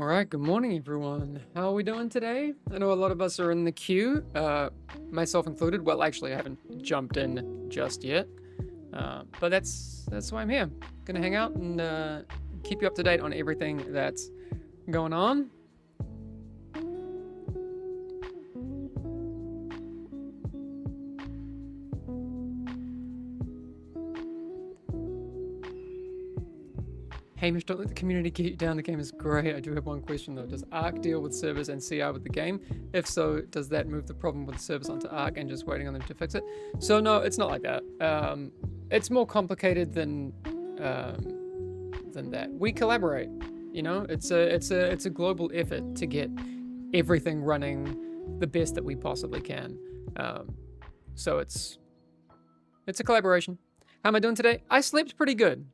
All right, good morning, everyone. How are we doing today? I know a lot of us are in the queue, myself included. Well, actually, I haven't jumped in just yet, but that's why I'm here. Gonna hang out and keep you up to date on everything that's going on. Hamish, don't let the community get you down. The game is great. I do have one question though. Does Arc deal with servers and CI with the game? If so, does that move the problem with the servers onto Arc and just waiting on them to fix it? So no, it's not like that. It's more complicated than that. We collaborate. You know, it's a global effort to get everything running the best that we possibly can. So it's a collaboration. How am I doing today? I slept pretty good.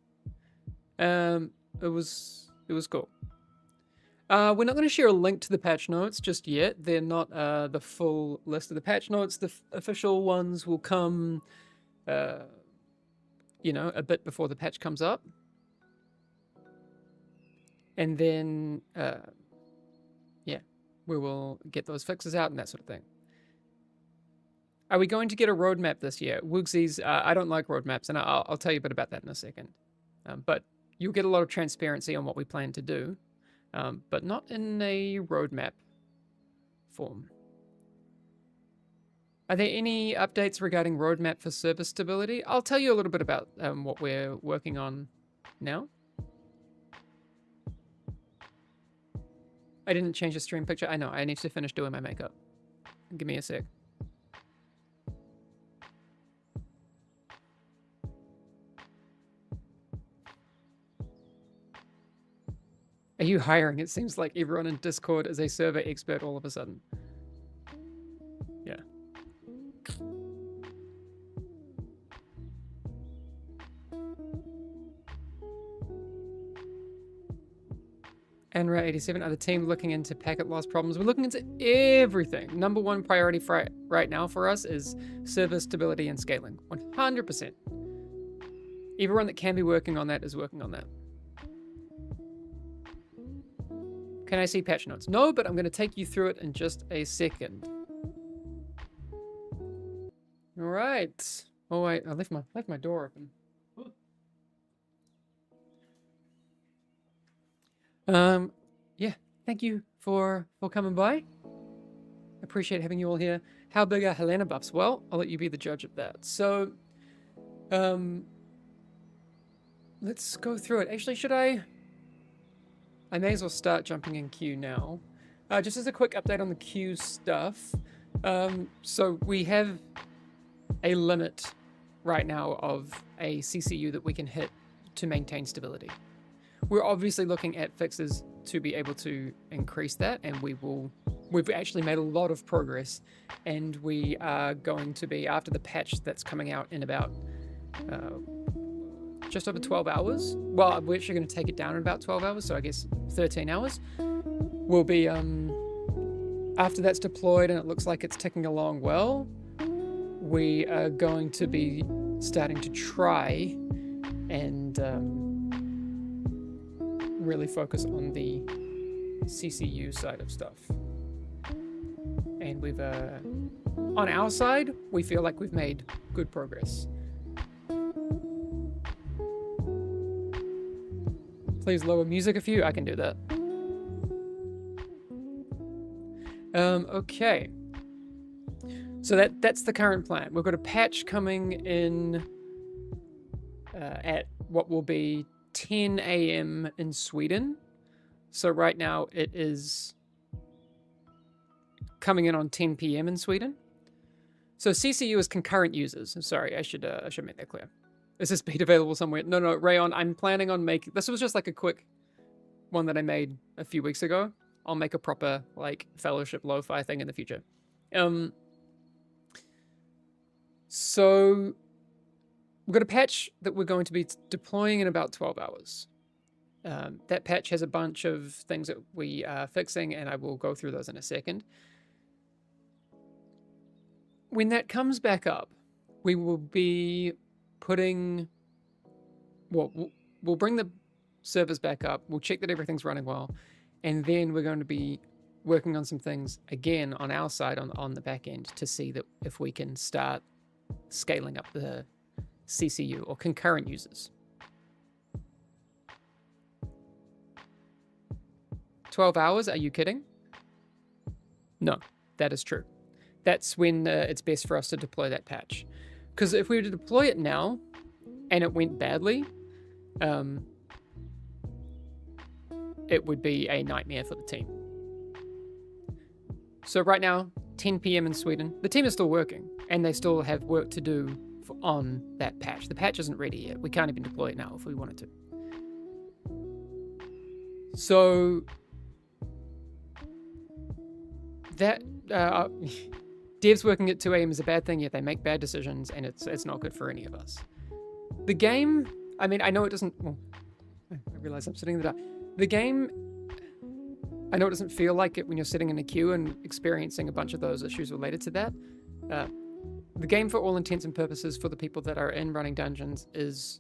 It was cool. We're not going to share a link to the patch notes just yet. They're not the full list of the patch notes. The official ones will come, you know, a bit before the patch comes up. And then, yeah, we will get those fixes out and that sort of thing. Are we going to get a roadmap this year? Woogsies, I don't like roadmaps, and I'll tell you a bit about that in a second. But you'll get a lot of transparency on what we plan to do, but not in a roadmap form. Are there any updates regarding roadmap for server stability? I'll tell you a little bit about what we're working on now. I didn't change the stream picture. I know, I need to finish doing my makeup. Give me a sec. Are you hiring? It seems like everyone in Discord is a server expert all of a sudden. Yeah. NRA87, are the team looking into packet loss problems? We're looking into everything. Number one priority for right now for us is server stability and scaling. 100%. Everyone that can be working on that is working on that. Can I see patch notes? No, but I'm going to take you through it in just a second. All right. Oh wait, I left my door open. Yeah. Thank you for coming by. Appreciate having you all here. How big are Helena buffs? Well, I'll let you be the judge of that. So, let's go through it. Actually, should I may as well start jumping in queue now. Just as a quick update on the queue stuff. So we have a limit right now of a CCU that we can hit to maintain stability. We're obviously looking at fixes to be able to increase that, and we've actually made a lot of progress, and we are going to be, after the patch that's coming out in about just over 12 hours. Well, we're actually going to take it down in about 12 hours, so I guess 13 hours. We'll be, after that's deployed and it looks like it's ticking along well, we are going to be starting to try and really focus on the CCU side of stuff. And we've, on our side, we feel like we've made good progress. Please lower music a few. I can do that. Okay. So that's the current plan. We've got a patch coming in at what will be 10 a.m. in Sweden. So right now it is coming in on 10 p.m. in Sweden. So CCU is concurrent users. Sorry, I should make that clear. Is this beat available somewhere? No, Rayon, I'm planning on making... This was just like a quick one that I made a few weeks ago. I'll make a proper, like, fellowship lo-fi thing in the future. So, we've got a patch that we're going to be deploying in about 12 hours. That patch has a bunch of things that we are fixing, and I will go through those in a second. When that comes back up, we will be putting... Well, we'll bring the servers back up. We'll check that everything's running well. and then we're going to be working on some things again on our side on the back end to see that if we can start scaling up the CCU or concurrent users. 12 hours? Are you kidding? No, that is true. That's when it's best for us to deploy that patch. Because if we were to deploy it now and it went badly, it would be a nightmare for the team. So right now, 10 p.m. in Sweden, the team is still working and they still have work to do on that patch. The patch isn't ready yet. We can't even deploy it now if we wanted to. So that devs working at 2 a.m. is a bad thing, yet they make bad decisions and it's not good for any of us. The game, I mean, I know it doesn't, well, I realize I'm sitting in the dark. The game, I know it doesn't feel like it when you're sitting in a queue and experiencing a bunch of those issues related to that. The game, for all intents and purposes, for the people that are in running dungeons, is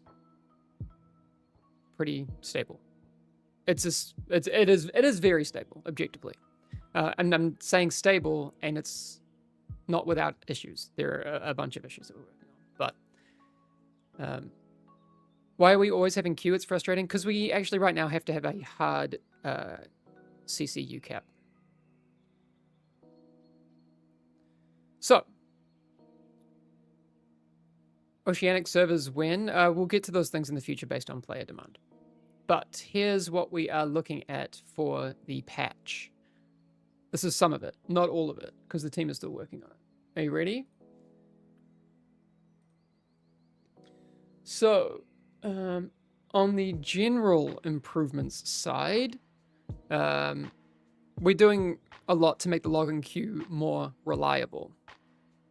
pretty stable. It is very stable, objectively. And I'm saying stable, and it's not without issues. There are a bunch of issues that we're working on. But why are we always having queue? It's frustrating because we actually right now have to have a hard CCU cap. So, Oceanic servers when? We'll get to those things in the future based on player demand. But here's what we are looking at for the patch. This is some of it, not all of it, because the team is still working on it. Are you ready? So, on the general improvements side, we're doing a lot to make the login queue more reliable.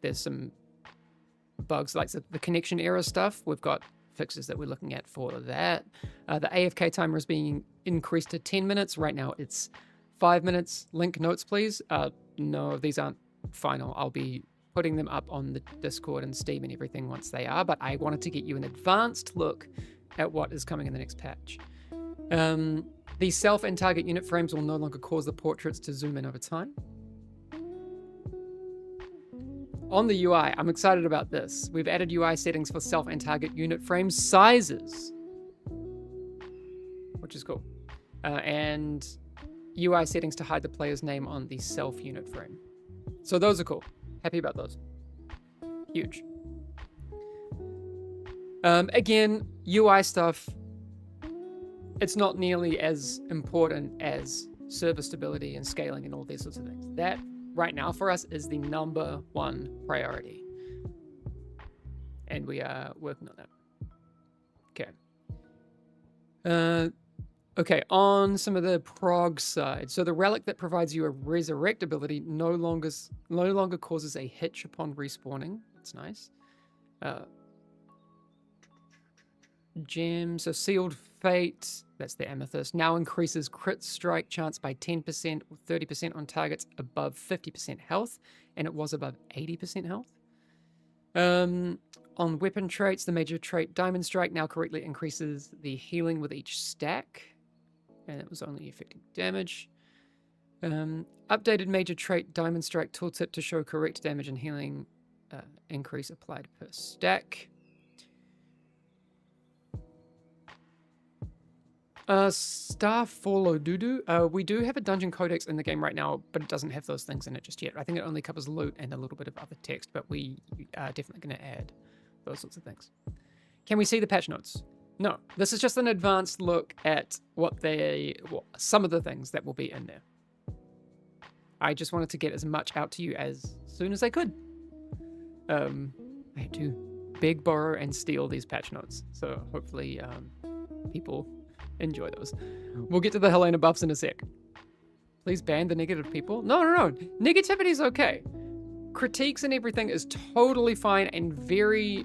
There's some bugs like the connection error stuff. We've got fixes that we're looking at for that. The AFK timer is being increased to 10 minutes. Right now it's 5 minutes. Link notes, please. No, these aren't final. I'll be putting them up on the Discord and Steam and everything once they are, but I wanted to get you an advanced look at what is coming in the next patch. The self and target unit frames will no longer cause the portraits to zoom in over time. On the UI, I'm excited about this. We've added UI settings for self and target unit frame sizes, which is cool. And UI settings to hide the player's name on the self unit frame. So those are cool. Happy about those. Huge. Again, UI stuff, it's not nearly as important as server stability and scaling and all these sorts of things. That, right now, for us, is the #1 priority. And we are working on that. Okay. Okay, on some of the prog side. So the relic that provides you a resurrect ability no longer causes a hitch upon respawning. That's nice. Gems, so sealed fate, that's the amethyst, now increases crit strike chance by 10% or 30% on targets above 50% health, and it was above 80% health. On weapon traits, the major trait Diamond Strike now correctly increases the healing with each stack, and it was only affecting damage. Updated major trait Diamond Strike tooltip to show correct damage and healing increase applied per stack. Star Follow Doodoo. We do have a dungeon codex in the game right now, but it doesn't have those things in it just yet. I think it only covers loot and a little bit of other text, but we are definitely going to add those sorts of things. Can we see the patch notes? No. This is just an advanced look at some of the things that will be in there. I just wanted to get as much out to you as soon as I could. I had to beg, borrow, and steal these patch notes, so hopefully people enjoy those. We'll get to the Helena buffs in a sec. Please ban the negative people. No. Negativity is okay. Critiques and everything is totally fine and very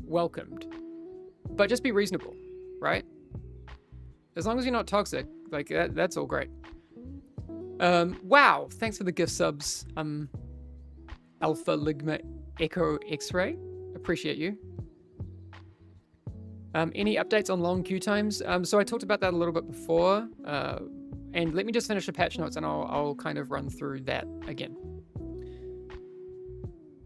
welcomed. But just be reasonable, right? As long as you're not toxic, like that's all great. Wow, thanks for the gift subs. Alpha Ligma Echo X-Ray. Appreciate you. Any updates on long queue times? So I talked about that a little bit before, And let me just finish the patch notes and I'll kind of run through that again.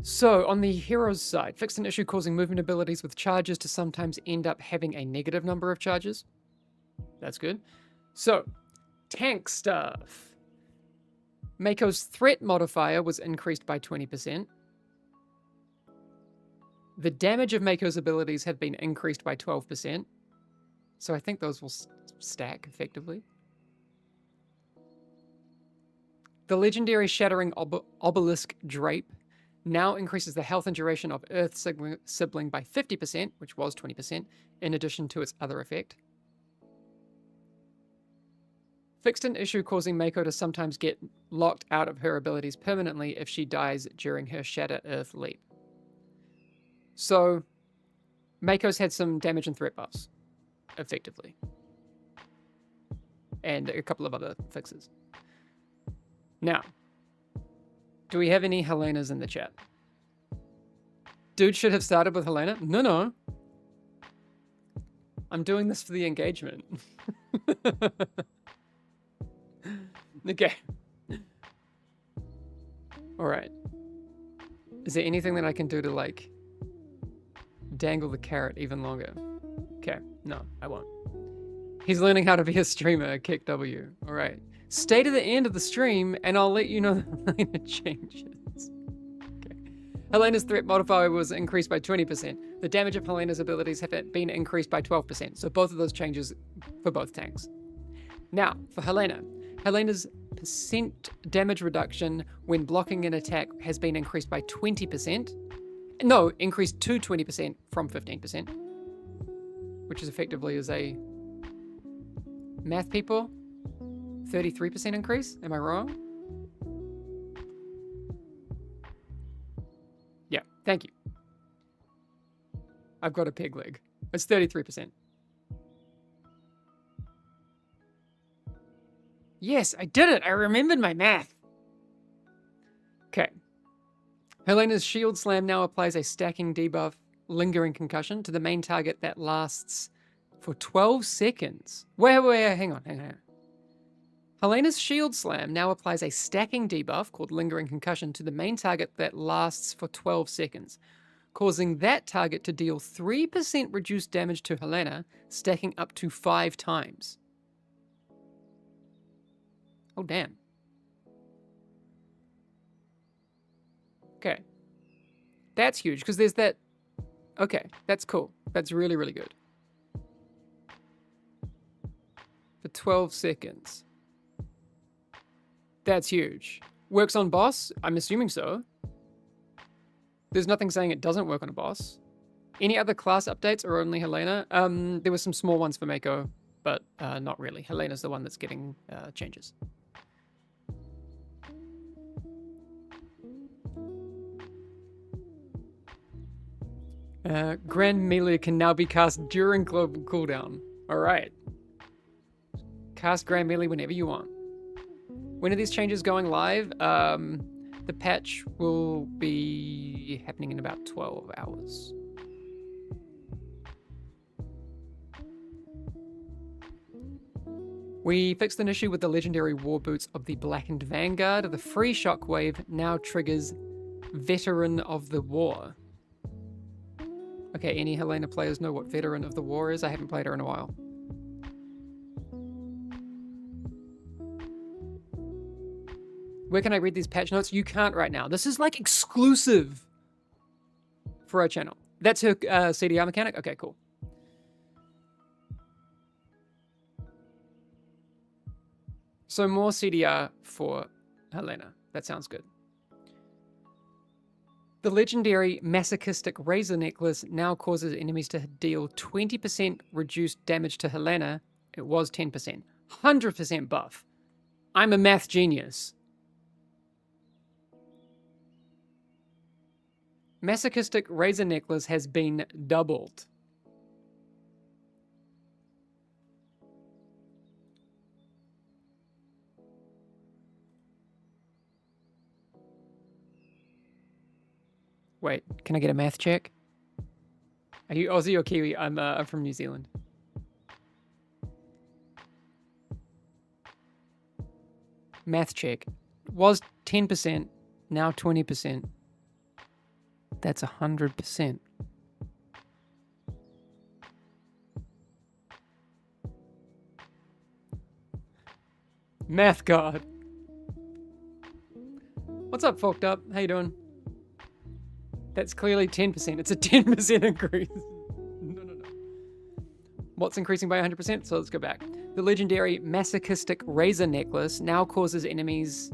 So on the hero's side, fixed an issue causing movement abilities with charges to sometimes end up having a negative number of charges. That's good. So, tank stuff. Mako's threat modifier was increased by 20%. The damage of Mako's abilities have been increased by 12%. So I think those will stack effectively. The legendary Shattering Obelisk Drape now increases the health and duration of Earth sibling by 50%, which was 20%, in addition to its other effect. Fixed an issue causing Mako to sometimes get locked out of her abilities permanently if she dies during her Shatter Earth leap. So, Mako's had some damage and threat buffs, effectively. And a couple of other fixes. Now, do we have any Helenas in the chat? Dude should have started with Helena? No. I'm doing this for the engagement. Okay. Alright. Is there anything that I can do to, like, dangle the carrot even longer? Okay. No, I won't. He's learning how to be a streamer. Kick W. Alright. Stay to the end of the stream, and I'll let you know the Helena changes. Okay. Helena's threat modifier was increased by 20%. The damage of Helena's abilities have been increased by 12%. So both of those changes for both tanks. Now, for Helena. Helena's percent damage reduction when blocking an attack has been increased by 20%. No, increased to 20% from 15%. Which is effectively as a math people. 33% increase? Am I wrong? Yeah, thank you. I've got a peg leg. It's 33%. Yes, I did it. I remembered my math. Okay. Helena's Shield Slam now applies a stacking debuff, Lingering Concussion, to the main target that lasts for 12 seconds. Wait, hang on. Helena's Shield Slam now applies a stacking debuff called Lingering Concussion to the main target that lasts for 12 seconds, causing that target to deal 3% reduced damage to Helena, stacking up to 5 times. Oh, damn. Okay. That's huge, because there's that... Okay, that's cool. That's really, really good. For 12 seconds. That's huge. Works on boss? I'm assuming so. There's nothing saying it doesn't work on a boss. Any other class updates or only Helena? There were some small ones for Mako, but not really. Helena's the one that's getting changes. Grand Melee can now be cast during global cooldown. Alright. Cast Grand Melee whenever you want. When are these changes going live? The patch will be happening in about 12 hours. We fixed an issue with the legendary war boots of the Blackened Vanguard. The free shockwave now triggers Veteran of the War. Okay, any Helena players know what Veteran of the War is? I haven't played her in a while. Where can I read these patch notes? You can't right now. This is like exclusive for our channel. That's her CDR mechanic? Okay, cool. So more CDR for Helena. That sounds good. The legendary Masochistic Razor Necklace now causes enemies to deal 20% reduced damage to Helena. It was 10%. 100% buff. I'm a math genius. Masochistic Razor Necklace has been doubled. Wait, can I get a math check? Are you Aussie or Kiwi? I'm from New Zealand. Math check. Was 10%, now 20%. That's 100%. Math god. What's up, Fucked Up? How you doing? That's clearly 10%. It's a 10% increase. No. What's increasing by 100%? So let's go back. The legendary masochistic razor necklace now causes enemies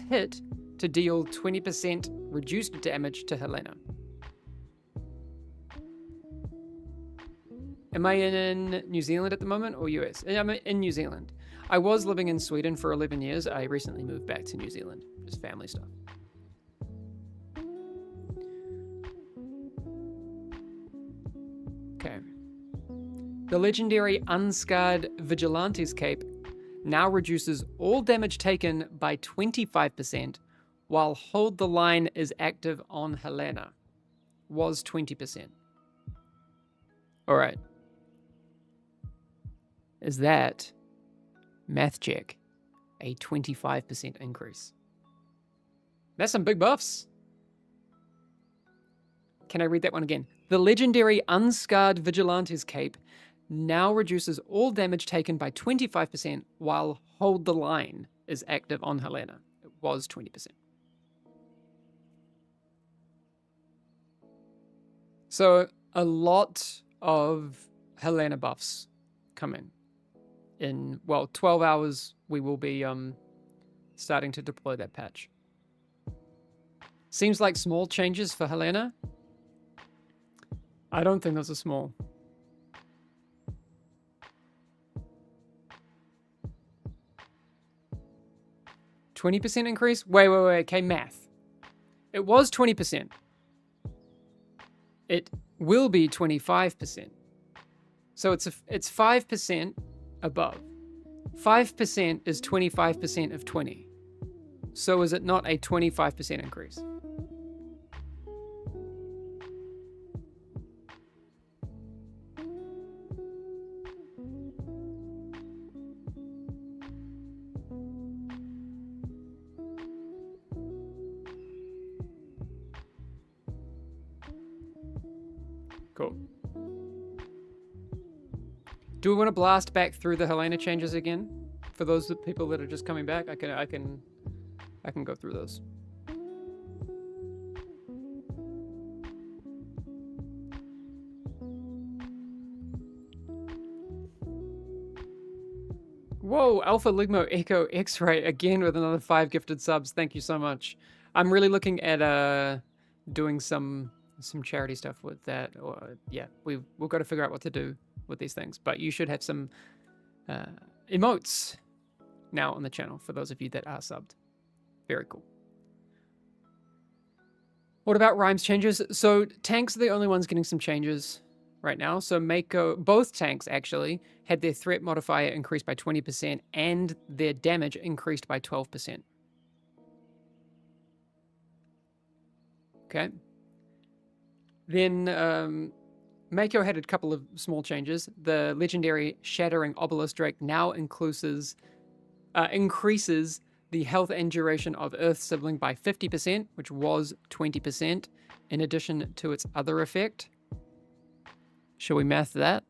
hit to deal 20% reduced damage to Helena. Am I in New Zealand at the moment or US? I'm in New Zealand. I was living in Sweden for 11 years. I recently moved back to New Zealand. Just family stuff. Okay. The legendary Unscarred Vigilante's Cape now reduces all damage taken by 25% while Hold the Line is active on Helena. Was 20%. Alright. Is that, math check, a 25% increase? That's some big buffs. Can I read that one again? The legendary Unscarred Vigilante's Cape now reduces all damage taken by 25% while Hold the Line is active on Helena. It was 20%. So a lot of Helena buffs come in. In, well, 12 hours, we will be starting to deploy that patch. Seems like small changes for Helena. I don't think those are small. $20% increase? Wait, okay, math. It was 20%. It will be 25%. So it's 5% above. 5% is 25% of 20. So is it not a 25% increase? Cool. Do we want to blast back through the Helena changes again? For those people that are just coming back, I can go through those. Whoa, Alpha Ligmo Echo X-Ray again with another 5 gifted subs. Thank you so much. I'm really looking at doing some charity stuff with that. Or yeah, we've got to figure out what to do with these things. But you should have some emotes now on the channel for those of you that are subbed. Very cool. What about Rhymes changes? So tanks are the only ones getting some changes right now. So Mako, both tanks actually, had their threat modifier increased by 20% and their damage increased by 12%. Okay. Then Mako had a couple of small changes. The legendary Shattering Obelisk Drake now increases the health and duration of Earth Sibling by 50%, which was 20%, in addition to its other effect. Shall we math that?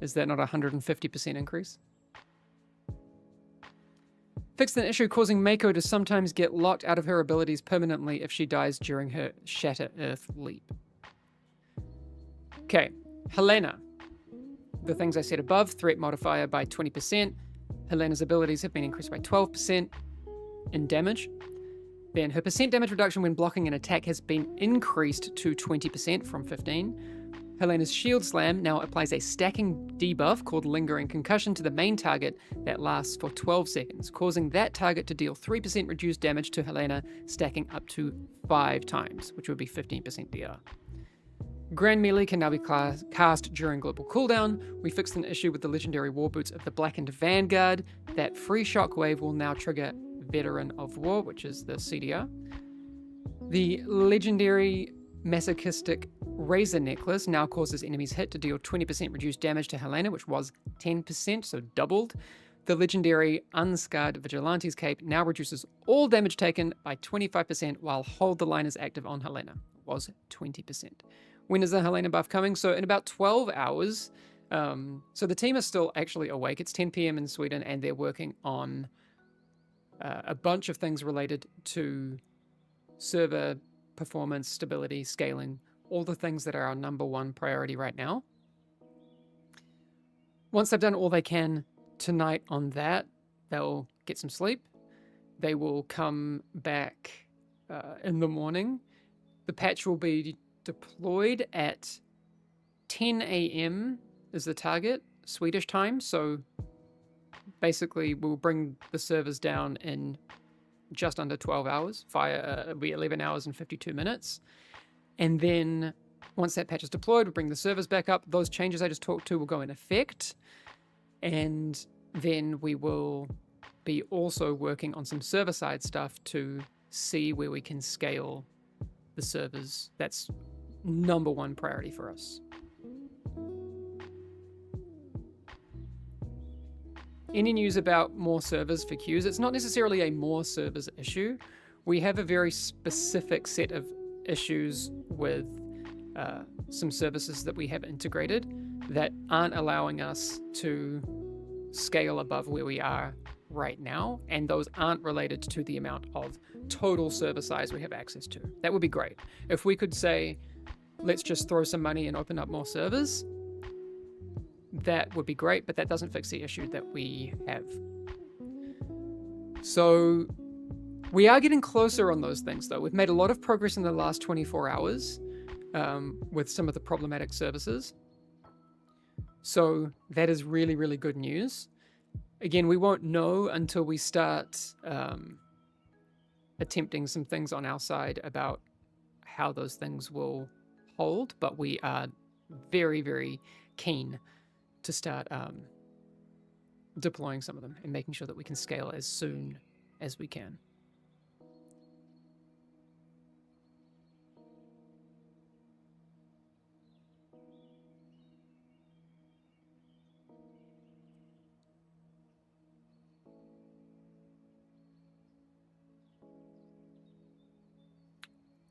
Is that not a 150% increase? Fixed an issue causing Mako to sometimes get locked out of her abilities permanently if she dies during her Shatter Earth leap. Okay, Helena. The things I said above, threat modifier by 20%. Helena's abilities have been increased by 12% in damage. Then her percent damage reduction when blocking an attack has been increased to 20% from 15%. Helena's Shield Slam now applies a stacking debuff called Lingering Concussion to the main target that lasts for 12 seconds, causing that target to deal 3% reduced damage to Helena, stacking up to 5 times, which would be 15% DR. Grand Melee can now be cast during global cooldown. We fixed an issue with the legendary war boots of the Blackened Vanguard. That free shockwave will now trigger Veteran of War, which is the CDR. The legendary masochistic razor necklace now causes enemies hit to deal 20% reduced damage to Helena, which was 10%, so doubled. The legendary Unscarred Vigilante's cape now reduces all damage taken by 25% while Hold the Line is active on Helena. It was 20%. When is the Helena buff coming? So in about 12 hours. So the team is still actually awake. It's 10 p.m. in Sweden, and they're working on a bunch of things related to server performance, stability, scaling, all the things that are our number one priority right now. Once they've done all they can tonight on that, they'll get some sleep. They will come back in the morning. The patch will be deployed at 10 a.m. is the target, Swedish time. So basically we'll bring the servers down in just under 12 hours. It'll be 11 hours and 52 minutes. And then once that patch is deployed, we'll bring the servers back up. Those changes I just talked to will go in effect. And then we will be also working on some server-side stuff to see where we can scale the servers. That's number one priority for us. Any news about more servers for queues? It's not necessarily a more servers issue. We have a very specific set of issues with some services that we have integrated that aren't allowing us to scale above where we are right now, and those aren't related to the amount of total server size we have access to. That would be great. If we could say, let's just throw some money and open up more servers, that would be great, but that doesn't fix the issue that we have. So we are getting closer on those things, though. We've made a lot of progress in the last 24 hours with some of the problematic services. So that is really, really good news. Again, we won't know until we start attempting some things on our side about how those things will hold, but we are very, very keen to start deploying some of them and making sure that we can scale as soon as we can.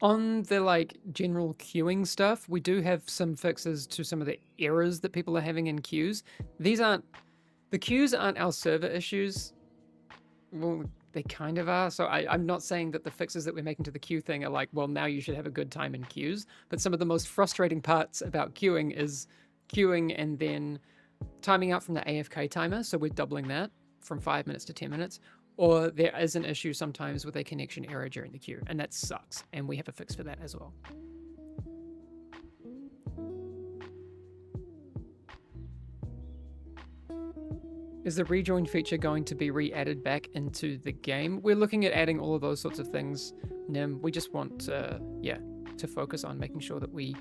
On the general queuing stuff, we do have some fixes to some of the errors that people are having in queues. The queues aren't our server issues. Well, they kind of are. So I'm not saying that the fixes that we're making to the queue thing are well, now you should have a good time in queues. But some of the most frustrating parts about queuing is queuing and then timing out from the AFK timer. So we're doubling that from 5 minutes to 10 minutes. Or there is an issue sometimes with a connection error during the queue, and that sucks, and we have a fix for that as well. Is the rejoin feature going to be re-added back into the game? We're looking at adding all of those sorts of things, Nim. We just want to focus on making sure that we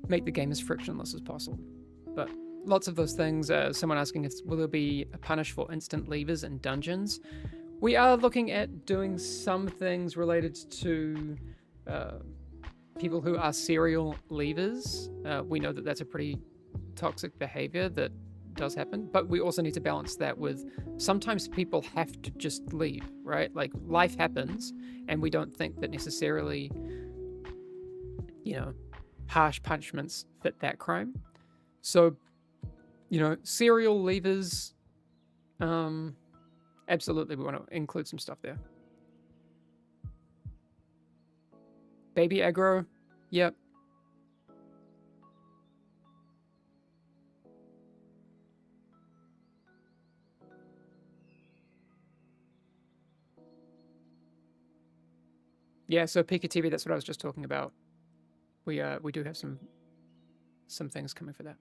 make the game as frictionless as possible. But lots of those things. Someone asking if will there be a punish for instant leavers in dungeons? We are looking at doing some things related to people who are serial leavers. We know that that's a pretty toxic behavior that does happen, but we also need to balance that with sometimes people have to just leave, right? Life happens, and we don't think that necessarily, harsh punishments fit that crime. So, serial leavers, absolutely, we want to include some stuff there. Baby aggro, yep. Yeah, so Pika TV, that's what I was just talking about. We do have some things coming for that.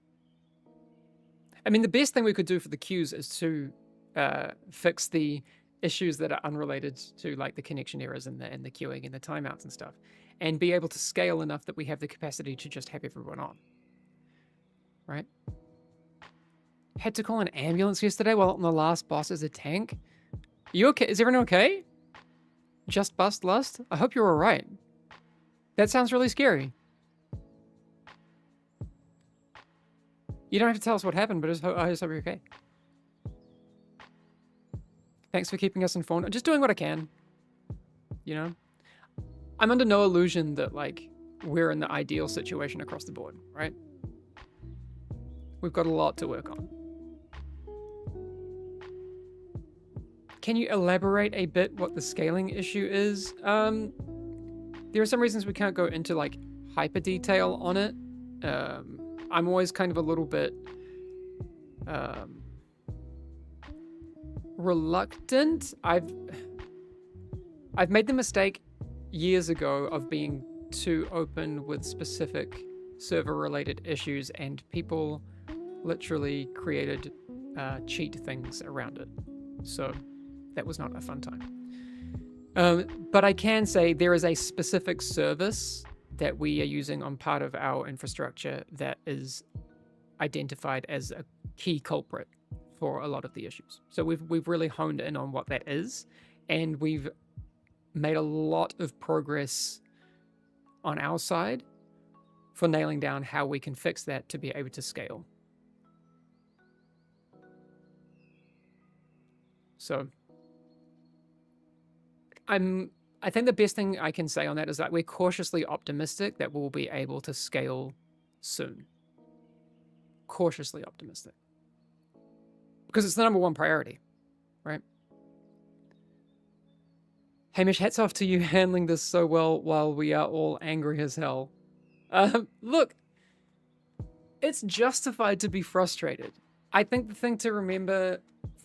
I mean, the best thing we could do for the queues is to fix the issues that are unrelated to the connection errors and the queuing and the timeouts and stuff, and be able to scale enough that we have the capacity to just have everyone on. Right? Had to call an ambulance yesterday while on the last boss as a tank. You okay? Is everyone okay? Just bust lust? I hope you're alright. That sounds really scary. You don't have to tell us what happened, but I just hope you're okay. Thanks for keeping us informed. I'm just doing what I can. You know? I'm under no illusion that, like, we're in the ideal situation across the board, right? We've got a lot to work on. Can you elaborate a bit what the scaling issue is? There are some reasons we can't go into, like, hyper detail on it. I'm always kind of a little bit reluctant. I've made the mistake years ago of being too open with specific server-related issues, and people literally created cheat things around it. So that was not a fun time. But I can say there is a specific service that we are using on part of our infrastructure that is identified as a key culprit for a lot of the issues. So we've really honed in on what that is, and we've made a lot of progress on our side for nailing down how we can fix that to be able to scale. So I think the best thing I can say on that is that we're cautiously optimistic that we'll be able to scale soon. Cautiously optimistic. Because it's the number one priority, right? Hamish, hats off to you handling this so well while we are all angry as hell. Look, it's justified to be frustrated. I think the thing to remember,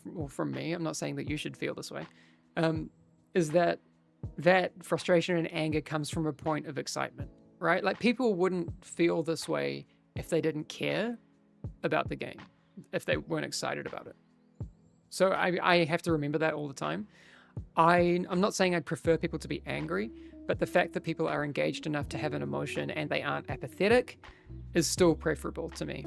well, from me, I'm not saying that you should feel this way, is that frustration and anger comes from a point of excitement, right? Like, people wouldn't feel this way if they didn't care about the game, if they weren't excited about it. So I have to remember that all the time. I'm not saying I'd prefer people to be angry, but the fact that people are engaged enough to have an emotion and they aren't apathetic is still preferable to me.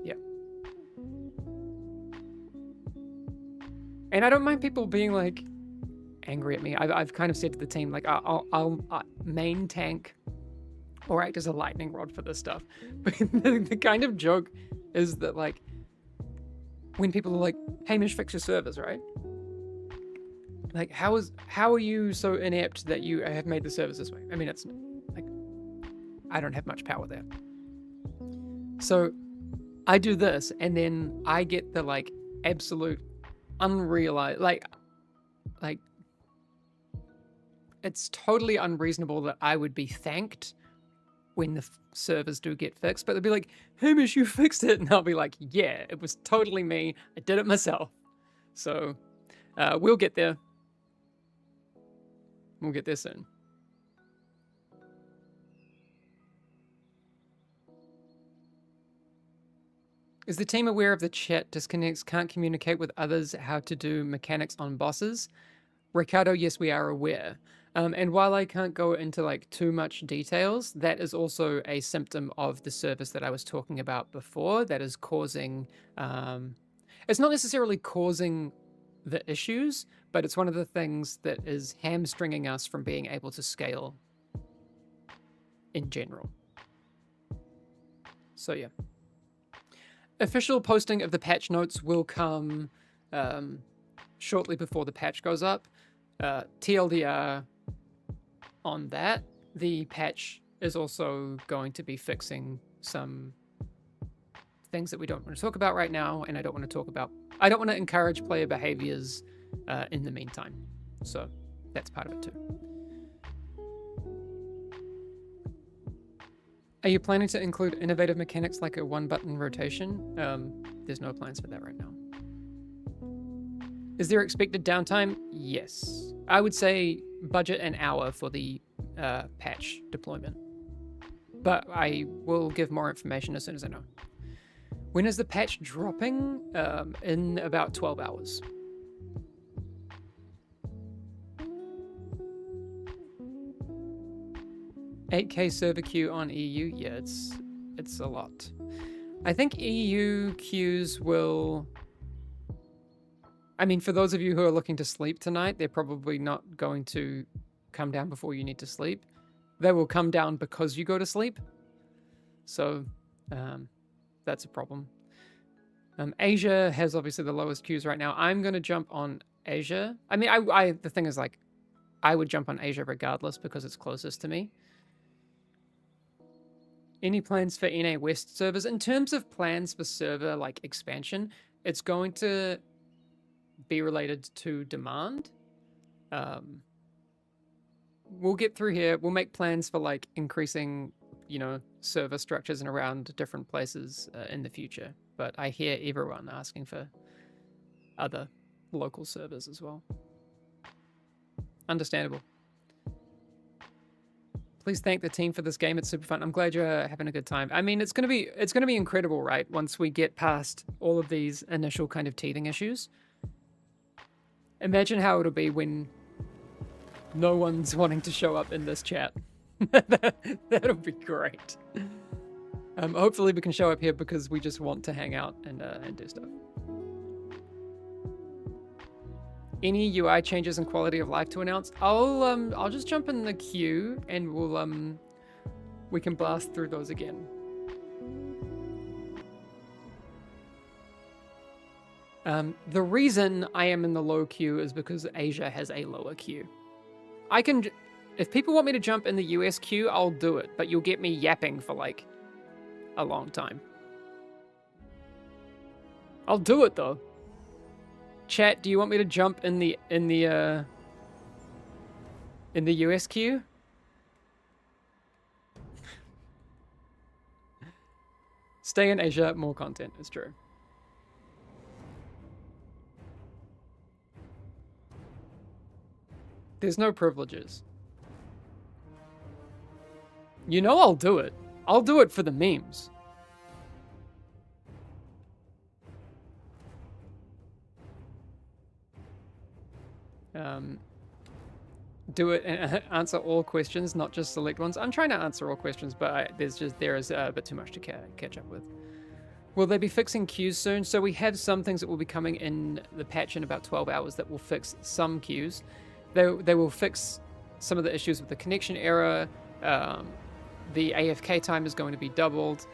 Yeah. And I don't mind people being, like, angry at me. I've kind of said to the team, like, I'll main tank or act as a lightning rod for this stuff. But the kind of joke is that, like, when people are like, Hamish, fix your servers, right? Like, how are you so inept that you have made the servers this way? I mean, it's like, I don't have much power there. So I do this, and then I get the, like, absolute unrealized, like it's totally unreasonable that I would be thanked when the servers do get fixed, but they'll be like, Hamish, you fixed it, and I'll be like, yeah, it was totally me, I did it myself. So we'll get there. We'll get there soon. Is the team aware of the chat disconnects, can't communicate with others how to do mechanics on bosses? Ricardo, yes, we are aware. And while I can't go into, like, too much details, that is also a symptom of the service that I was talking about before that is causing, it's not necessarily causing the issues, but it's one of the things that is hamstringing us from being able to scale in general. So yeah. Official posting of the patch notes will come shortly before the patch goes up. TLDR on that, the patch is also going to be fixing some things that we don't want to talk about right now, and I don't want to encourage player behaviors in the meantime. So that's part of it too. Are you planning to include innovative mechanics like a one-button rotation? There's no plans for that right now. Is there expected downtime? Yes. I would say budget an hour for the patch deployment. But I will give more information as soon as I know. When is the patch dropping? In about 12 hours. $8K server queue on EU? Yeah, it's a lot. I think EU queues will... I mean, for those of you who are looking to sleep tonight, they're probably not going to come down before you need to sleep. they will come down because you go to sleep. So that's a problem. Asia has obviously the lowest queues right now. I'm going to jump on Asia. I mean, the thing is, like, I would jump on Asia regardless because it's closest to me. Any plans for NA West servers? In terms of plans for server, like, expansion, it's going to be related to demand. We'll get through here. We'll make plans for, like, increasing, you know, server structures and around different places in the future. But I hear everyone asking for other local servers as well. Understandable. Please thank the team for this game. It's super fun. I'm glad you're having a good time. I mean, it's gonna be incredible, right? Once we get past all of these initial kind of teething issues. Imagine how it'll be when no one's wanting to show up in this chat. That'll be great. Hopefully we can show up here because we just want to hang out and do stuff. Any UI changes in quality of life to announce? I'll just jump in the queue and we can blast through those again. The reason I am in the low queue is because Asia has a lower queue. If people want me to jump in the US queue, I'll do it, but you'll get me yapping for like a long time. I'll do it though. Chat, do you want me to jump in the US queue? Stay in Asia, more content is true. There's no privileges. You know I'll do it. I'll do it for the memes. Do it and answer all questions, not just select ones. I'm trying to answer all questions, but there is a bit too much to catch up with. Will they be fixing queues soon? So we have some things that will be coming in the patch in about 12 hours that will fix some queues. They will fix some of the issues with the connection error. The AFK time is going to be doubled.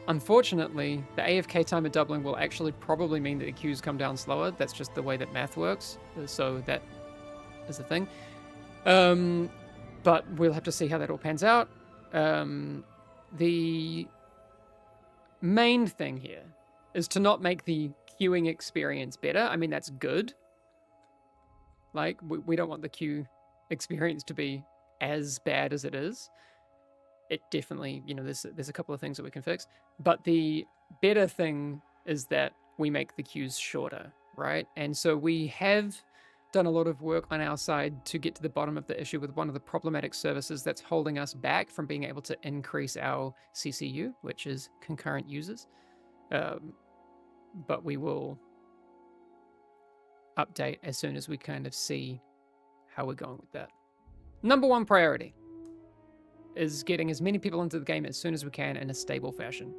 Unfortunately, the AFK timer doubling will actually probably mean that the queues come down slower. That's just the way that math works. So that is the thing. But we'll have to see how that all pans out. The main thing here is to not make the queuing experience better. I mean, that's good. Like, we don't want the queue experience to be as bad as it is. It definitely, you know, there's a couple of things that we can fix. But the better thing is that we make the queues shorter, right? And so we have done a lot of work on our side to get to the bottom of the issue with one of the problematic services that's holding us back from being able to increase our CCU, which is concurrent users. But we will update as soon as we kind of see how we're going with that. Number one priority is getting as many people into the game as soon as we can in a stable fashion.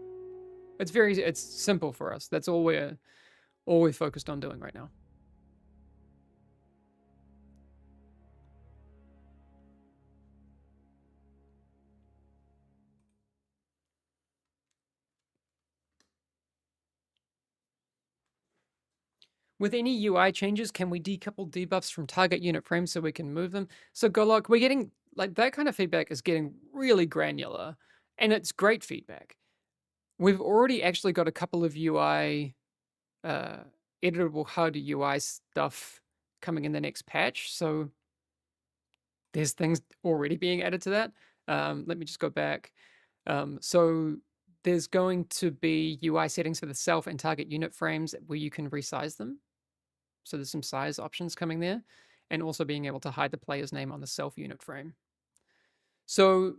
It's simple for us. That's all we're focused on doing right now. With any UI changes, can we decouple debuffs from target unit frames so we can move them? So Golok, we're getting, like, that kind of feedback is getting really granular, and it's great feedback. We've already actually got a couple of UI, editable HUD UI stuff coming in the next patch, so there's things already being added to that. Let me just go back. So there's going to be UI settings for the self and target unit frames where you can resize them. So there's some size options coming there, and also being able to hide the player's name on the self unit frame. So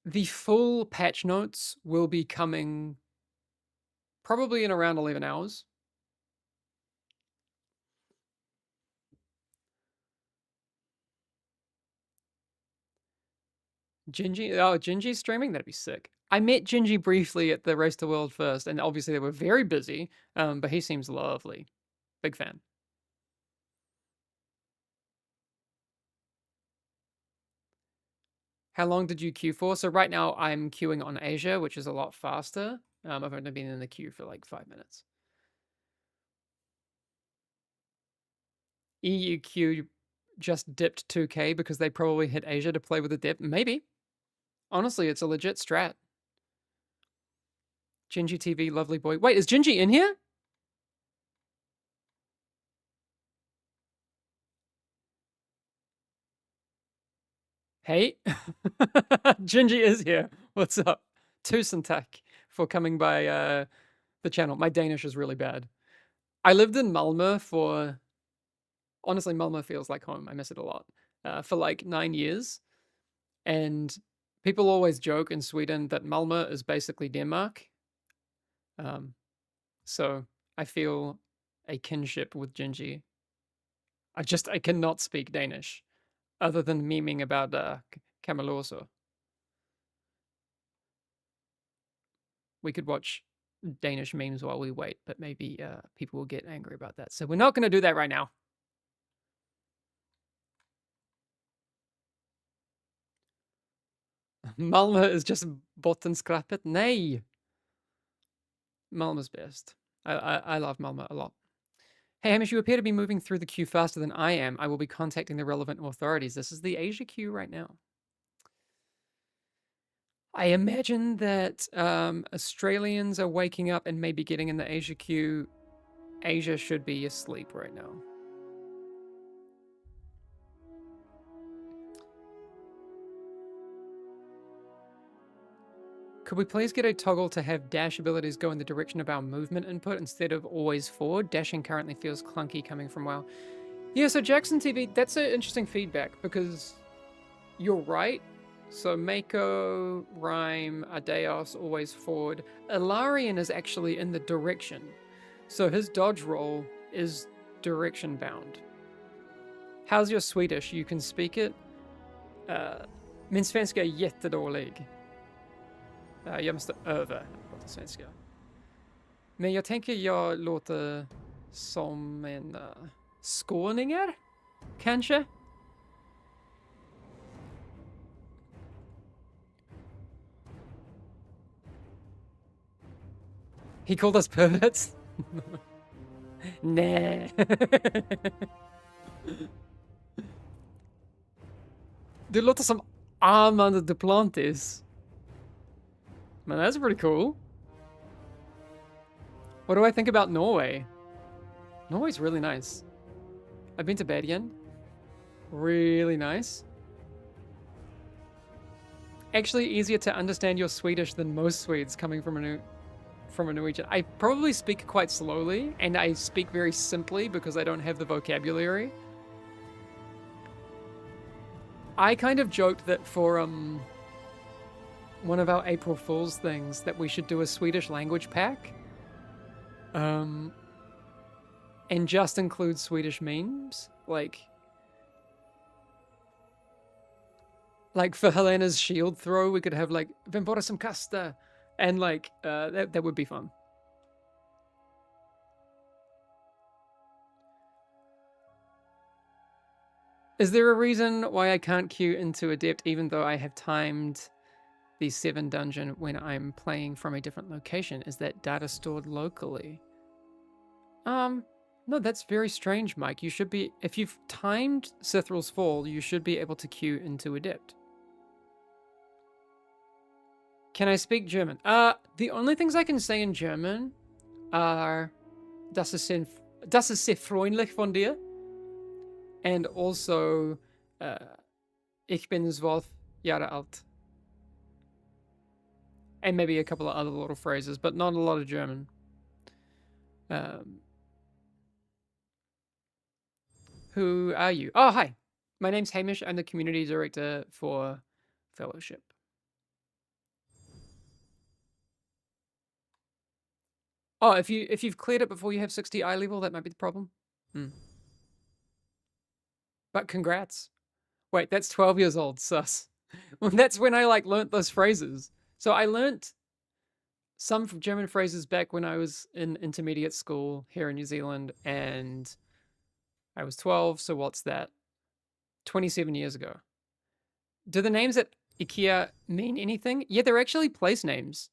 the full patch notes will be coming probably in around 11 hours. Gingy's streaming? That'd be sick. I met Gingy briefly at the Race to World First, and obviously they were very busy, but he seems lovely. Big fan. How long did you queue for? So right now I'm queuing on Asia, which is a lot faster. I've only been in the queue for like 5 minutes. EU queue just dipped 2k because they probably hit Asia to play with a dip. Maybe. Honestly, it's a legit strat. Gingy TV, lovely boy. Wait, is Gingy in here? Hey, Gingy is here. What's up? Tusen tack for coming by the channel. My Danish is really bad. I lived in Malmö for, honestly, Malmö feels like home. I miss it a lot. For like 9 years. And people always joke in Sweden that Malmö is basically Denmark. So I feel a kinship with Gingy. I cannot speak Danish other than memeing about Cameloso. We could watch Danish memes while we wait, but maybe people will get angry about that. So we're not going to do that right now. Malmö is just bottenskrapet. Nej! Malmö's best. I love Malmö a lot. Hey, Hamish, you appear to be moving through the queue faster than I am. I will be contacting the relevant authorities. This is the Asia queue right now. I imagine that Australians are waking up and maybe getting in the Asia queue. Asia should be asleep right now. Could we please get a toggle to have dash abilities go in the direction of our movement input instead of always forward? Dashing currently feels clunky coming from WoW. Yeah, so Jackson TV, that's an interesting feedback because you're right. So Mako, Rhyme, Adeos, always forward. Ilarion is actually in the direction. So his dodge roll is direction bound. How's your Swedish? You can speak it? Min svenska är jättedålig. Jag måste öva att prata svenska. Men jag tänker jag låter som en skåningar, kanske? He called us perverts? Nej. Du låter som Armand Duplantis. Man, that's pretty cool. What do I think about Norway? Norway's really nice. I've been to Bergen. Really nice. Actually easier to understand your Swedish than most Swedes coming from a Norwegian. I probably speak quite slowly, and I speak very simply because I don't have the vocabulary. I kind of joked that for one of our April Fool's things that we should do a Swedish language pack. And just include Swedish memes. Like for Helena's shield throw, we could have like Vem bara som kastar, and like that would be fun. Is there a reason why I can't queue into Adept even though I have timed the 7 dungeon when I'm playing from a different location? Is that data stored locally? No, that's very strange, Mike. You should be, if you've timed Sithral's Fall, you should be able to queue into Adept. Can I speak German? The only things I can say in German are Das ist sehr freundlich von dir. And also, ich bin 12 Jahre alt. And maybe a couple of other little phrases, but not a lot of German. Who are you? Oh, hi. My name's Hamish. I'm the community director for Fellowship. Oh, if you've cleared it before you have 60 eye level, that might be the problem. But congrats. Wait, that's 12 years old, sus. Well, that's when I like learnt those phrases. So I learnt some German phrases back when I was in intermediate school here in New Zealand, and I was 12, so what's that? 27 years ago. Do the names that IKEA mean anything? Yeah, they're actually place names.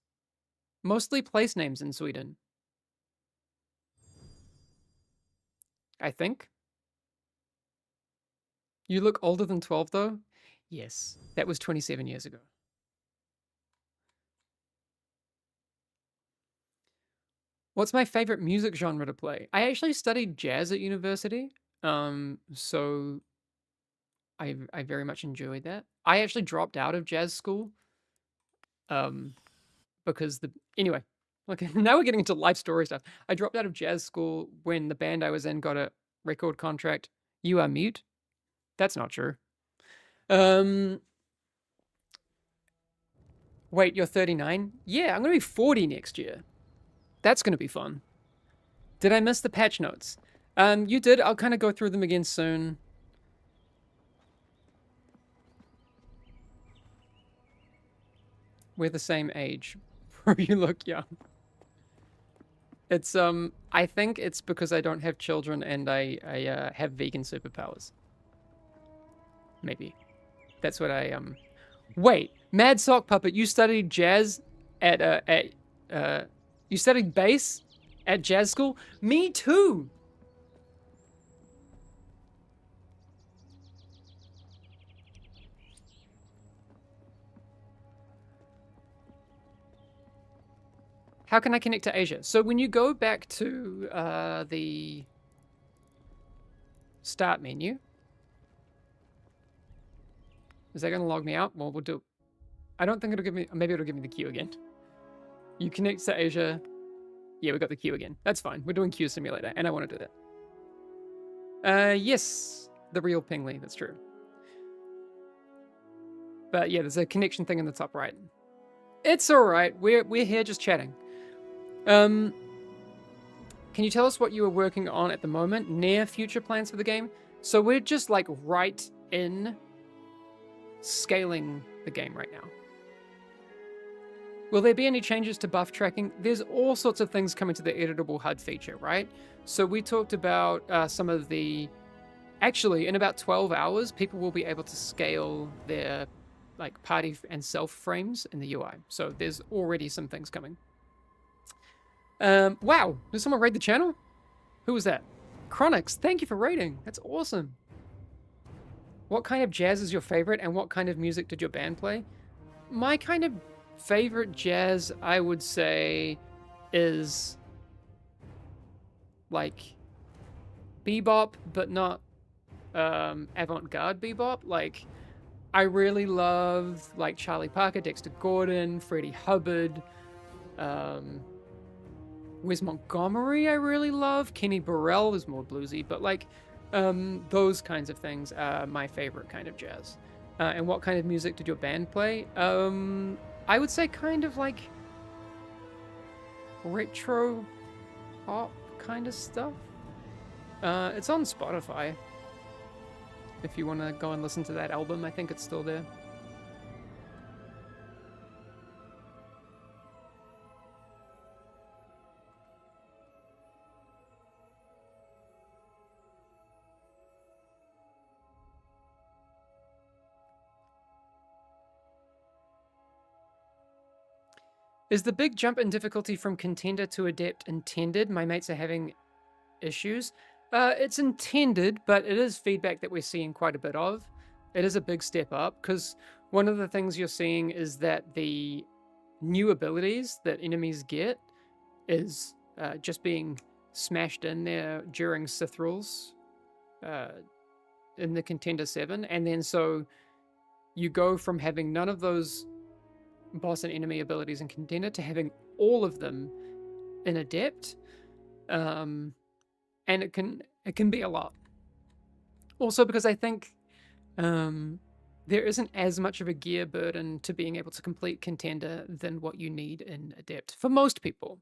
Mostly place names in Sweden. I think. You look older than 12, though? Yes, that was 27 years ago. What's my favorite music genre to play? I actually studied jazz at university, so I very much enjoyed that. I actually dropped out of jazz school, um, because anyway. Okay, now we're getting into life story stuff. I dropped out of jazz school when the band I was in got a record contract. You are mute. That's not true. Um, Wait, you're 39? Yeah, I'm gonna be 40 next year. That's gonna be fun. Did I miss the patch notes? You did. I'll kind of go through them again soon. We're the same age. You look young. It's I think it's because I don't have children and I have vegan superpowers. Maybe. That's what I Wait, Mad Sock Puppet, you studied jazz at you studied bass at jazz school? Me too. How can I connect to Asia? So when you go back to the start menu, is that going to log me out? Well, we'll do. I don't think it'll give me. Maybe it'll give me the queue again. You connect to Asia. Yeah, we got the queue again. That's fine. We're doing queue simulator, and I want to do that. Yes, the real Pingly. That's true. But yeah, there's a connection thing in the top right. It's all right. We're here just chatting. Can you tell us what you are working on at the moment? Near future plans for the game? So we're just like right in scaling the game right now. Will there be any changes to buff tracking? There's all sorts of things coming to the editable HUD feature, right? So we talked about some of the... Actually, in about 12 hours, people will be able to scale their like party and self frames in the UI. So there's already some things coming. Wow, did someone raid the channel? Who was that? Chronix, thank you for raiding. That's awesome. What kind of jazz is your favorite, and what kind of music did your band play? My kind of favorite jazz, I would say, is like bebop, but not avant-garde bebop. Like, I really love like Charlie Parker, Dexter Gordon, Freddie Hubbard, Wes Montgomery I really love. Kenny Burrell is more bluesy, but like those kinds of things are my favorite kind of jazz. And what kind of music did your band play? I would say kind of like retro pop kind of stuff. It's on Spotify. If you want to go and listen to that album, I think it's still there. Is the big jump in difficulty from contender to adept intended? My mates are having issues. It's intended, but it is feedback that we're seeing quite a bit of. It is a big step up, because one of the things you're seeing is that the new abilities that enemies get is just being smashed in there during Sith rules in the Contender 7. And then so you go from having none of those boss and enemy abilities in Contender to having all of them in Adept. And it can be a lot. Also because I think there isn't as much of a gear burden to being able to complete Contender than what you need in Adept for most people.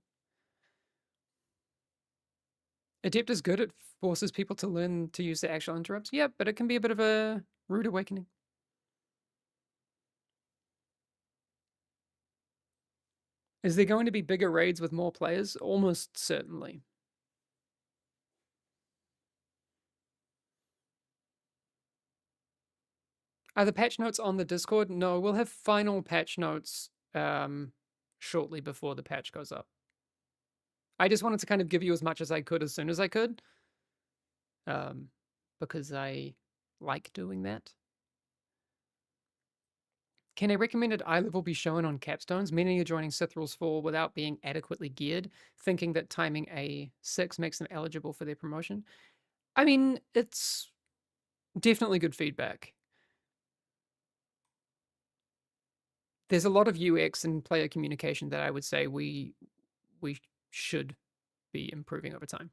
Adept is good. It forces people to learn to use the actual interrupts. Yeah, but it can be a bit of a rude awakening. Is there going to be bigger raids with more players? Almost certainly. Are the patch notes on the Discord? No, we'll have final patch notes shortly before the patch goes up. I just wanted to kind of give you as much as I could as soon as I could, because I like doing that. Can a recommended eye level be shown on capstones? Many are joining Sith Rules 4 without being adequately geared, thinking that timing a 6 makes them eligible for their promotion. I mean, it's definitely good feedback. There's a lot of UX and player communication that I would say we should be improving over time.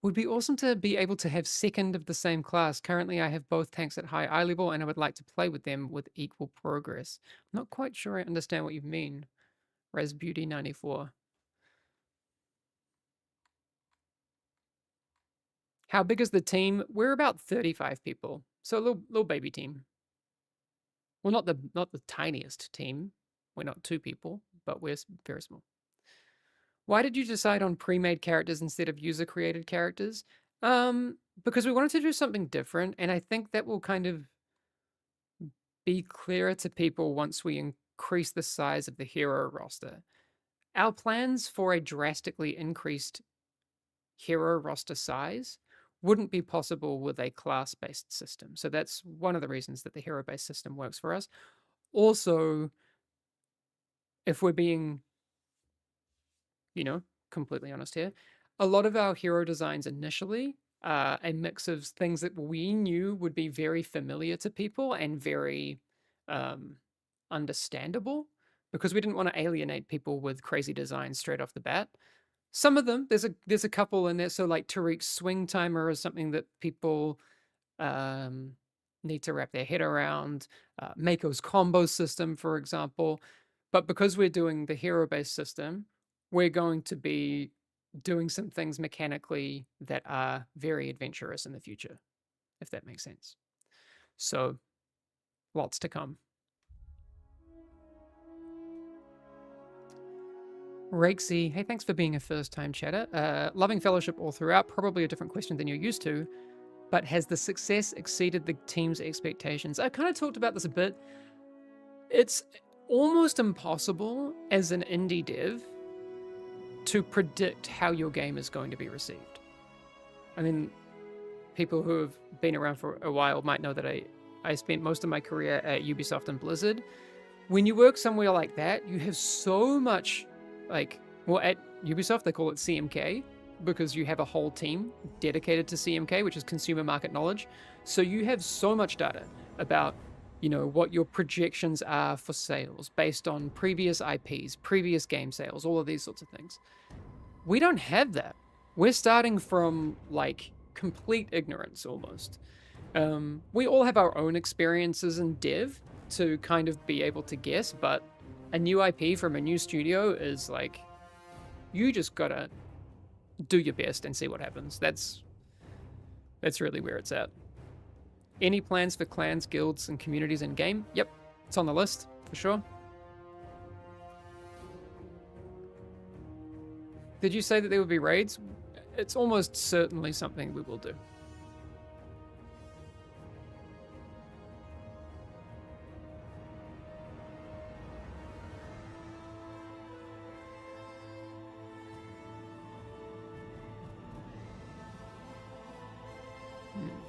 Would be awesome to be able to have second of the same class. Currently, I have both tanks at high eye level, and I would like to play with them with equal progress. I'm not quite sure I understand what you mean, Rasbeauty94. How big is the team? We're about 35 people, so a little baby team. Well, not the tiniest team. We're not 2 people, but we're very small. Why did you decide on pre-made characters instead of user-created characters? Because we wanted to do something different, and I think that will kind of be clearer to people once we increase the size of the hero roster. Our plans for a drastically increased hero roster size wouldn't be possible with a class-based system. So that's one of the reasons that the hero-based system works for us. Also, if we're being, completely honest here, a lot of our hero designs initially are a mix of things that we knew would be very familiar to people and very understandable, because we didn't want to alienate people with crazy designs straight off the bat. Some of them, there's a couple in there. So like Tariq's swing timer is something that people need to wrap their head around. Mako's combo system, for example. But because we're doing the hero-based system, we're going to be doing some things mechanically that are very adventurous in the future, if that makes sense. So lots to come. Rakesy, hey, thanks for being a first-time chatter. Loving Fellowship all throughout, probably a different question than you're used to, but has the success exceeded the team's expectations? I kind of talked about this a bit. It's almost impossible as an indie dev to predict how your game is going to be received. I mean, people who have been around for a while might know that I spent most of my career at Ubisoft and Blizzard. When you work somewhere like that, you have so much, at Ubisoft, they call it CMK, because you have a whole team dedicated to CMK, which is consumer market knowledge. So you have so much data about, what your projections are for sales based on previous IPs, previous game sales, all of these sorts of things. We don't have that. We're starting from, complete ignorance almost. We all have our own experiences in dev to kind of be able to guess, but a new IP from a new studio is you just gotta do your best and see what happens. That's really where it's at. Any plans for clans, guilds, and communities in game? Yep, it's on the list for sure. Did you say that there would be raids? It's almost certainly something we will do.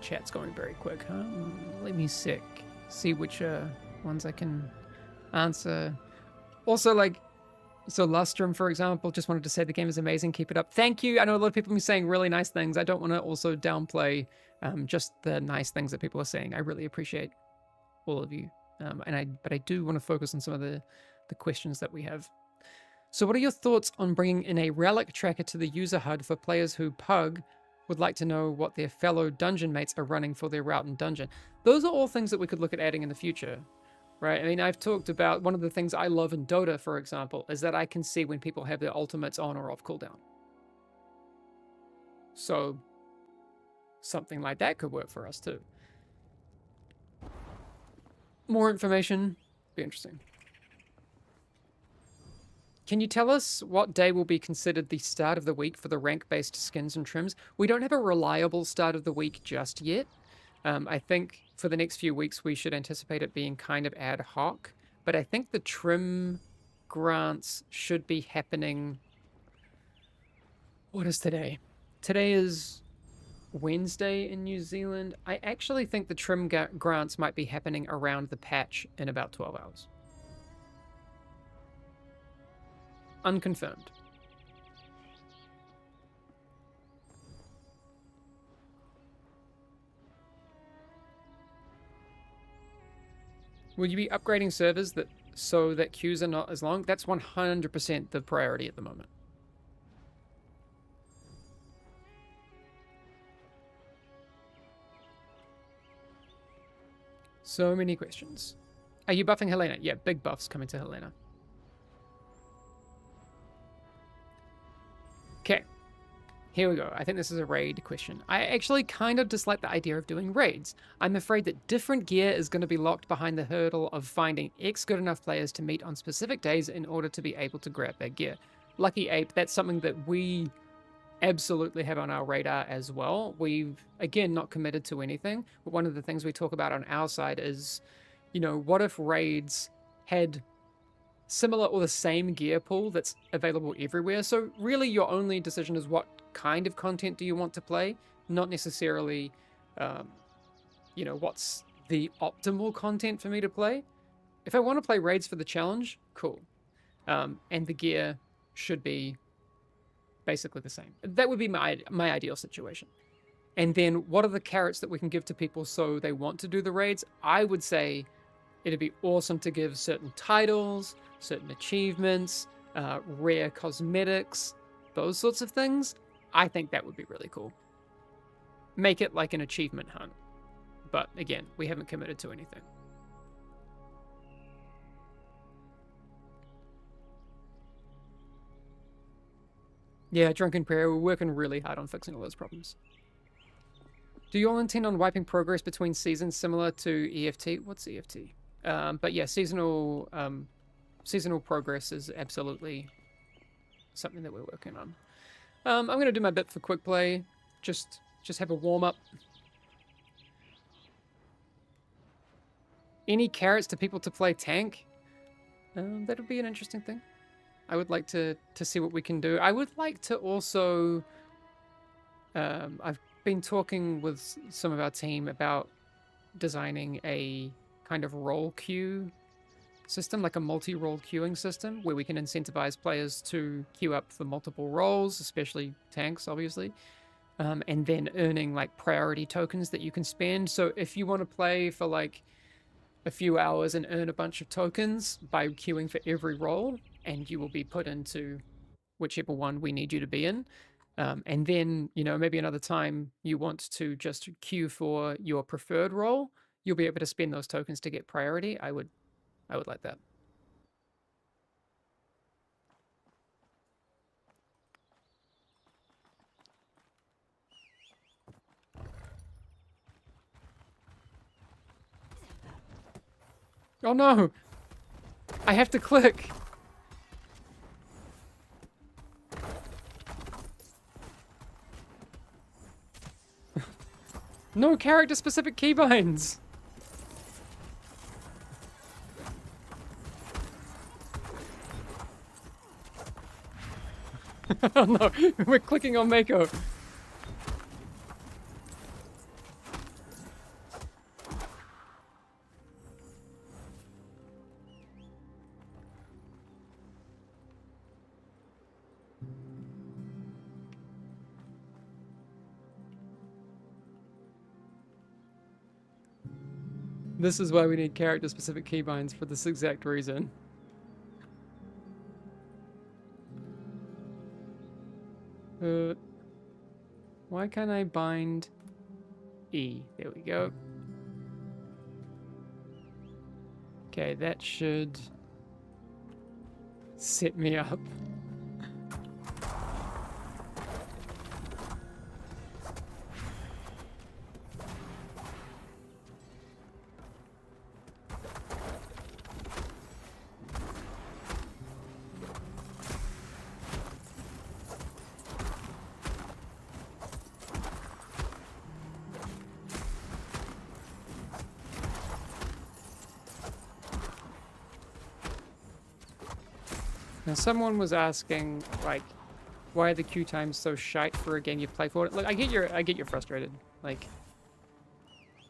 Chat's going very quick, huh? Let me see which ones I can answer. Also, so Lustrum, for example, just wanted to say the game is amazing. Keep it up. Thank you. I know a lot of people have been saying really nice things. I don't want to also downplay just the nice things that people are saying. I really appreciate all of you. But I do want to focus on some of the questions that we have. So what are your thoughts on bringing in a relic tracker to the user HUD for players who would like to know what their fellow dungeon mates are running for their route and dungeon? Those are all things that we could look at adding in the future, right? I mean, I've talked about one of the things I love in Dota, for example, is that I can see when people have their ultimates on or off cooldown. So something like that could work for us too. More information, be interesting. Can you tell us what day will be considered the start of the week for the rank-based skins and trims? We don't have a reliable start of the week just yet. I think for the next few weeks we should anticipate it being kind of ad hoc, but I think the trim grants should be happening. What is today? Today is Wednesday in New Zealand. I actually think the trim grants might be happening around the patch in about 12 hours. Unconfirmed. Will you be upgrading servers so that queues are not as long? That's 100% the priority at the moment. So many questions. Are you buffing Helena? Yeah, big buffs coming to Helena. Okay, here we go. I think this is a raid question. I actually kind of dislike the idea of doing raids. I'm afraid that different gear is going to be locked behind the hurdle of finding X good enough players to meet on specific days in order to be able to grab that gear. Lucky Ape, that's something that we absolutely have on our radar as well. We've, again, not committed to anything, but one of the things we talk about on our side is, you know, what if raids had similar or the same gear pool that's available everywhere? So really your only decision is what kind of content do you want to play, not necessarily, you know, what's the optimal content for me to play. If I want to play raids for the challenge, cool. And the gear should be basically the same. That would be my ideal situation. And then what are the carrots that we can give to people so they want to do the raids? I would say it'd be awesome to give certain titles, certain achievements, rare cosmetics, those sorts of things. I think that would be really cool. Make it like an achievement hunt. But again, we haven't committed to anything. Yeah, Drunken Prayer, we're working really hard on fixing all those problems. Do you all intend on wiping progress between seasons similar to EFT? What's EFT? But yeah, seasonal progress is absolutely something that we're working on. I'm going to do my bit for quick play. Just have a warm-up. Any carrots to people to play tank? That would be an interesting thing. I would like to see what we can do. I would like to also... I've been talking with some of our team about designing a kind of role queue system, like a multi-role queuing system, where we can incentivize players to queue up for multiple roles, especially tanks, obviously, and then earning like priority tokens that you can spend. So if you want to play for like a few hours and earn a bunch of tokens by queuing for every role, and you will be put into whichever one we need you to be in. And then, you know, maybe another time you want to just queue for your preferred role, you'll be able to spend those tokens to get priority. I would like that. Oh no! I have to click! No character-specific keybinds! Oh no, we're clicking on Mako. This is why we need character-specific keybinds, for this exact reason. Why can't I bind E? There we go. Okay, that should set me up. Now, someone was asking, like, why are the queue times so shite for a game you play for? Look, I get you're frustrated. Like,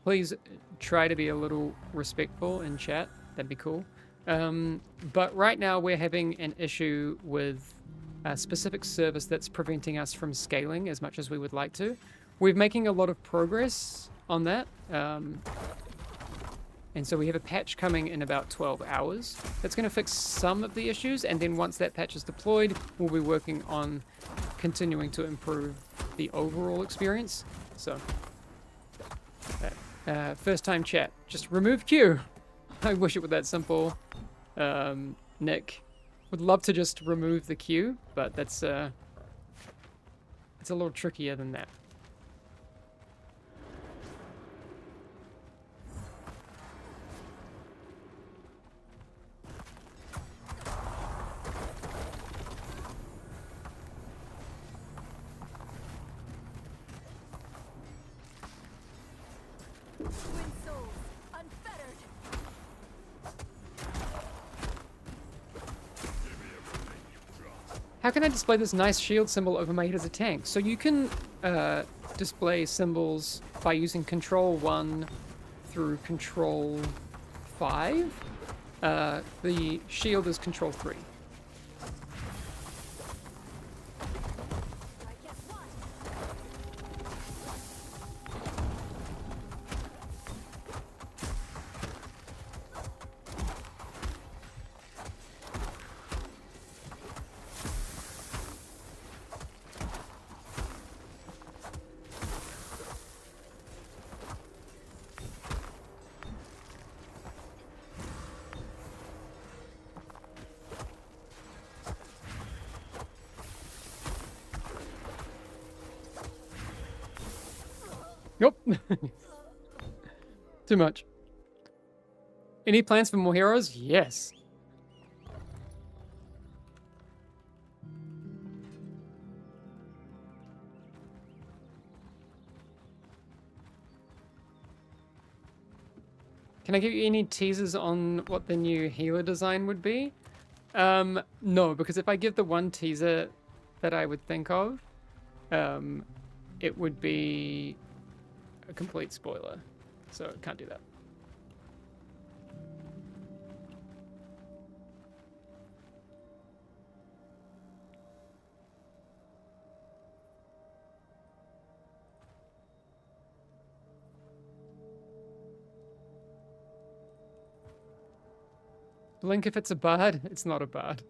please try to be a little respectful in chat. That'd be cool. But right now we're having an issue with a specific service that's preventing us from scaling as much as we would like to. We're making a lot of progress on that. And so we have a patch coming in about 12 hours. That's going to fix some of the issues, and then once that patch is deployed, we'll be working on continuing to improve the overall experience. So, first time chat, just remove queue. I wish it were that simple. Nick would love to just remove the queue, but that's it's a little trickier than that. How can I display this nice shield symbol over my head as a tank? So you can display symbols by using Control 1 through Control 5. The shield is Control 3. Nope. Too much. Any plans for more heroes? Yes. Can I give you any teasers on what the new healer design would be? No, because if I give the one teaser that I would think of, it would be a complete spoiler, so can't do that. Blink if it's a bard. It's not a bard.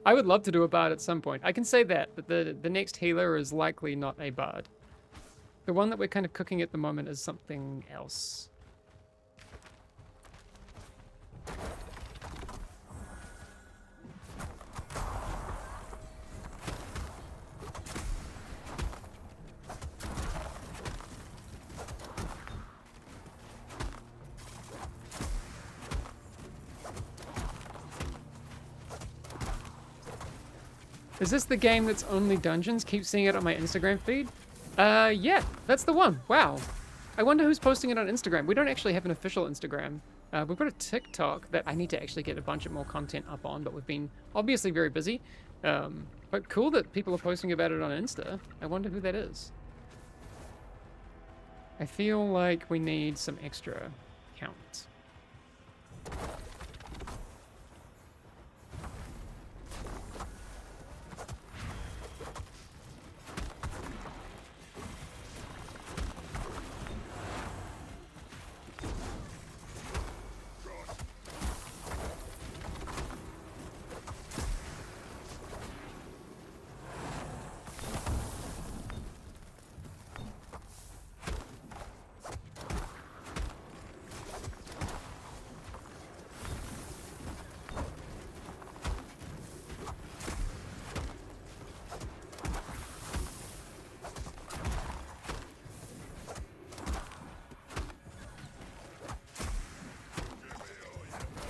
I would love to do a bard at some point. I can say that, but the next healer is likely not a bard. The one that we're kind of cooking at the moment is something else. Is this the game that's only dungeons? Keep seeing it on my Instagram feed. Yeah, that's the one. Wow. I wonder who's posting it on Instagram. We don't actually have an official Instagram. We've got a TikTok that I need to actually get a bunch of more content up on, but we've been obviously very busy. But cool that people are posting about it on Insta. I wonder who that is. I feel like we need some extra count.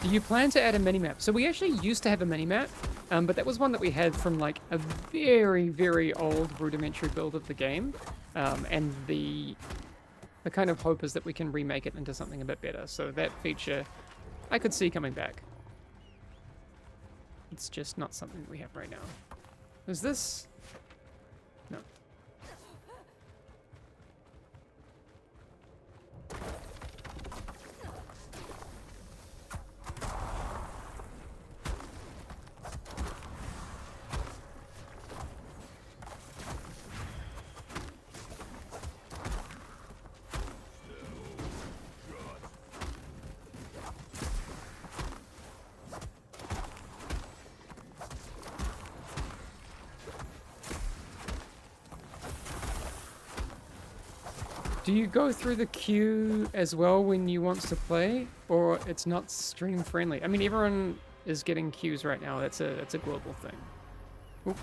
Do you plan to add a minimap? So we actually used to have a minimap, but that was one that we had from like a very, very old rudimentary build of the game. And the kind of hope is that we can remake it into something a bit better. So that feature I could see coming back. It's just not something we have right now. Is this? No. Do you go through the queue as well when you want to play, or it's not stream friendly? I mean, everyone is getting queues right now. That's a global thing. Oop.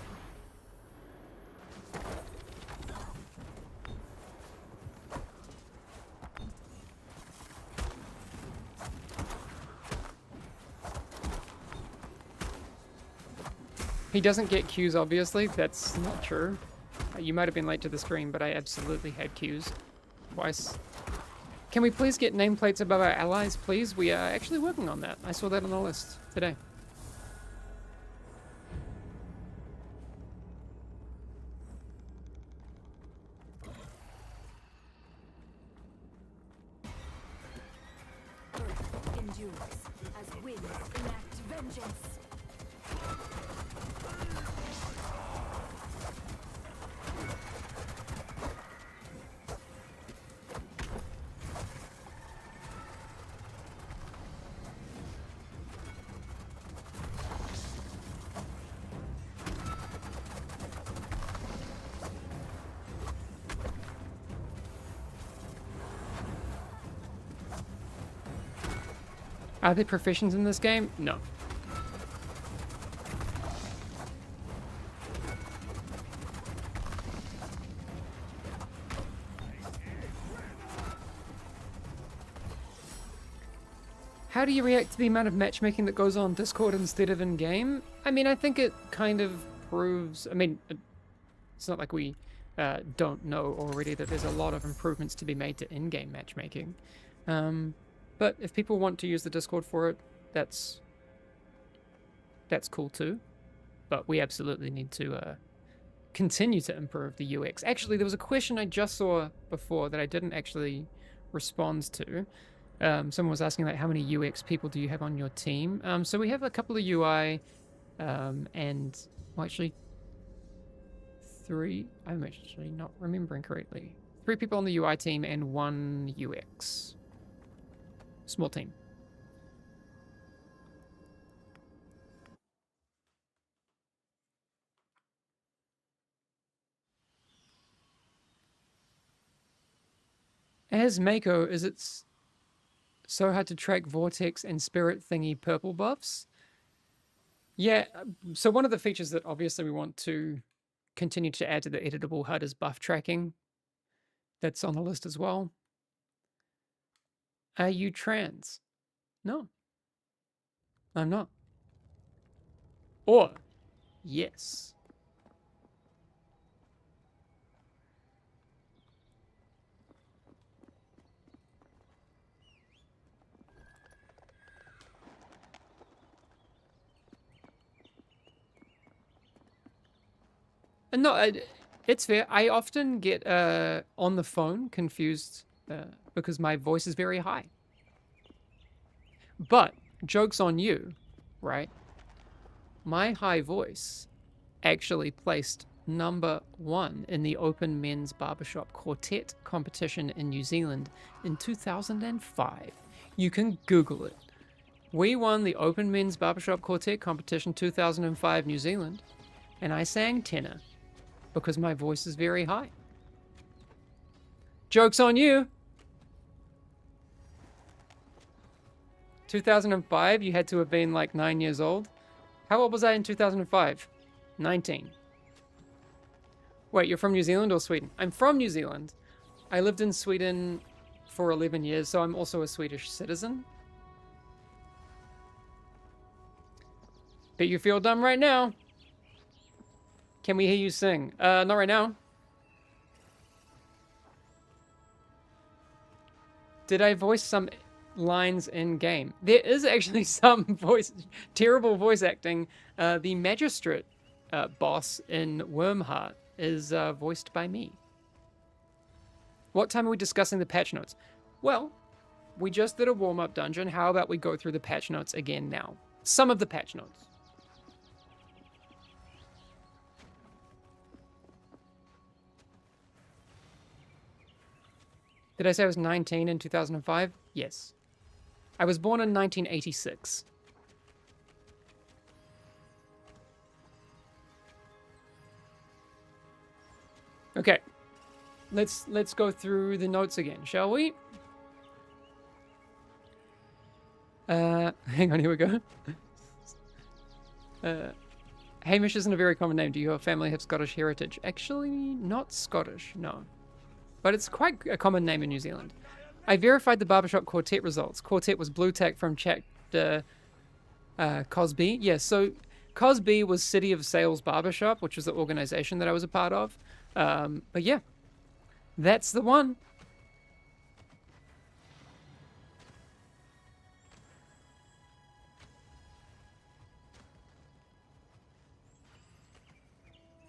He doesn't get queues, obviously. That's not true. You might have been late to the stream, but I absolutely had queues. Twice. Can we please get nameplates above our allies, please? We are actually working on that. I saw that on the list today. Endures as winds enact vengeance. Are there professions in this game? No. How do you react to the amount of matchmaking that goes on Discord instead of in-game? I mean, I think it kind of proves... I mean, it's not like we don't know already that there's a lot of improvements to be made to in-game matchmaking. But if people want to use the Discord for it, that's cool too. But we absolutely need to continue to improve the UX. Actually, there was a question I just saw before that I didn't actually respond to. Someone was asking, like, how many UX people do you have on your team? So we have a couple of UI and, well, actually 3. I'm actually not remembering correctly. 3 people on the UI team and 1 UX. Small team. As Mako, is it so hard to track Vortex and Spirit Thingy purple buffs? Yeah, so one of the features that obviously we want to continue to add to the editable HUD is buff tracking. That's on the list as well. Are you trans? No. I'm not. Or, yes. No, it's fair. I often get on the phone confused because my voice is very high. But, joke's on you, right? My high voice actually placed #1 in the Open Men's Barbershop Quartet competition in New Zealand in 2005. You can Google it. We won the Open Men's Barbershop Quartet competition 2005 New Zealand, and I sang tenor because my voice is very high. Joke's on you! 2005, you had to have been like 9 years old. How old was I in 2005? 19. Wait, you're from New Zealand or Sweden? I'm from New Zealand. I lived in Sweden for 11 years, so I'm also a Swedish citizen. Bet you feel dumb right now. Can we hear you sing? Not right now. Did I voice some lines in game. There is actually some terrible voice acting. The magistrate boss in Wormheart is voiced by me. What time are we discussing the patch notes? Well, we just did a warm-up dungeon. How about we go through the patch notes again now? Some of the patch notes. Did I say I was 19 in 2005? Yes. I was born in 1986. Okay. Let's go through the notes again, shall we? Hang on, here we go. Hamish isn't a very common name. Do your family have Scottish heritage? Actually, not Scottish, no. But it's quite a common name in New Zealand. I verified the Barbershop Quartet results. Quartet was Blue Tack from chapter Cosby. Yeah, so Cosby was City of Sales Barbershop, which was the organization that I was a part of. But yeah, that's the one.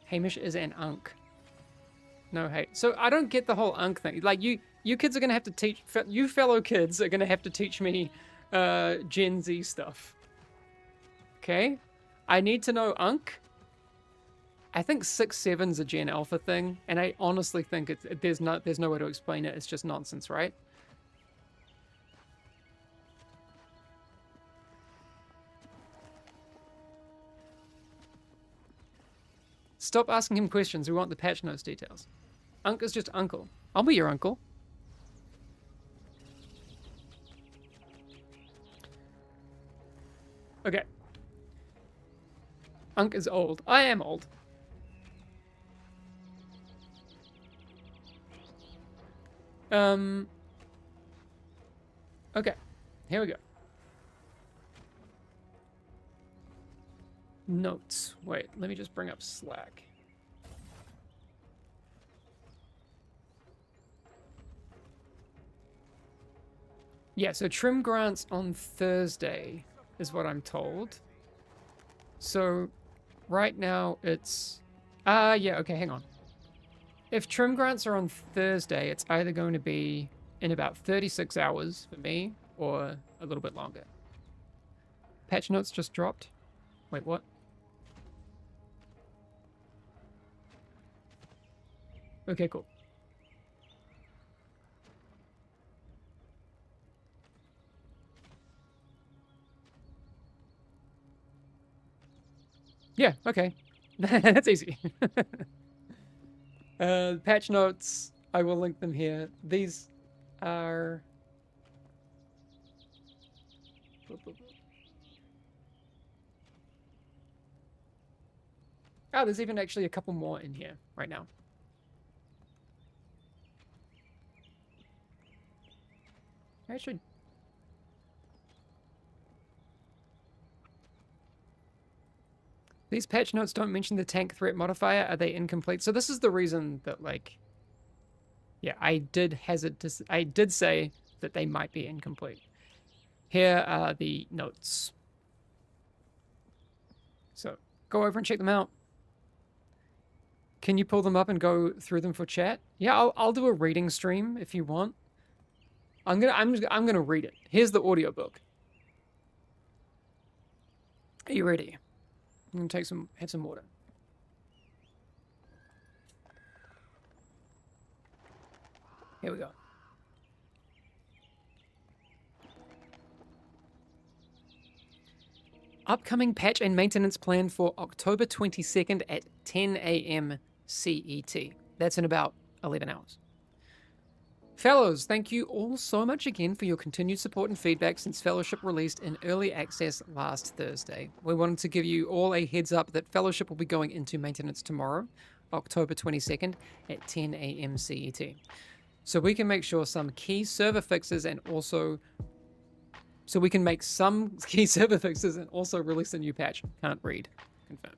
Hamish is an unk. No hate. So I don't get the whole unk thing. Like you kids are gonna have to teach. You fellow kids are gonna have to teach me Gen Z stuff. Okay, I need to know unk. I think 6-7's a Gen Alpha thing, and I honestly think there's no way to explain it. It's just nonsense, right? Stop asking him questions. We want the patch notes details. Unk is just uncle. I'll be your uncle. Okay. Unk is old. I am old. Okay. Here we go. Notes. Wait, let me just bring up Slack. Yeah, so trim grants on Thursday is what I'm told. So right now it's... yeah, okay, hang on. If trim grants are on Thursday, it's either going to be in about 36 hours for me or a little bit longer. Patch notes just dropped. Wait, what? Okay, cool. Yeah, okay. That's easy. Patch notes, I will link them here. These are... Oh, there's even actually a couple more in here right now. Actually... These patch notes don't mention the tank threat modifier. Are they incomplete? So this is the reason that, like... Yeah, I did say that they might be incomplete. Here are the notes. So, go over and check them out. Can you pull them up and go through them for chat? Yeah, I'll do a reading stream if you want. I'm gonna read it. Here's the audiobook. Are you ready? I'm gonna have some water. Here we go. Upcoming patch and maintenance plan for October 22nd at 10 a.m. CET. That's in about 11 hours. Fellows, thank you all so much again for your continued support and feedback since Fellowship released in early access last Thursday. We wanted to give you all a heads up that Fellowship will be going into maintenance tomorrow, October 22nd at 10 a.m. CET. So we can make sure some key server fixes and also... So we can make some key server fixes and also release a new patch. Can't read. Confirmed.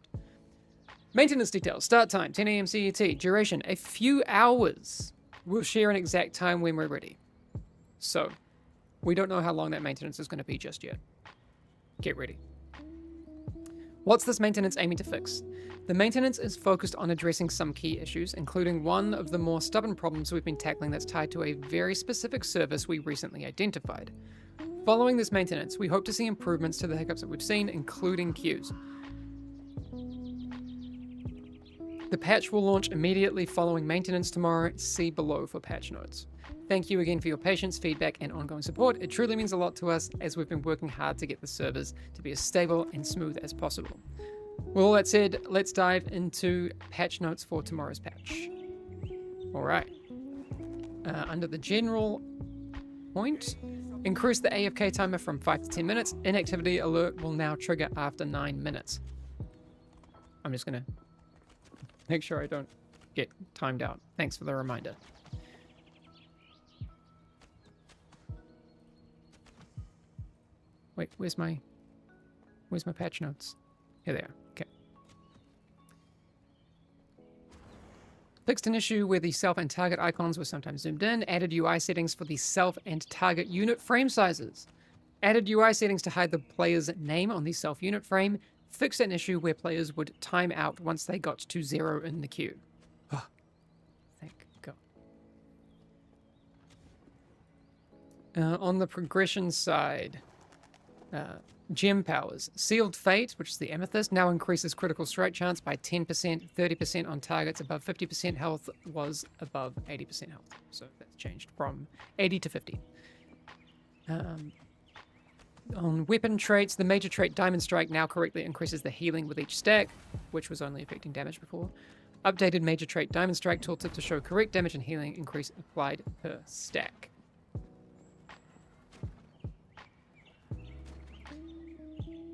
Maintenance details. Start time, 10 a.m. CET. Duration, a few hours. We'll share an exact time when we're ready. So, we don't know how long that maintenance is going to be just yet. Get ready. What's this maintenance aiming to fix? The maintenance is focused on addressing some key issues, including one of the more stubborn problems we've been tackling that's tied to a very specific service we recently identified. Following this maintenance, we hope to see improvements to the hiccups that we've seen, including queues. The patch will launch immediately following maintenance tomorrow. See below for patch notes. Thank you again for your patience, feedback, and ongoing support. It truly means a lot to us as we've been working hard to get the servers to be as stable and smooth as possible. With all that said, let's dive into patch notes for tomorrow's patch. Alright. Under the general point, increase the AFK timer from 5 to 10 minutes. Inactivity alert will now trigger after 9 minutes. I'm just going to make sure I don't get timed out. Thanks for the reminder. Wait, where's my patch notes? Here they are. Okay. Fixed an issue where the self and target icons were sometimes zoomed in. Added UI settings for the self and target unit frame sizes. Added UI settings to hide the player's name on the self unit frame. Fixed an issue where players would time out once they got to 0 in the queue. Oh, thank God. On the progression side, gem powers. Sealed Fate, which is the Amethyst, now increases critical strike chance by 10%, 30% on targets above 50% health was above 80% health. So that's changed from 80 to 50. On weapon traits, the major trait Diamond Strike now correctly increases the healing with each stack, which was only affecting damage before. Updated major trait Diamond Strike tooltip to show correct damage and healing increase applied per stack.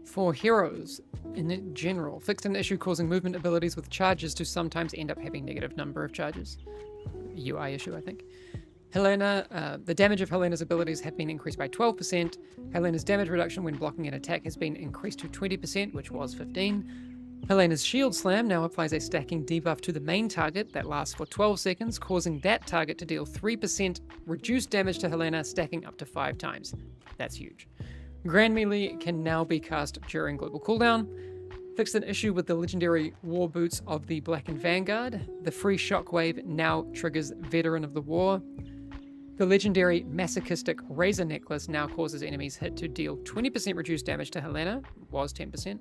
For heroes, in general, fixed an issue causing movement abilities with charges to sometimes end up having negative number of charges. UI issue, I think. Helena, the damage of Helena's abilities have been increased by 12%. Helena's damage reduction when blocking an attack has been increased to 20%, which was 15. Helena's Shield Slam now applies a stacking debuff to the main target that lasts for 12 seconds, causing that target to deal 3% reduced damage to Helena, stacking up to 5 times. That's huge. Grand Melee can now be cast during global cooldown. Fixed an issue with the legendary war boots of the Blackened Vanguard. The free shockwave now triggers Veteran of the War. The legendary masochistic Razor Necklace now causes enemies hit to deal 20% reduced damage to Helena, was 10%.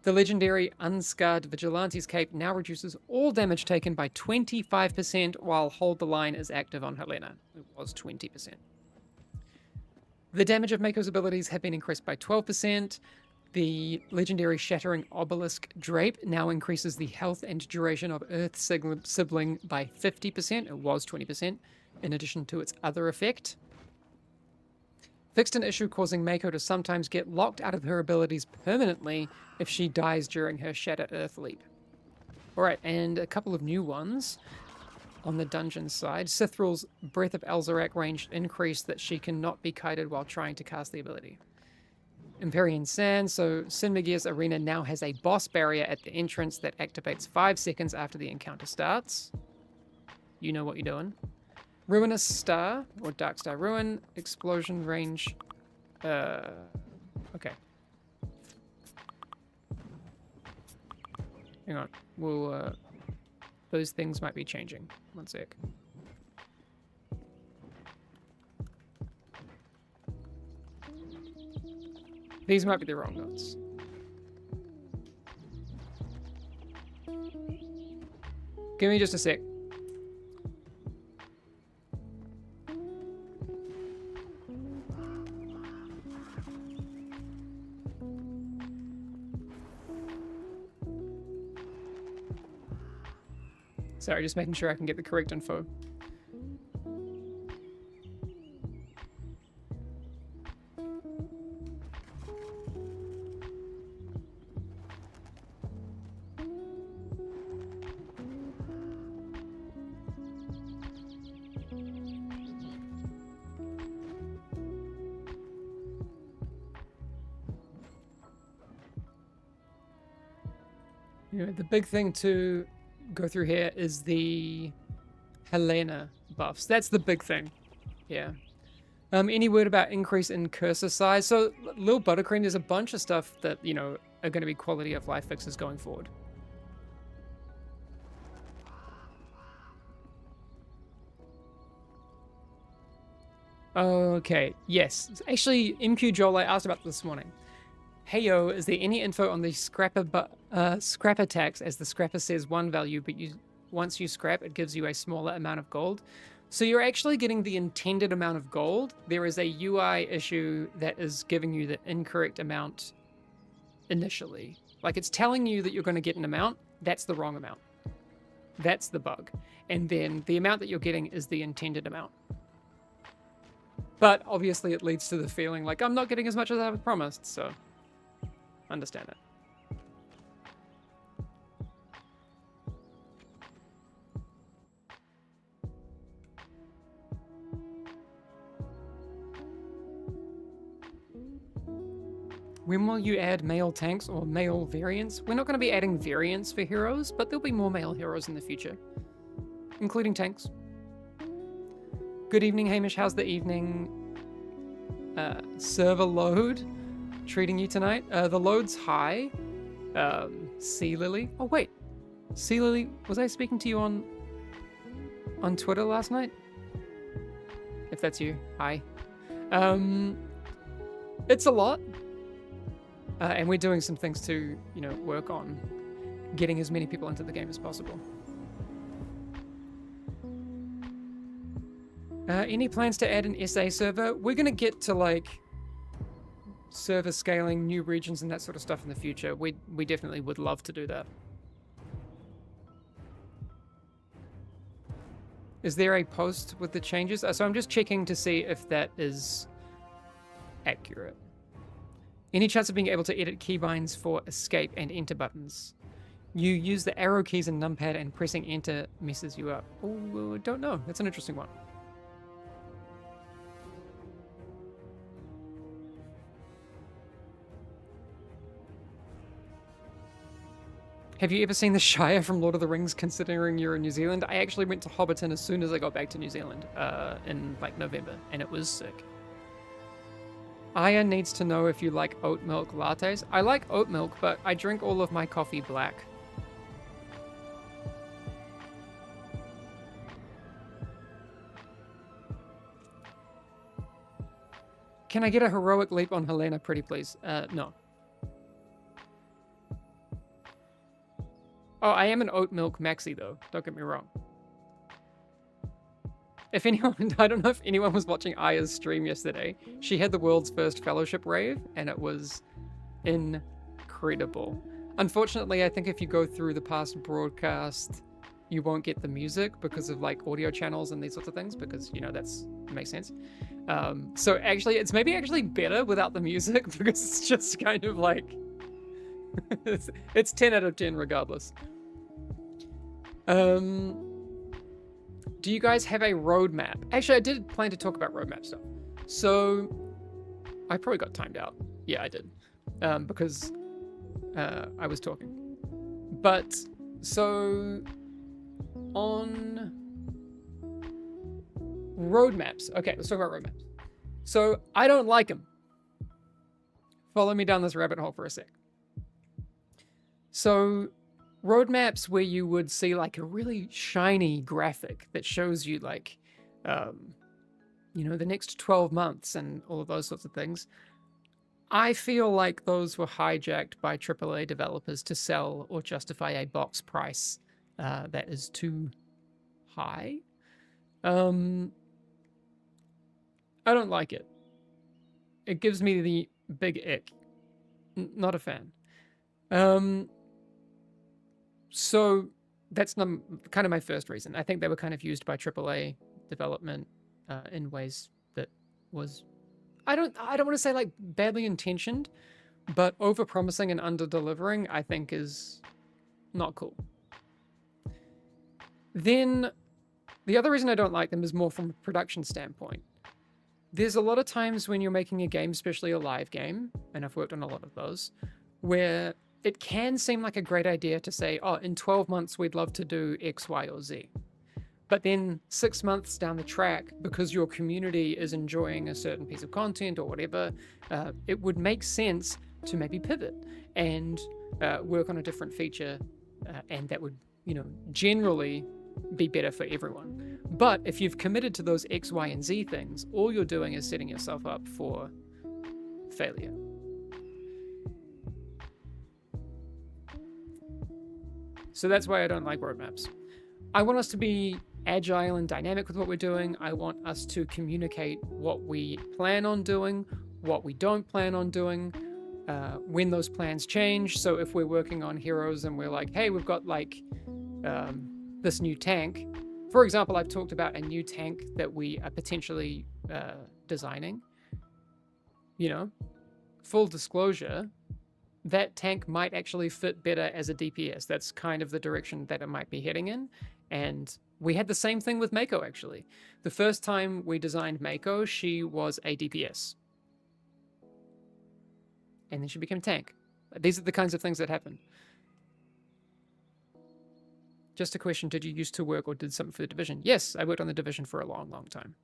The legendary Unscarred Vigilante's Cape now reduces all damage taken by 25% while Hold the Line is active on Helena, it was 20%. The damage of Mako's abilities have been increased by 12%. The legendary Shattering Obelisk Drape now increases the health and duration of Earth Sibling by 50%, it was 20%, in addition to its other effect. Fixed an issue causing Mako to sometimes get locked out of her abilities permanently if she dies during her Shatter Earth leap. Alright, and a couple of new ones. On the dungeon side, Sithral's Breath of Elzarak range increased that she cannot be kited while trying to cast the ability. Empyrean Sand, so Sinmegir's arena now has a boss barrier at the entrance that activates 5 seconds after the encounter starts. You know what you're doing. Ruinous Star, or Dark Star Ruin, explosion range. Okay. Hang on. We'll, those things might be changing. One sec. These might be the wrong notes. Give me just a sec. Sorry, just making sure I can get the correct info. The big thing to go through here is the Helena buffs. That's the big thing. Yeah. Any word about increase in cursor size? So, Lil Buttercream, there's a bunch of stuff that, you know, are going to be quality of life fixes going forward. Okay, yes. Actually, MQ Joel, I asked about this morning. Hey yo, is there any info on the scrapper tax? As the scrapper says one value, but once you scrap, it gives you a smaller amount of gold. So you're actually getting the intended amount of gold. There is a UI issue that is giving you the incorrect amount initially. Like, it's telling you that you're going to get an amount. That's the wrong amount. That's the bug. And then the amount that you're getting is the intended amount. But obviously it leads to the feeling like I'm not getting as much as I was promised, so understand it. When will you add male tanks or male variants? We're not going to be adding variants for heroes, but there'll be more male heroes in the future, including tanks. Good evening, Hamish. How's the evening server load treating you tonight? The load's high. Sea Lily. Oh wait, Sea Lily. Was I speaking to you on Twitter last night? If that's you, hi. It's a lot, and we're doing some things to, you know, work on getting as many people into the game as possible. Any plans to add an SA server? We're going to get to, like, server scaling, new regions, and that sort of stuff in the future. We definitely would love to do that. Is there a post with the changes? So I'm just checking to see if that is accurate. Any chance of being able to edit keybinds for escape and enter buttons? You use the arrow keys in numpad and pressing enter messes you up. Oh, don't know. That's an interesting one. Have you ever seen the Shire from Lord of the Rings, considering you're in New Zealand? I actually went to Hobbiton as soon as I got back to New Zealand in like November, and it was sick. Aya needs to know if you like oat milk lattes. I like oat milk, but I drink all of my coffee black. Can I get a heroic leap on Helena, pretty please? No. Oh, I am an oat milk maxi though. Don't get me wrong. If anyone, I don't know if anyone was watching Aya's stream yesterday. She had the world's first fellowship rave, and it was incredible. Unfortunately, I think if you go through the past broadcast, you won't get the music because of like audio channels and these sorts of things, because, you know, it makes sense. So actually, it's maybe actually better without the music, because it's just kind of like, it's 10 out of 10 regardless. Do you guys have a roadmap? Actually, I did plan to talk about roadmap stuff. So I probably got timed out. Yeah, I did. Because I was talking. But so on roadmaps. Okay, let's talk about roadmaps. So I don't like them. Follow me down this rabbit hole for a sec. So roadmaps where you would see like a really shiny graphic that shows you like, you know, the next 12 months and all of those sorts of things. I feel like those were hijacked by AAA developers to sell or justify a box price that is too high. I don't like it. It gives me the big ick. Not a fan. So that's kind of my first reason. I think they were kind of used by AAA development in ways that was, I don't want to say like badly intentioned, but over-promising and under-delivering, I think, is not cool. Then the other reason I don't like them is more from a production standpoint. There's a lot of times when you're making a game, especially a live game, and I've worked on a lot of those, where it can seem like a great idea to say, oh, in 12 months, we'd love to do X, Y, or Z. But then 6 months down the track, because your community is enjoying a certain piece of content or whatever, it would make sense to maybe pivot and work on a different feature, and that would, generally be better for everyone. But if you've committed to those X, Y, and Z things, all you're doing is setting yourself up for failure. So that's why I don't like roadmaps. I want us to be agile and dynamic with what we're doing. I want us to communicate what we plan on doing, what we don't plan on doing, when those plans change. So if we're working on heroes and we're like, hey, we've got like this new tank. For example, I've talked about a new tank that we are potentially designing. Full disclosure, that tank might actually fit better as a DPS. That's kind of the direction that it might be heading in. And we had the same thing with Mako, actually. The first time we designed Mako, she was a DPS. And then she became tank. These are the kinds of things that happen. Just a question, did you used to work or did something for the Division? Yes, I worked on the Division for a long, long time.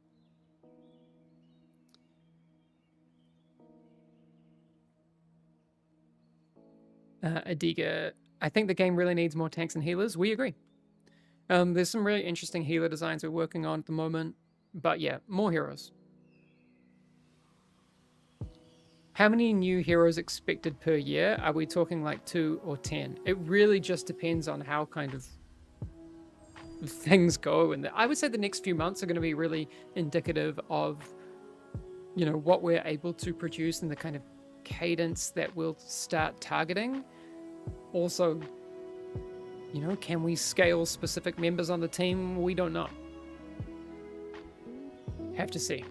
Adiga, I think the game really needs more tanks and healers. We agree. There's some really interesting healer designs we're working on at the moment. But yeah, more heroes. How many new heroes expected per year? Are we talking like 2 or 10? It really just depends on how kind of things go. And I would say the next few months are going to be really indicative of, what we're able to produce and the kind of cadence that we'll start targeting. Also, can we scale specific members on the team? We don't know. Have to see.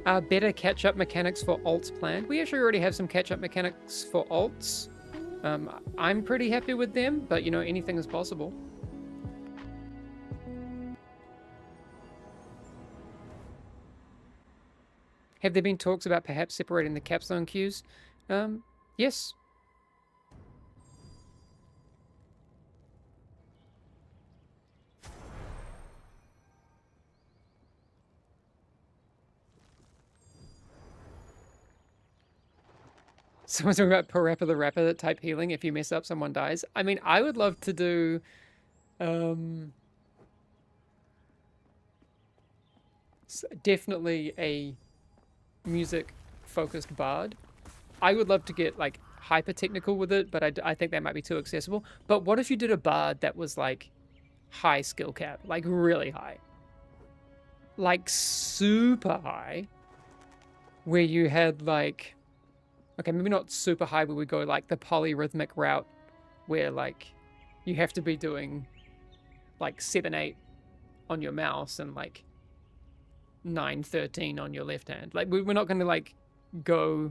Better catch-up mechanics for alts planned. We actually already have some catch-up mechanics for alts. I'm pretty happy with them, but anything is possible. Have there been talks about perhaps separating the capstone queues? Yes. Someone's talking about Parappa the Rapper type healing. If you mess up, someone dies. I mean, I would love to do... definitely a music-focused bard. I would love to get, like, hyper-technical with it, but I think that might be too accessible. But what if you did a bard that was, like, high skill cap? Like, really high. Like, super high. Where you had, like... Okay, maybe not super high, but we go like the polyrhythmic route where like you have to be doing like 7-8 on your mouse and like 9-13 on your left hand. Like we're not going to like go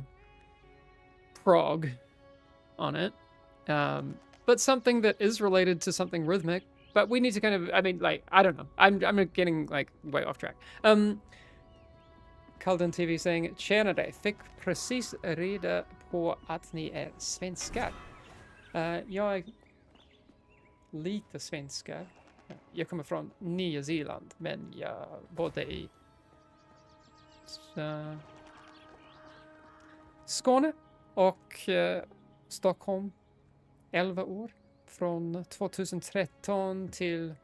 prog on it, but something that is related to something rhythmic. But we need to kind of, I mean, like, I don't know. I'm getting like way off track. Kalden TV saying, tjenare, fick precis reda på att ni är svenskar. Jag är lite svenskar. Jag kommer från Nya Zeeland, men jag bodde i Skåne och Stockholm 11 år. Från 2013 till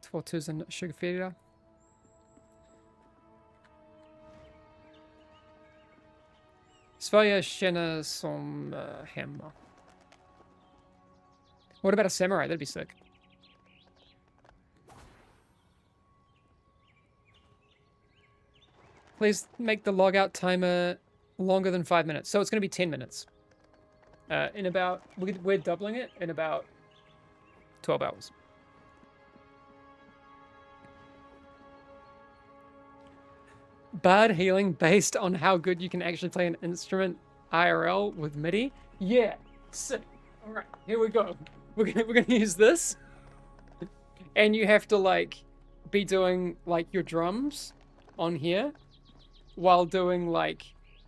2024. Sverige känner som hemma. What about a samurai? That'd be sick. Please make the logout timer longer than 5 minutes. So it's going to be 10 minutes. In about, we're doubling it in about 12 hours. Bard healing based on how good you can actually play an instrument IRL with MIDI. Yeah, sick. All right, here we go. We're gonna use this, and you have to like be doing like your drums on here while doing like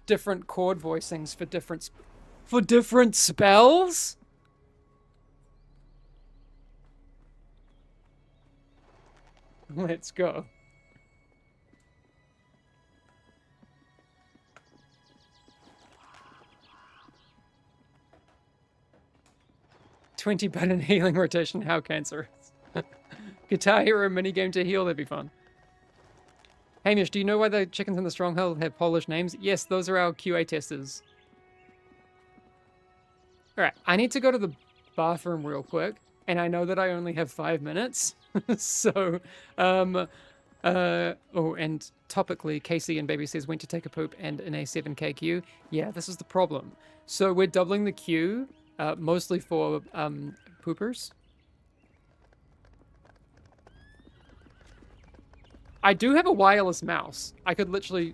different chord voicings for different spells. Let's go. $20 healing rotation, how cancerous. Guitar Hero minigame to heal, that'd be fun. Hamish, do you know why the chickens in the stronghold have Polish names? Yes, those are our QA testers. Alright, I need to go to the bathroom real quick, and I know that I only have 5 minutes. So, oh, and topically, Casey and Baby says went to take a poop and in a 7k queue. Yeah, this is the problem. So we're doubling the queue, mostly for poopers. I do have a wireless mouse. I could literally...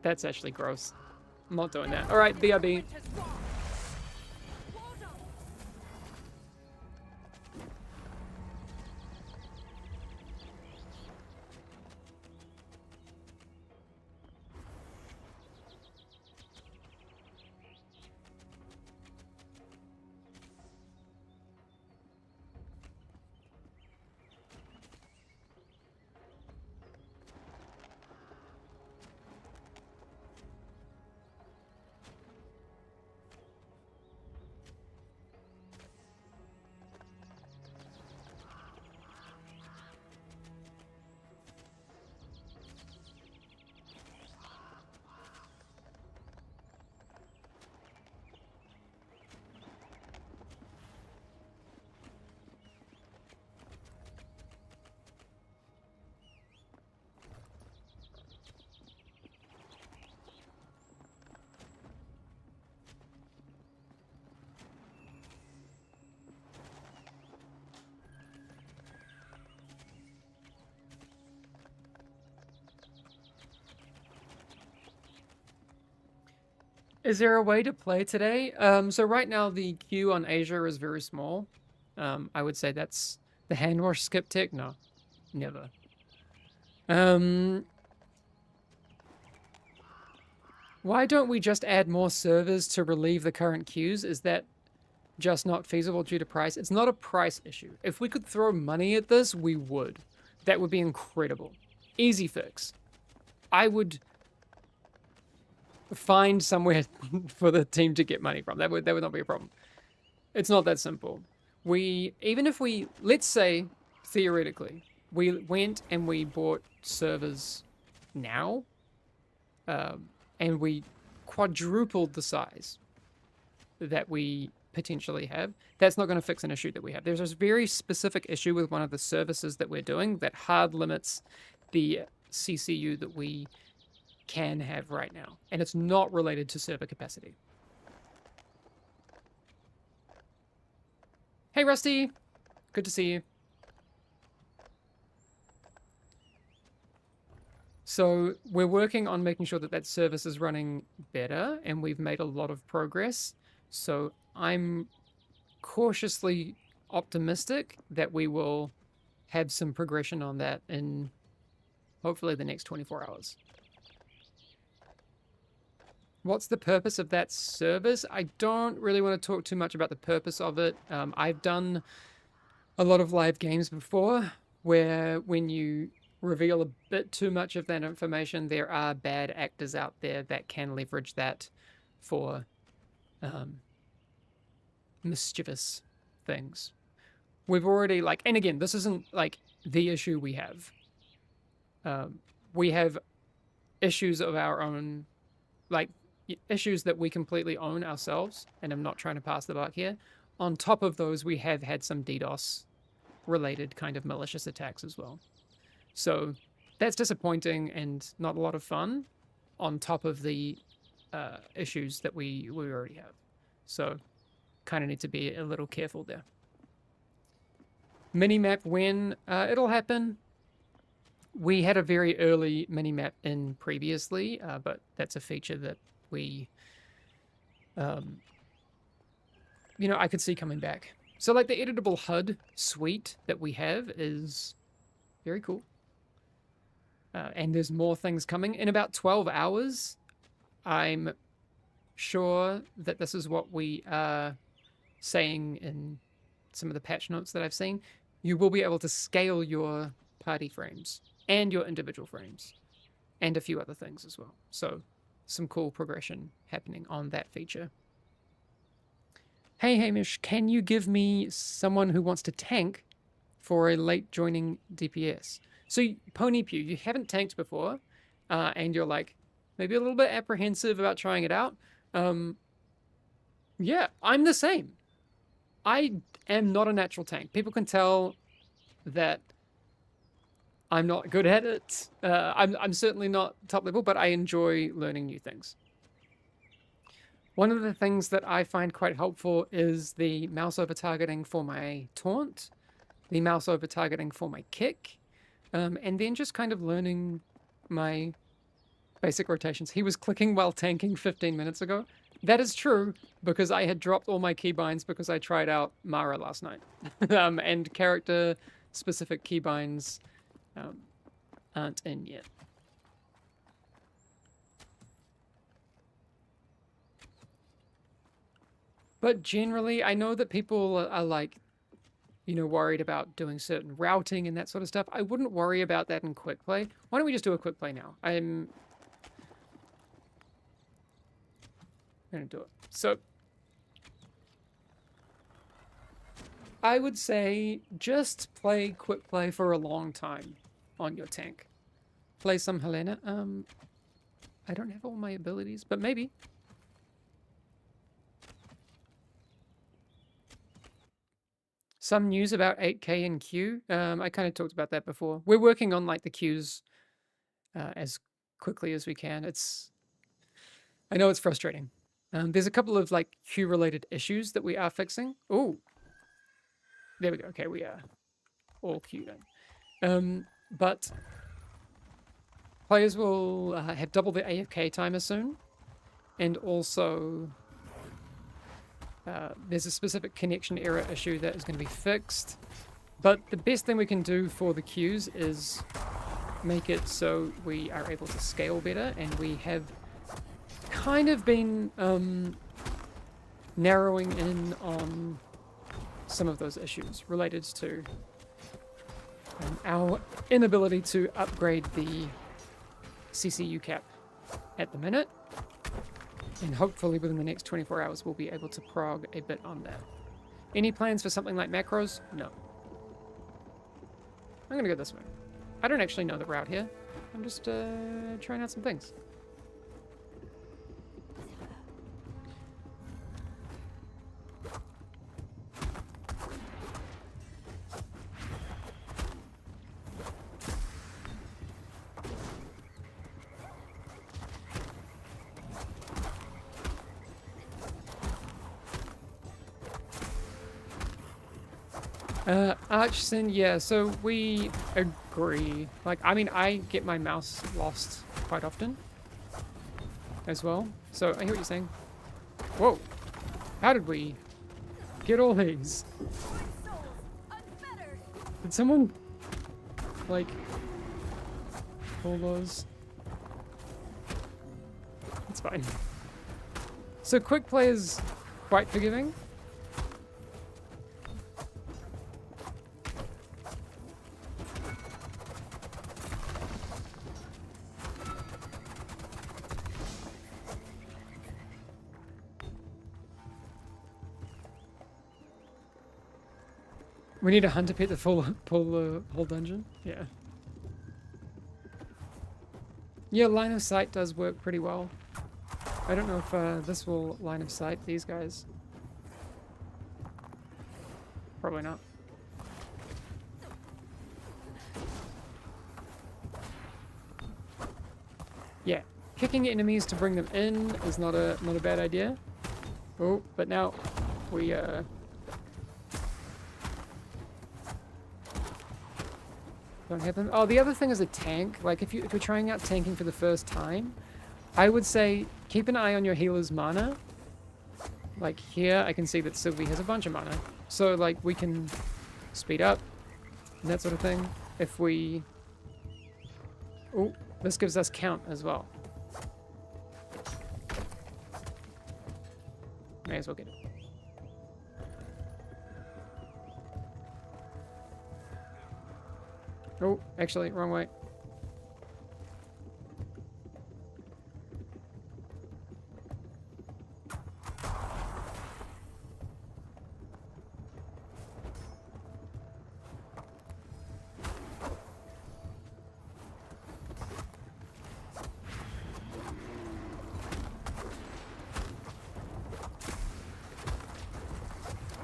That's actually gross. I'm not doing that. Alright, BRB. Is there a way to play today? So right now the queue on Asia is very small. I would say that's the hand wash skip tick. No, never. Why don't we just add more servers to relieve the current queues? Is that just not feasible due to price? It's not a price issue. If we could throw money at this, we would. That would be incredible. Easy fix. I would find somewhere for the team to get money from. That would not be a problem. It's not that simple. Even if we, let's say, theoretically, we went and we bought servers now, and we quadrupled the size that we potentially have, that's not going to fix an issue that we have. There's this very specific issue with one of the services that we're doing that hard limits the CCU that we can have right now, and it's not related to server capacity. Hey Rusty, good to see you. So we're working on making sure that that service is running better, and we've made a lot of progress. So I'm cautiously optimistic that we will have some progression on that in hopefully the next 24 hours. What's the purpose of that service? I don't really want to talk too much about the purpose of it. I've done a lot of live games before where when you reveal a bit too much of that information, there are bad actors out there that can leverage that for mischievous things. We've already, like, and again, this isn't like the issue we have. We have issues of our own, like issues that we completely own ourselves, and I'm not trying to pass the buck here. On top of those, we have had some DDoS related kind of malicious attacks as well. So that's disappointing and not a lot of fun on top of the issues that we already have. So kind of need to be a little careful there. Minimap when it'll happen. We had a very early minimap in previously, but that's a feature that we, you know, I could see coming back. So like the editable HUD suite that we have is very cool. And there's more things coming. In about 12 hours, I'm sure that this is what we are saying in some of the patch notes that I've seen. You will be able to scale your party frames and your individual frames and a few other things as well. So some cool progression happening on that feature. Hey Hamish, can you give me someone who wants to tank for a late joining DPS? So Pony Pew, you haven't tanked before, and you're like maybe a little bit apprehensive about trying it out. Yeah, I'm the same. I am not a natural tank. People can tell that I'm not good at it. I'm certainly not top level, but I enjoy learning new things. One of the things that I find quite helpful is the mouse over targeting for my taunt, the mouse over targeting for my kick, and then just kind of learning my basic rotations. He was clicking while tanking 15 minutes ago. That is true, because I had dropped all my keybinds because I tried out Mara last night. And character-specific keybinds aren't in yet. But generally, I know that people are like, you know, worried about doing certain routing and that sort of stuff. I wouldn't worry about that in quick play. Why don't we just do a quick play now? I'm gonna do it. So I would say just play quick play for a long time on your tank. Play some Helena. I don't have all my abilities, but maybe. Some news about 8K and Q. I kind of talked about that before. We're working on like the queues as quickly as we can. I know it's frustrating. There's a couple of like queue related issues that we are fixing. Oh, there we go. Okay, we are all queued in. But players will have double the AFK timer soon, and also there's a specific connection error issue that is going to be fixed. But the best thing we can do for the queues is make it so we are able to scale better, and we have kind of been narrowing in on some of those issues related to our inability to upgrade the CCU cap at the minute. And hopefully within the next 24 hours we'll be able to prog a bit on that. Any plans for something like macros? No. I'm gonna go this way. I don't actually know the route here. I'm just trying out some things. Archson, yeah, so we agree. Like, I mean, I get my mouse lost quite often as well. So I hear what you're saying. Whoa, how did we get all these? Did someone, like, pull those? It's fine. So quick play is quite forgiving. We need a hunter pet to pull the whole dungeon. Yeah. Yeah, line of sight does work pretty well. I don't know if this will line of sight these guys. Probably not. Yeah, kicking enemies to bring them in is not a bad idea. Oh, but now we don't have them. Oh, the other thing is a tank. Like if you're trying out tanking for the first time, I would say keep an eye on your healer's mana. Like here, I can see that Sylvie has a bunch of mana, so like we can speed up and that sort of thing. If we, oh, this gives us count as well. May as well get it. Oh, actually, wrong way.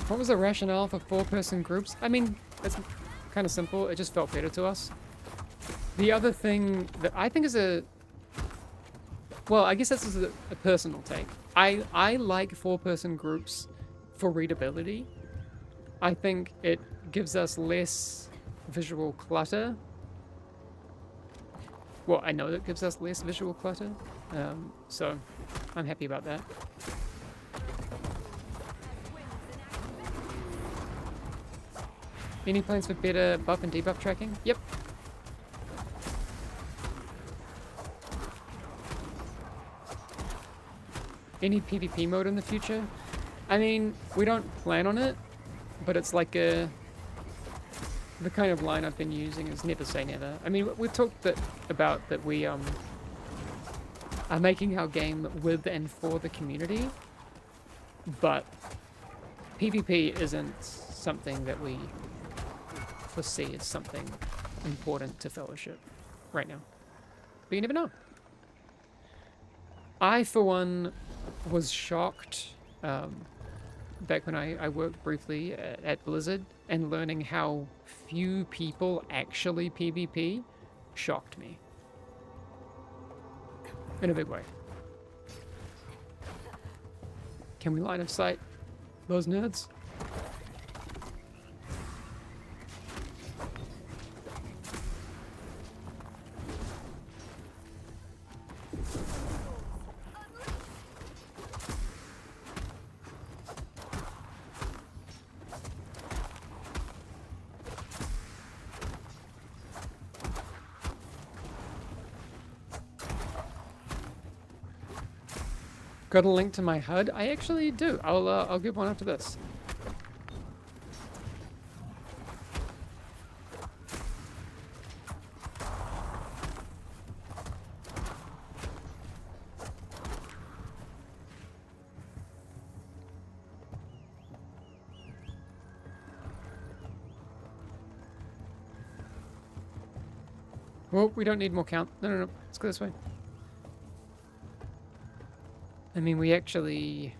What was the rationale for 4-person groups? I mean, it's kind of simple. It just felt better to us. The other thing that I think is well, I guess this is a personal take. I like 4-person groups for readability. I think it gives us less visual clutter. Well, I know it gives us less visual clutter, so I'm happy about that. Any plans for better buff and debuff tracking? Yep. Any PvP mode in the future? I mean, we don't plan on it, but it's like the kind of line I've been using is never say never. I mean, we've talked about that we are making our game with and for the community, but PvP isn't something that we foresee as something important to Fellowship right now. But you never know. I, for one, was shocked back when I worked briefly at Blizzard, and learning how few people actually PvP shocked me. In a big way. Can we line of sight those nerds? Got a link to my HUD? I actually do. I'll give one after this. Well, we don't need more count. No. Let's go this way. I mean, we actually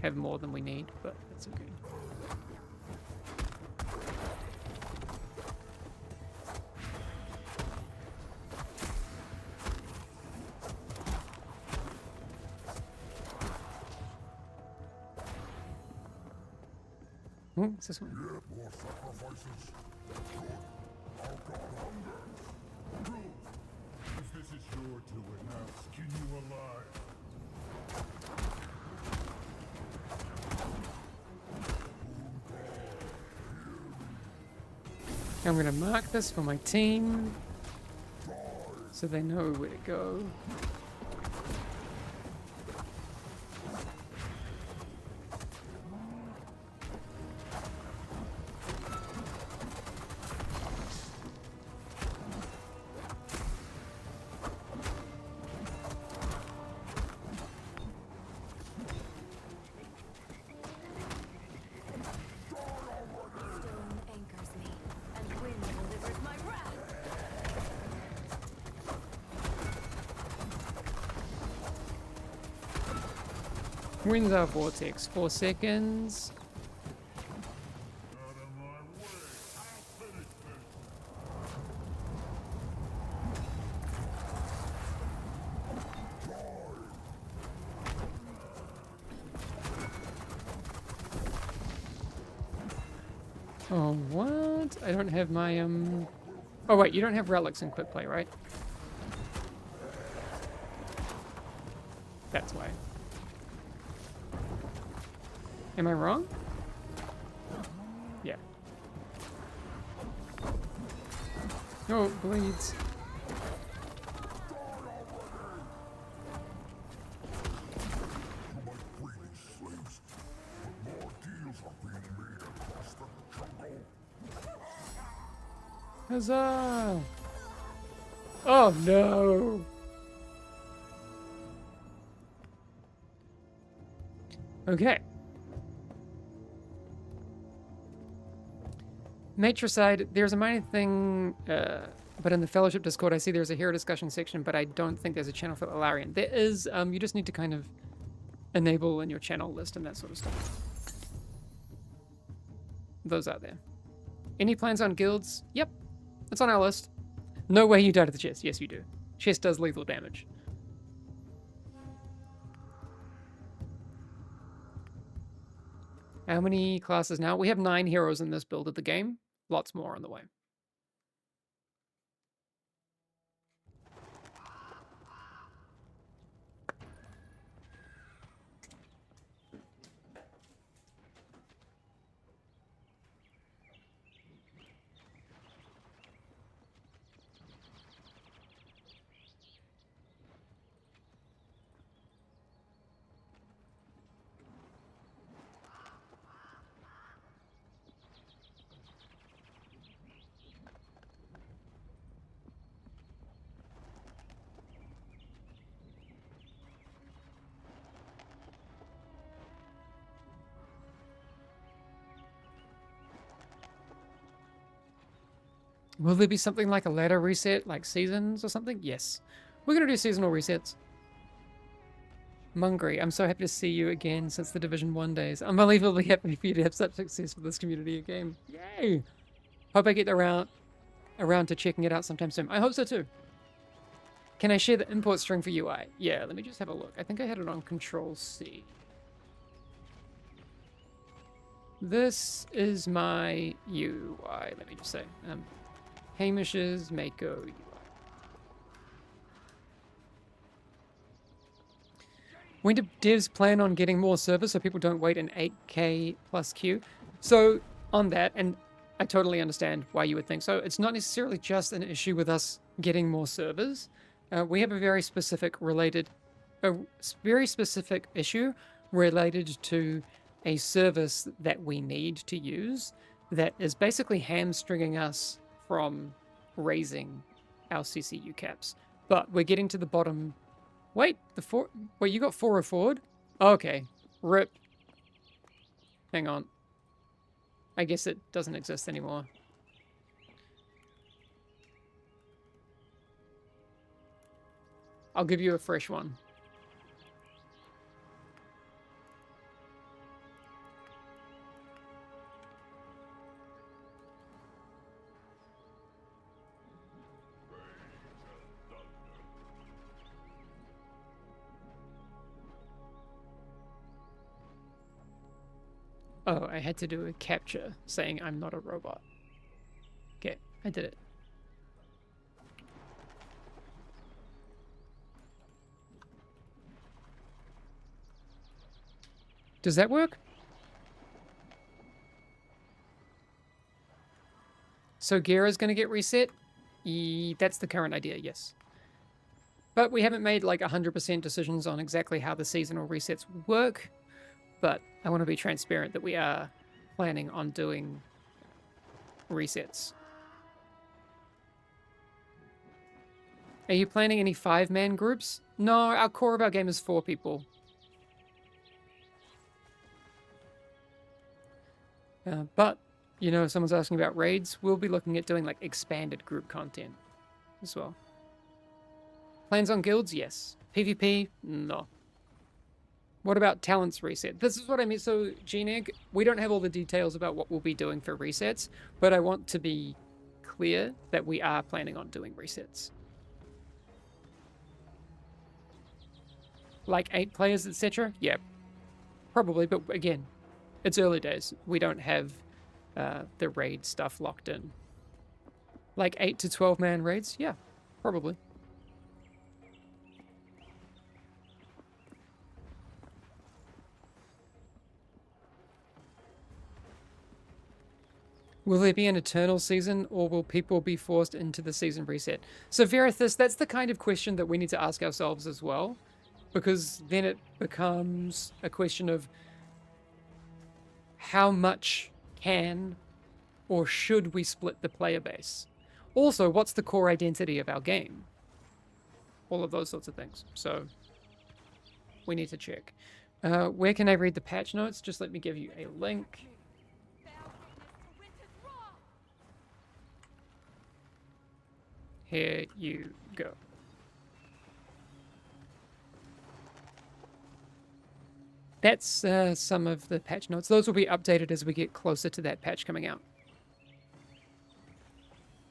have more than we need, but that's okay. Oh, what's this one? Yet more sacrifices. Good. Our god hunger. Good. As this is sure to enhance, skin you alive. I'm gonna mark this for my team so they know where to go. When's our vortex? 4 seconds. Out of my way. I'll finish this. Oh, what? I don't have my, Oh, wait, you don't have relics in quick play, right? That's why. Am I wrong? Yeah. Oh, it bleeds. You might free these slaves, but more deals are being made across the jungle. Huzzah! Oh no! Okay. Matricide, there's a minor thing, but in the Fellowship Discord, I see there's a hero discussion section, but I don't think there's a channel for Ilarian. There is, you just need to kind of enable in your channel list and that sort of stuff. Those are there. Any plans on guilds? Yep, it's on our list. No way you died at the chest. Yes, you do. Chest does lethal damage. How many classes now? We have 9 heroes in this build of the game. Lots more on the way. Will there be something like a ladder reset, like seasons or something? Yes. We're going to do seasonal resets. Mungry, I'm so happy to see you again since the Division 1 days. Unbelievably happy for you to have such success with this community again. Yay! Hope I get around to checking it out sometime soon. I hope so too. Can I share the import string for UI? Yeah, let me just have a look. I think I had it on Control C. This is my UI, let me just say. Hamish's Mako UI. When do devs plan on getting more servers so people don't wait an 8K plus queue? So on that, and I totally understand why you would think so, it's not necessarily just an issue with us getting more servers. We have a very specific issue related to a service that we need to use that is basically hamstringing us from raising our CCU caps. But we're getting to the bottom. Wait, wait, you got 4 forward? Okay, rip. Hang on. I guess it doesn't exist anymore. I'll give you a fresh one. Oh, I had to do a capture saying I'm not a robot. Okay, I did it. Does that work? So Gera's gonna get reset? That's the current idea, yes. But we haven't made like 100% decisions on exactly how the seasonal resets work. But I want to be transparent that we are planning on doing resets. Are you planning any 5-man groups? No, our core of our game is 4 people. But, you know, if someone's asking about raids, we'll be looking at doing like expanded group content as well. Plans on guilds? Yes. PvP? No. What about talents reset? This is what I mean. So, Geneg, we don't have all the details about what we'll be doing for resets, but I want to be clear that we are planning on doing resets. Like 8 players, etc.? Yeah, probably, but again, it's early days. We don't have the raid stuff locked in. Like 8 to 12-man raids? Yeah, probably. Will there be an eternal season, or will people be forced into the season reset? So Verithus, that's the kind of question that we need to ask ourselves as well, because then it becomes a question of how much can or should we split the player base? Also, what's the core identity of our game? All of those sorts of things. So we need to check. Where can I read the patch notes? Just let me give you a link. Here you go. That's some of the patch notes. Those will be updated as we get closer to that patch coming out.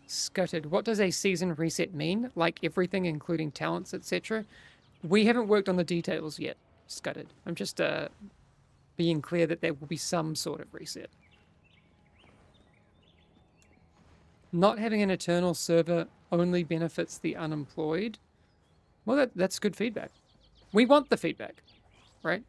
Scuttered. What does a season reset mean? Like everything, including talents, etc.? We haven't worked on the details yet, Scuttered. I'm just being clear that there will be some sort of reset. Not having an eternal server only benefits the unemployed. Well, that's good feedback. We want the feedback, right?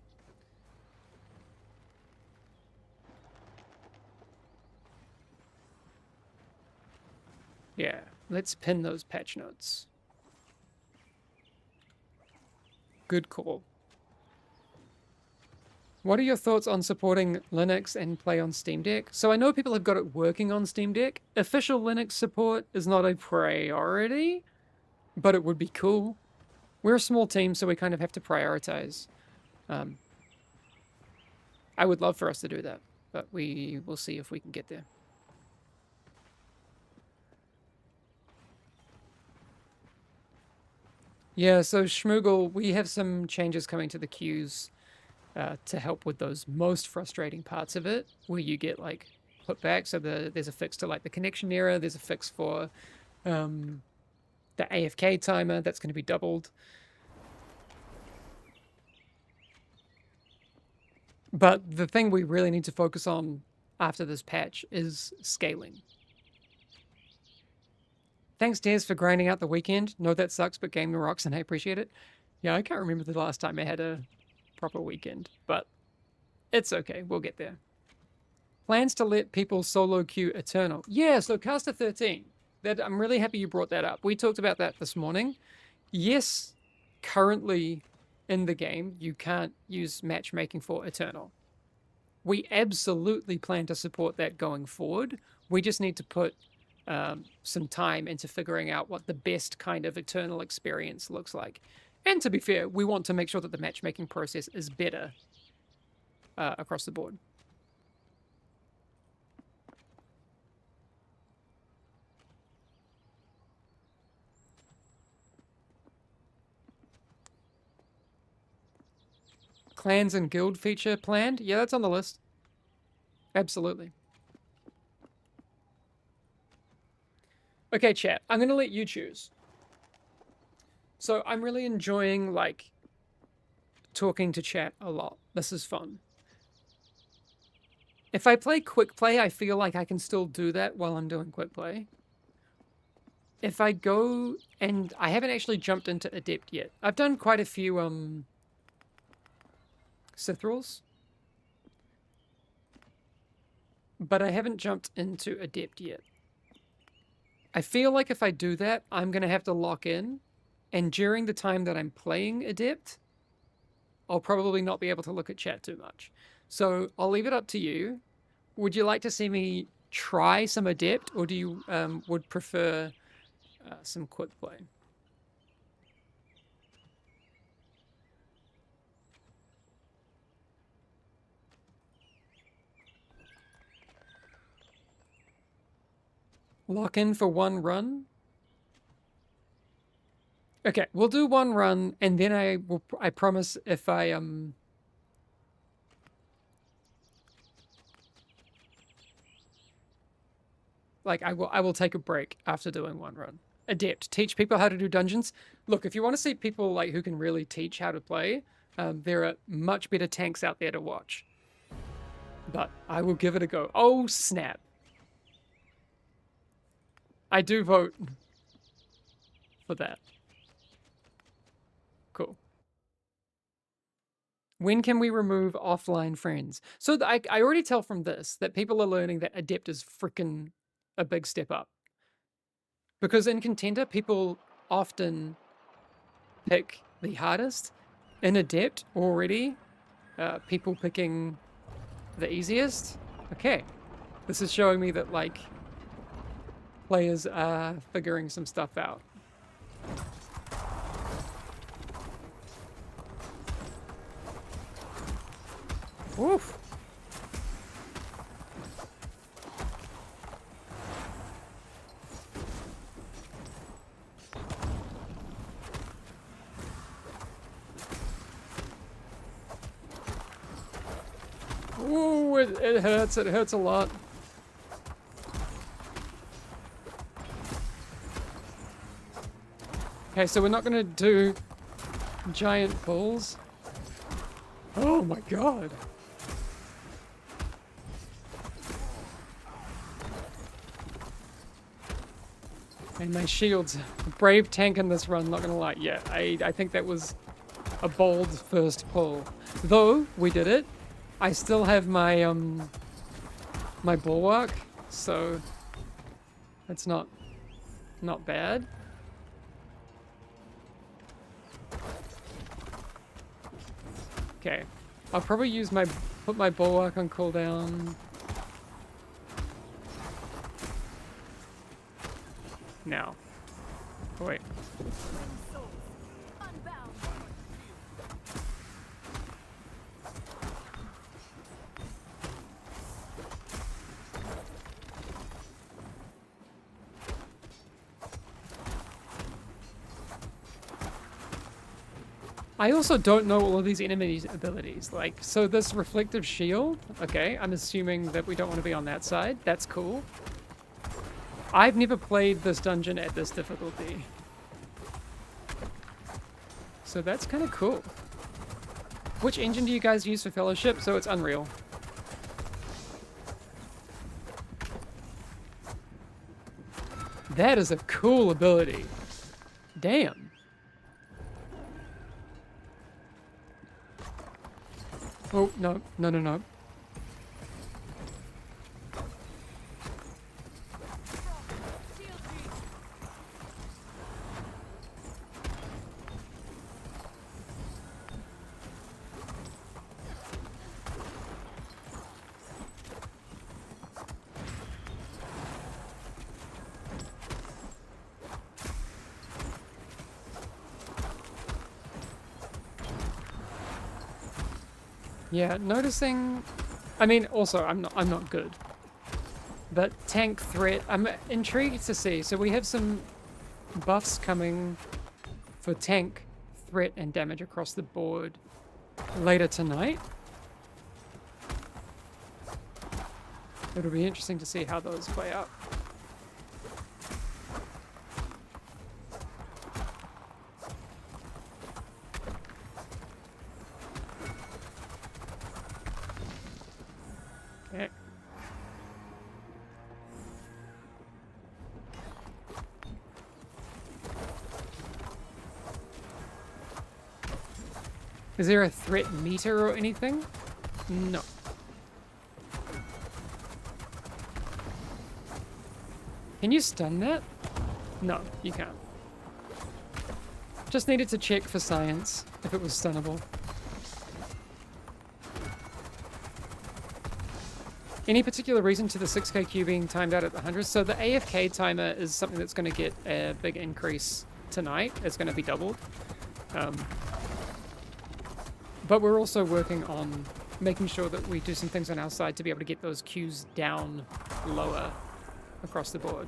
Yeah, let's pin those patch notes. Good call. What are your thoughts on supporting Linux and play on Steam Deck? So I know people have got it working on Steam Deck. Official Linux support is not a priority, but it would be cool. We're a small team, so we kind of have to prioritize. I would love for us to do that, but we will see if we can get there. Yeah, so Schmoogle, we have some changes coming to the queues to help with those most frustrating parts of it, where you get like put back. So there's a fix to like the connection error. There's a fix for the AFK timer that's going to be doubled. But the thing we really need to focus on after this patch is scaling. Thanks, Des, for grinding out the weekend. No, that sucks, but game rocks, and I appreciate it. Yeah, I can't remember the last time I had a proper weekend, but it's okay. We'll get there. Plans to let people solo queue Eternal. Yeah, so Caster 13. I'm really happy you brought that up. We talked about that this morning. Yes, currently in the game, you can't use matchmaking for Eternal. We absolutely plan to support that going forward. We just need to put some time into figuring out what the best kind of Eternal experience looks like. And to be fair, we want to make sure that the matchmaking process is better across the board. Clans and guild feature planned? Yeah, that's on the list. Absolutely. Okay, chat, I'm going to let you choose. So I'm really enjoying, like, talking to chat a lot. This is fun. If I play quick play, I feel like I can still do that while I'm doing quick play. If I go, and I haven't actually jumped into Adept yet. I've done quite a few, Sith rules. But I haven't jumped into Adept yet. I feel like if I do that, I'm going to have to lock in. And during the time that I'm playing Adept, I'll probably not be able to look at chat too much. So I'll leave it up to you. Would you like to see me try some Adept, or do you would prefer some quick play? Lock in for one run? Okay, we'll do one run, and then I promise if I like I will take a break after doing one run. Adept, teach people how to do dungeons. Look, if you want to see people like who can really teach how to play, there are much better tanks out there to watch. But I will give it a go. Oh snap. I do vote for that. Cool. When can we remove offline friends? So I already tell from this that people are learning that Adept is freaking a big step up. Because in Contender, people often pick the hardest. In Adept, already, people picking the easiest. Okay. This is showing me that, like, players are figuring some stuff out. Oof. Ooh, it hurts. It hurts a lot. Okay, so we're not gonna do giant bulls. Oh my god. And my shields. Brave tank in this run, not gonna lie. Yeah, I think that was a bold first pull. Though, we did it. I still have my, my bulwark, so that's not bad. Okay, I'll probably use put my bulwark on cooldown. Now. Oh, wait. I also don't know all of these enemies' abilities. Like, so this reflective shield, okay, I'm assuming that we don't want to be on that side. That's cool. I've never played this dungeon at this difficulty. So that's kind of cool. Which engine do you guys use for Fellowship? So it's Unreal. That is a cool ability. Damn. Oh, no, no, no, no. Yeah, noticing. I mean, also, I'm not good. But tank threat, I'm intrigued to see. So we have some buffs coming for tank threat and damage across the board later tonight. It'll be interesting to see how those play out. Okay. Is there a threat meter or anything? No. Can you stun that? No, you can't. Just needed to check for science if it was stunnable. Any particular reason to the 6k queue being timed out at the 100? So the AFK timer is something that's going to get a big increase tonight. It's going to be doubled. But we're also working on making sure that we do some things on our side to be able to get those queues down lower across the board.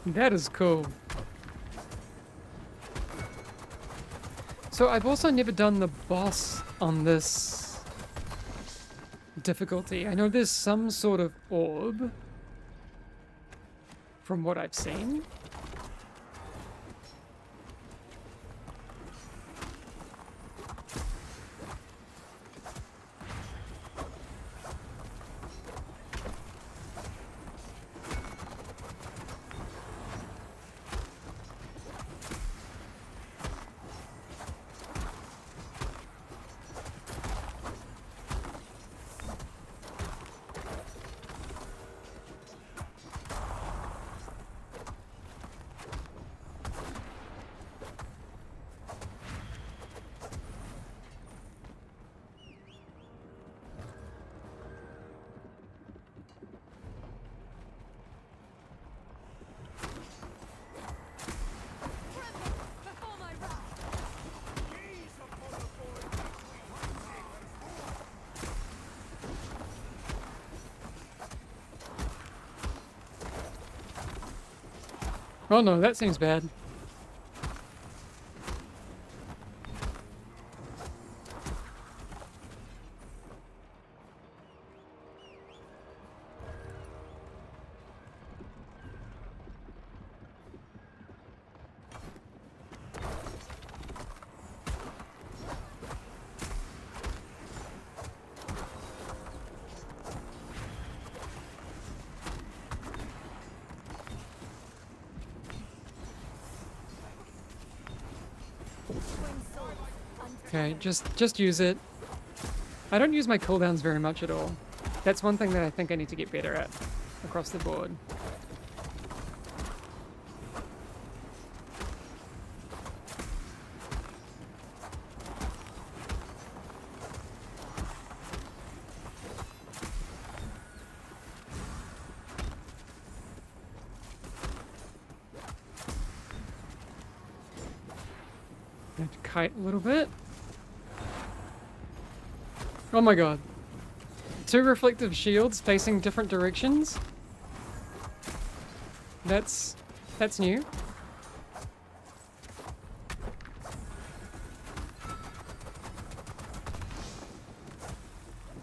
That is cool. So I've also never done the boss on this difficulty. I know there's some sort of orb from what I've seen. Oh no, that seems bad. Okay, just use it. I don't use my cooldowns very much at all. That's one thing that I think I need to get better at across the board. I have to kite a little bit. Oh my god. 2 reflective shields facing different directions? That's new.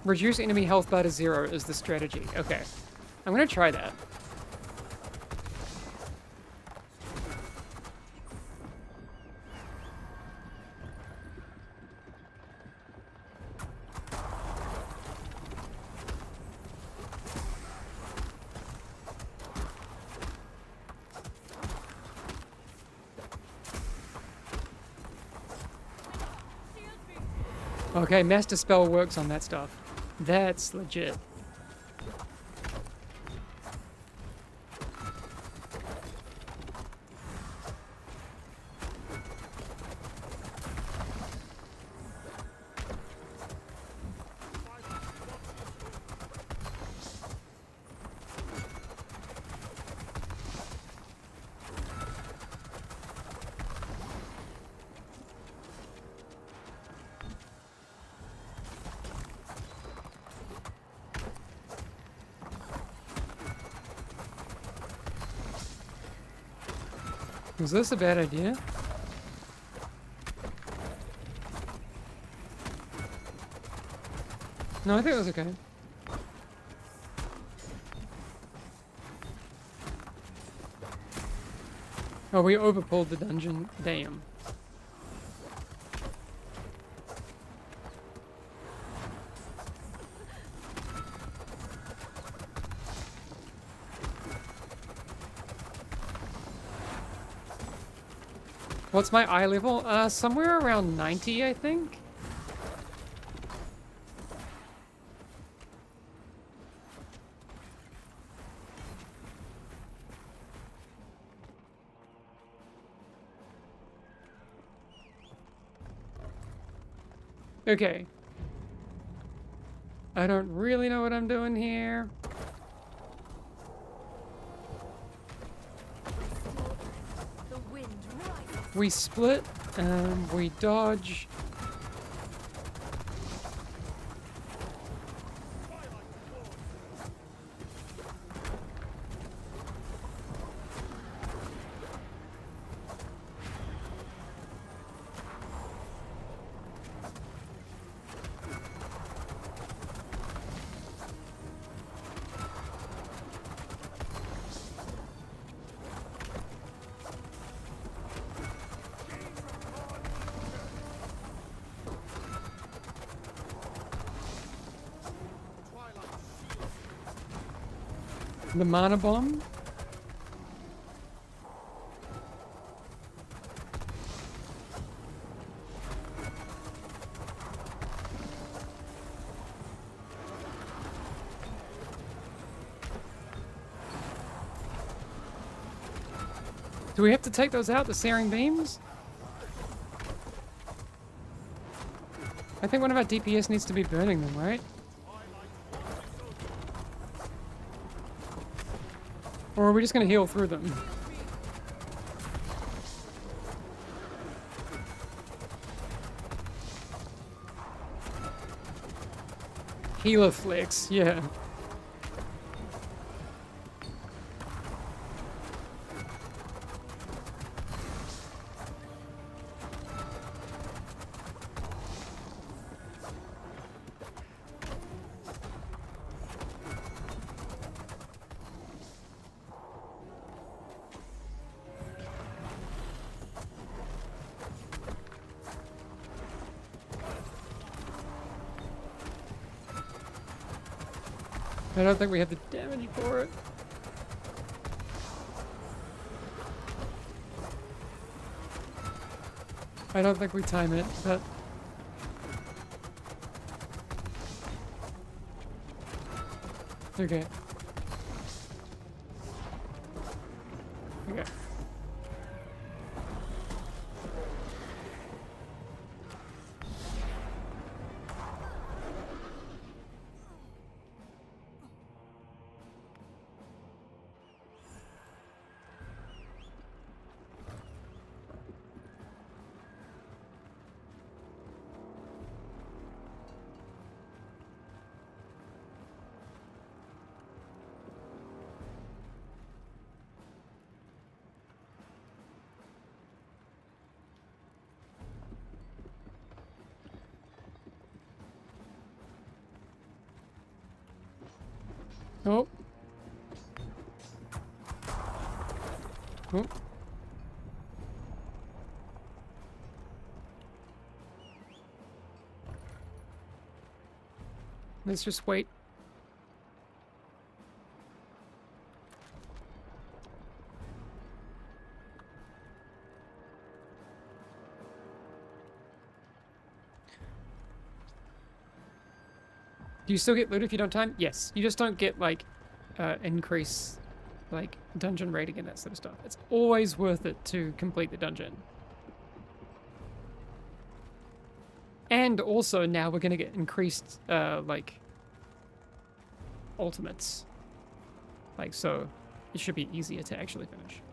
Reduce enemy health bar to 0 is the strategy. Okay. I'm gonna try that. Okay, Master Spell works on that stuff. That's legit. Was this a bad idea? No, I think it was okay. Oh, we overpulled the dungeon. Damn. What's my eye level? Somewhere around 90, I think. Okay. I don't really know what I'm doing here. We split, we dodge. The mana bomb. Do we have to take those out, the searing beams? I think one of our DPS needs to be burning them, right? Or are we just gonna heal through them? Healer flex, yeah. I don't think we have the damage for it. I don't think we time it, but... Okay. Okay. Oh. Oh. Let's just wait. Do you still get loot if you don't time? Yes. You just don't get, like, increase, like, dungeon rating and that sort of stuff. It's always worth it to complete the dungeon. And also, now we're going to get increased, like, ultimates. Like, so it should be easier to actually finish.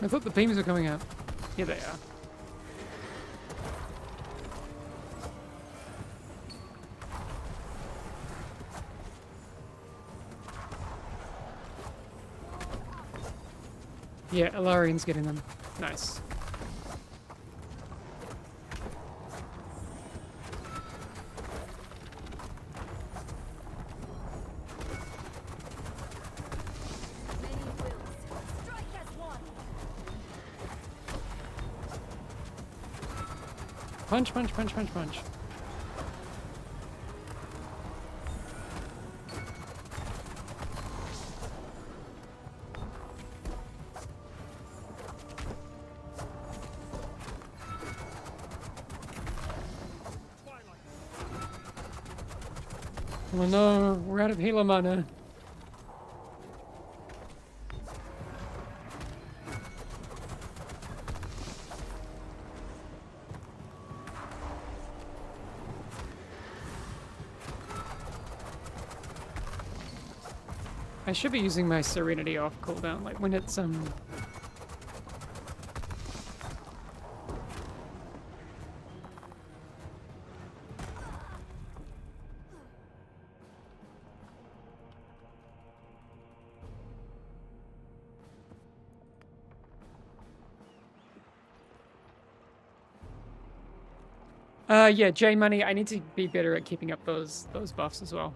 I thought the beams were coming out. Here they are. Yeah, Ilarian's getting them. Nice. Many wills strike as one. Punch, punch, punch, punch, punch. Oh no, we're out of healer mana. I should be using my Serenity off cooldown, like when it's yeah, J Money, I need to be better at keeping up those buffs as well.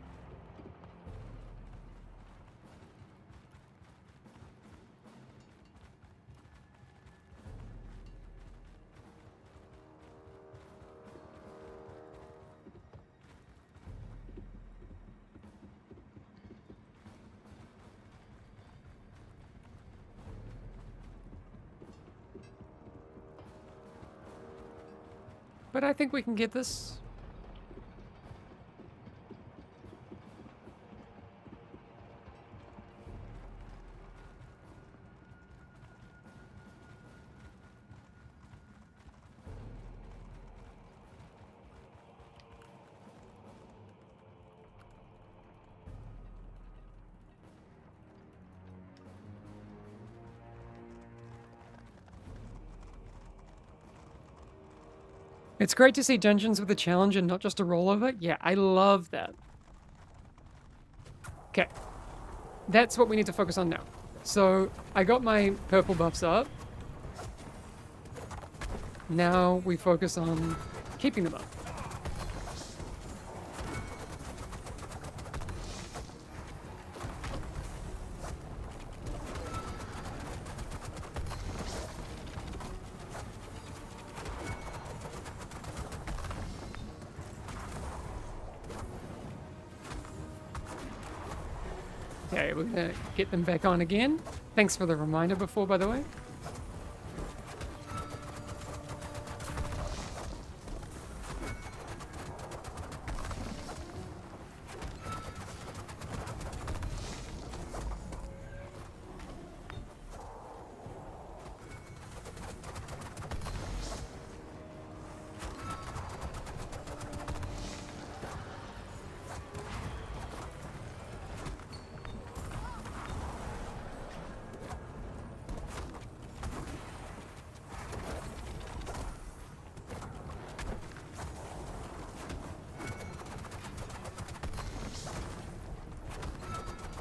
But I think we can get this. It's great to see dungeons with a challenge and not just a rollover. Yeah, I love that. Okay. That's what we need to focus on now. So, I got my purple buffs up. Now we focus on keeping them up. Okay, we're gonna get them back on again. Thanks for the reminder before, by the way.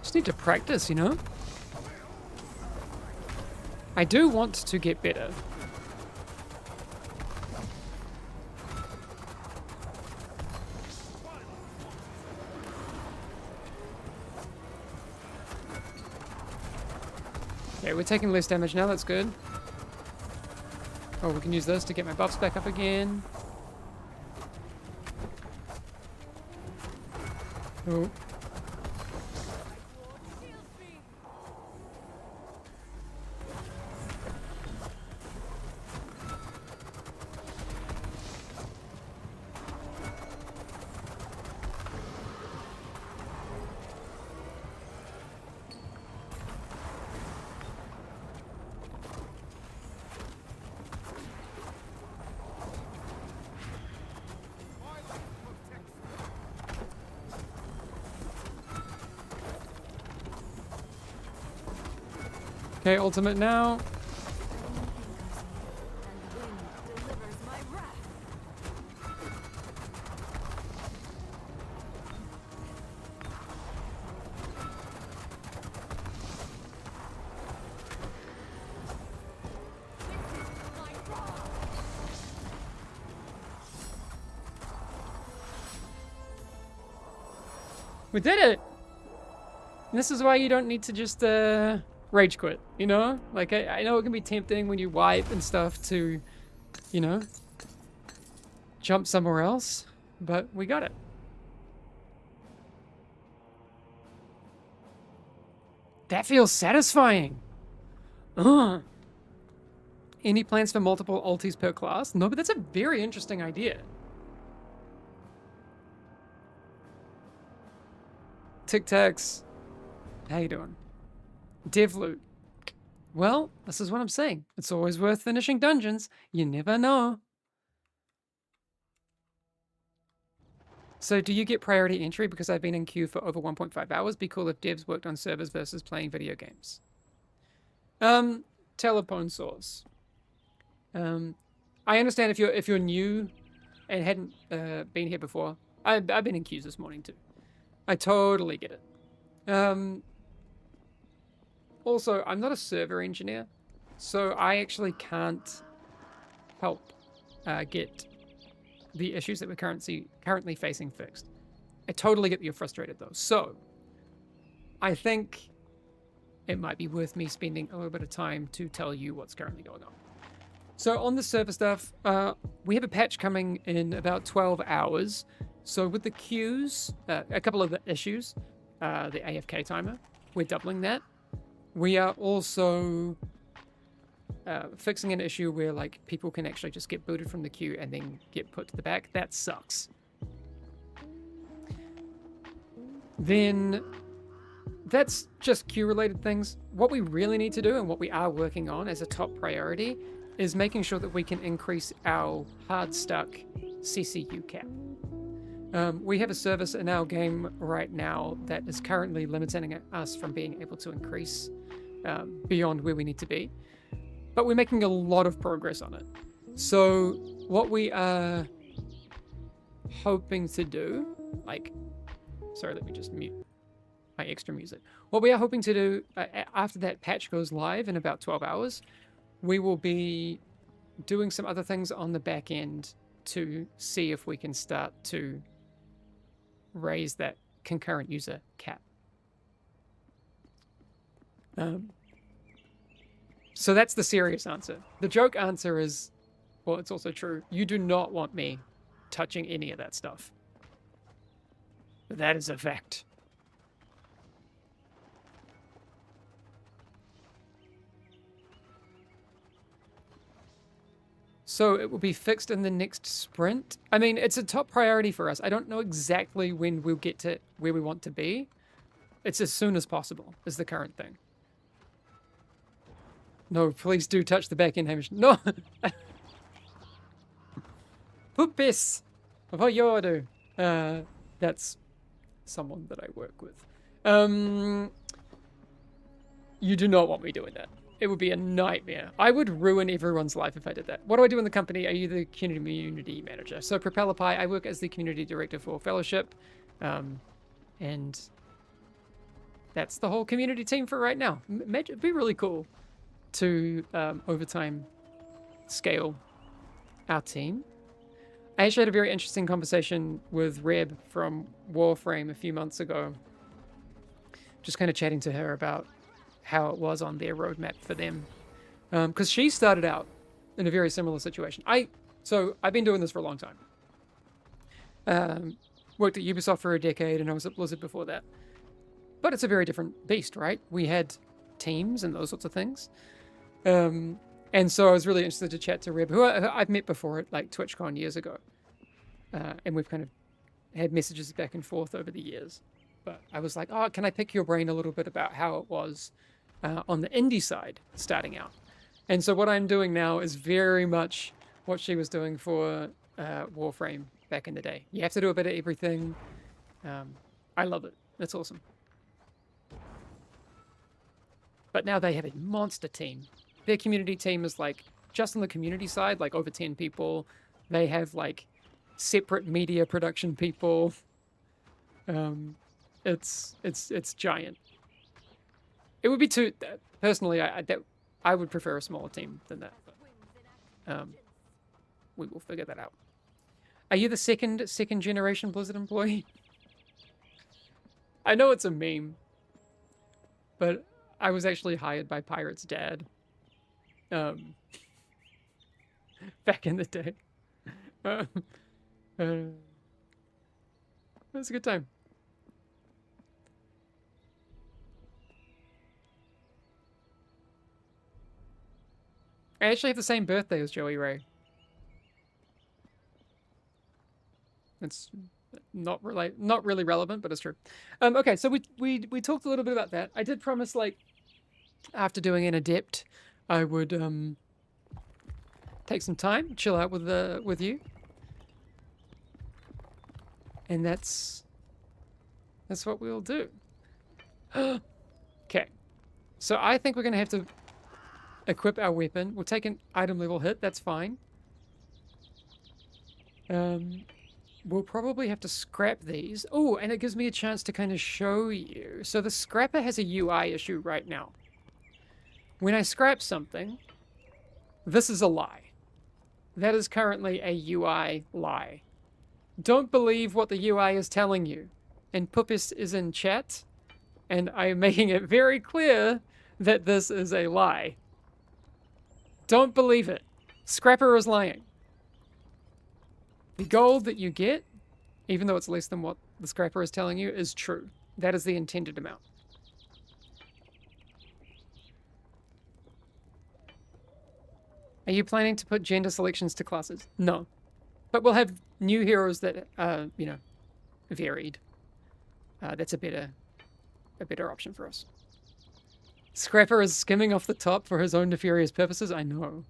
Just need to practice, you know? I do want to get better. Okay, we're taking less damage now, that's good. Oh, we can use this to get my buffs back up again. Oh. Okay, ultimate now. We did it! And this is why you don't need to just rage quit, you know? Like, I know it can be tempting when you wipe and stuff to, you know, jump somewhere else, but we got it. That feels satisfying. Ugh. Any plans for multiple ultis per class? No, but that's a very interesting idea. Tic Tacs. How you doing? Dev loot. Well, this is what I'm saying. It's always worth finishing dungeons. You never know. So do you get priority entry because I've been in queue for over 1.5 hours? Be cool if devs worked on servers versus playing video games. Telepone source. I understand if you're new and hadn't been here before. I've been in queues this morning too. I totally get it. Also, I'm not a server engineer, so I actually can't help get the issues that we're currently facing fixed. I totally get that you're frustrated though. So, I think it might be worth me spending a little bit of time to tell you what's currently going on. So on the server stuff, we have a patch coming in about 12 hours. So with the queues, a couple of the issues, the AFK timer, we're doubling that. We are also fixing an issue where like people can actually just get booted from the queue and then get put to the back. That sucks. Then that's just queue related things. What we really need to do and what we are working on as a top priority is making sure that we can increase our hard stuck CCU cap. We have a service in our game right now that is currently limiting us from being able to increase beyond where we need to be. But we're making a lot of progress on it. So what we are hoping to do, like, sorry, let me just mute my extra music. What we are hoping to do after that patch goes live in about 12 hours, we will be doing some other things on the back end to see if we can start to raise that concurrent user cap. So that's the serious answer. The joke answer is, well, it's also true. You do not want me touching any of that stuff. That is a fact. So it will be fixed in the next sprint. I mean, it's a top priority for us. I don't know exactly when we'll get to where we want to be. It's as soon as possible is the current thing. No, please do touch the back end, Hamish. No! Pupis! Voyodu. That's someone that I work with. You do not want me doing that. It would be a nightmare. I would ruin everyone's life if I did that. What do I do in the company? Are you the community manager? So Propeller Pie, I work as the community director for Fellowship. And that's the whole community team for right now. It'd be really cool to over time scale our team. I actually had a very interesting conversation with Reb from Warframe a few months ago. Just kind of chatting to her about how it was on their roadmap for them. Because she started out in a very similar situation. So I've been doing this for a long time. Worked at Ubisoft for a decade, and I was at Blizzard before that. But it's a very different beast, right? We had teams and those sorts of things. And so I was really interested to chat to Reb, who I've met before at like TwitchCon years ago. And we've kind of had messages back and forth over the years. But I was like, oh, can I pick your brain a little bit about how it was on the indie side starting out? And so what I'm doing now is very much what she was doing for Warframe back in the day. You have to do a bit of everything. I love it. It's awesome. But now they have a monster team. Their community team is like, just on the community side, like over 10 people. They have like separate media production people. It's giant. It would be too, personally, I would prefer a smaller team than that. But, we will figure that out. Are you the second generation Blizzard employee? I know it's a meme, but I was actually hired by Pirate's dad. Back in the day. It was a good time. I actually have the same birthday as Joey Ray. It's not really relevant, but it's true. Okay, so we talked a little bit about that. I did promise, like, after doing an adept, I would take some time, chill out with you, and that's what we'll do. Okay, so I think we're gonna have to equip our weapon. We'll take an item level hit. That's fine. We'll probably have to scrap these. Oh, and it gives me a chance to kind of show you. So the scrapper has a UI issue right now. When I scrap something, this is a lie. That is currently a UI lie. Don't believe what the UI is telling you. And Pupis is in chat, and I'm making it very clear that this is a lie. Don't believe it. Scrapper is lying. The gold that you get, even though it's less than what the scrapper is telling you, is true. That is the intended amount. Are you planning to put gender selections to classes? No. But we'll have new heroes that are, you know, varied. That's a better option for us. Scrapper is skimming off the top for his own nefarious purposes. I know.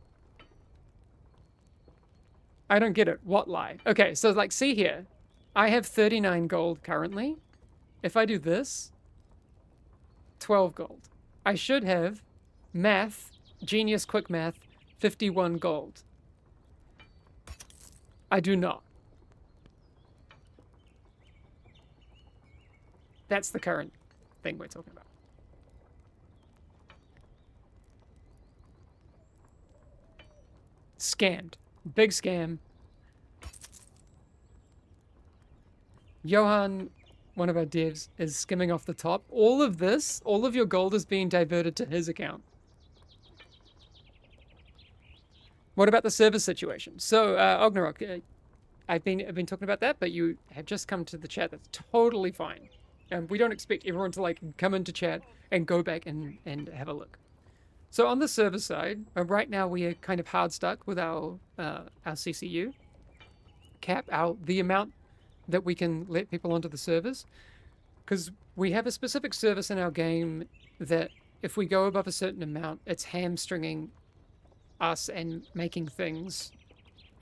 I don't get it. What lie? Okay, so like, see here. I have 39 gold currently. If I do this, 12 gold. I should have math, genius quick math, 51 gold. I do not. That's the current thing we're talking about. Scammed. Big scam. Johan, one of our devs, is skimming off the top. All of this, all of your gold is being diverted to his account. What about the server situation? So, Ognarok, I've been talking about that, but you have just come to the chat. That's totally fine. We don't expect everyone to like come into chat and go back and have a look. So on the server side, right now we are kind of hard stuck with our CCU cap, the amount that we can let people onto the servers, because we have a specific service in our game that if we go above a certain amount, it's hamstringing us and making things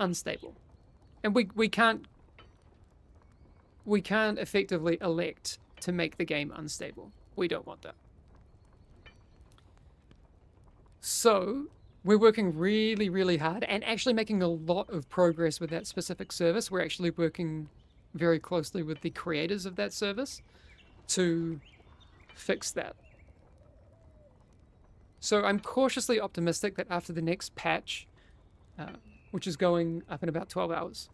unstable. And we can't effectively elect to make the game unstable. We don't want that. So we're working really, really hard and actually making a lot of progress with that specific service. We're actually working very closely with the creators of that service to fix that. So I'm cautiously optimistic that after the next patch, which is going up in about 12 hours,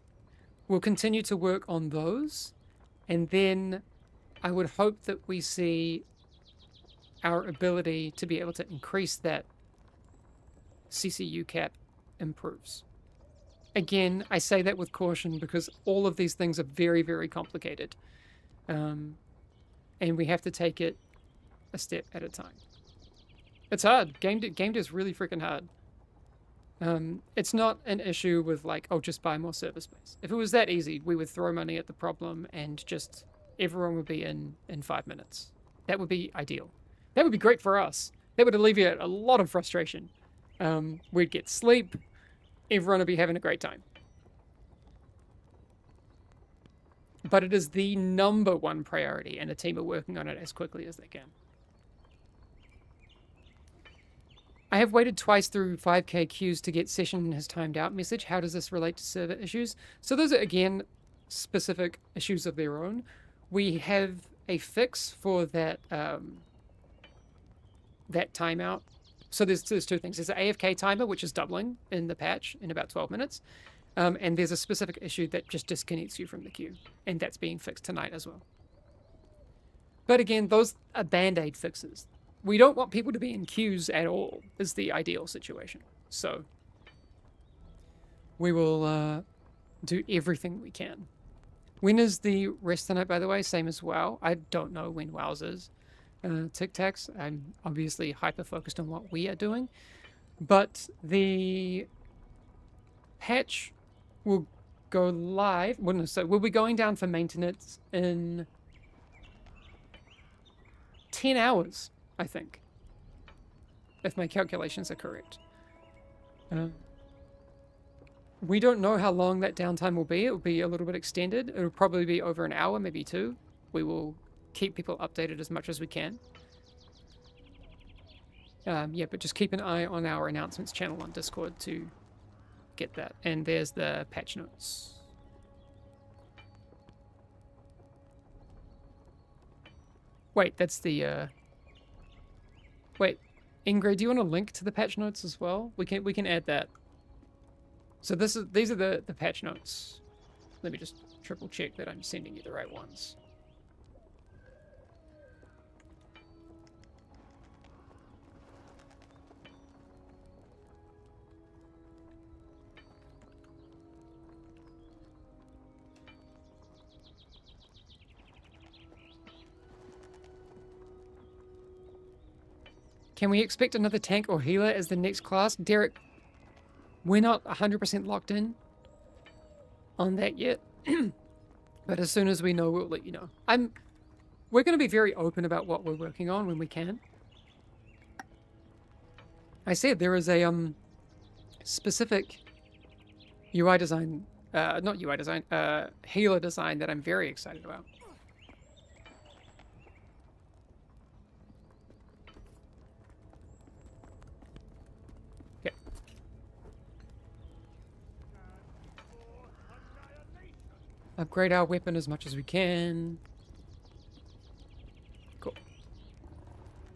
we'll continue to work on those. And then I would hope that we see our ability to be able to increase that CCU cap improves. Again, I say that with caution because all of these things are very, very complicated. And we have to take it a step at a time. It's hard. Game is really freaking hard. It's not an issue with like, oh, just buy more server space. If it was that easy, we would throw money at the problem and just everyone would be in 5 minutes. That would be ideal. That would be great for us. That would alleviate a lot of frustration. We'd get sleep. Everyone would be having a great time. But it is the #1 priority, and the team are working on it as quickly as they can. I have waited twice through 5k queues to get session has timed out message. How does this relate to server issues? So those are, again, specific issues of their own. We have a fix for that that timeout. So there's two things. There's an AFK timer, which is doubling in the patch in about 12 minutes. And there's a specific issue that just disconnects you from the queue. And that's being fixed tonight as well. But again, those are band-aid fixes. We don't want people to be in queues at all, is the ideal situation. So we will do everything we can. When is the rest tonight, by the way? Same as WoW. I don't know when WoW's is. Tic Tacs, I'm obviously hyper-focused on what we are doing. But the patch will go live. Well, no, so we'll be going down for maintenance in 10 hours, I think. If my calculations are correct. We don't know how long that downtime will be. It will be a little bit extended. It'll probably be over an hour, maybe 2. We will keep people updated as much as we can. Yeah, but just keep an eye on our announcements channel on Discord to get that. And there's the patch notes. Wait, that's the wait, Ingrid, do you want to link to the patch notes as well? We can add that. So these are the patch notes. Let me just triple check that I'm sending you the right ones. Can we expect another tank or healer as the next class? Derek, we're not 100% locked in on that yet. But as soon as we know, we'll let you know. We're going to be very open about what we're working on when we can. I said there is a specific UI design, not UI design, healer design that I'm very excited about. Upgrade our weapon as much as we can.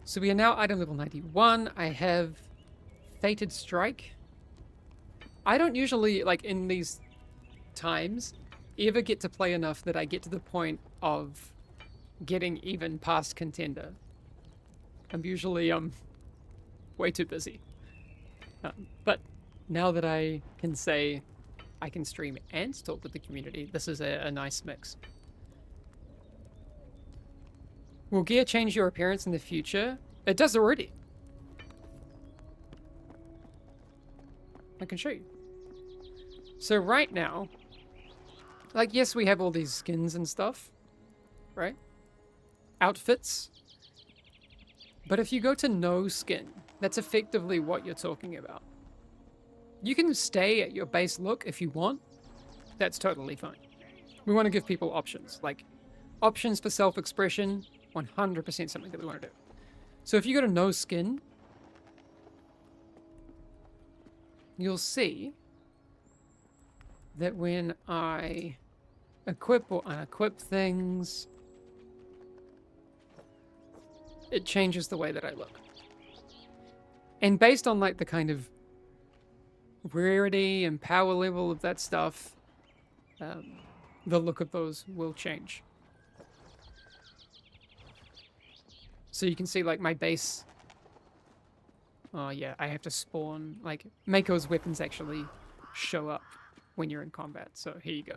So we are now item level 91. I have Fated Strike. I don't usually, like, in these times, ever get to play enough that I get to the point of getting even past contender. I'm usually way too busy. But now that I can say I can stream and talk with the community, this is a nice mix. Will gear change your appearance in the future? It does already. I can show you. So right now, like, yes, we have all these skins and stuff, right? Outfits. But if you go to no skin, that's effectively what you're talking about. You can stay at your base look if you want. That's totally fine. We want to give people options, like options for self-expression, 100% something that we want to do. So if you go to no skin, you'll see that when I equip or unequip things, it changes the way that I look. And based on like the kind of rarity and power level of that stuff, the look of those will change. So you can see like my base. Oh yeah, I have to spawn, like Mako's weapons actually show up when you're in combat. So here you go.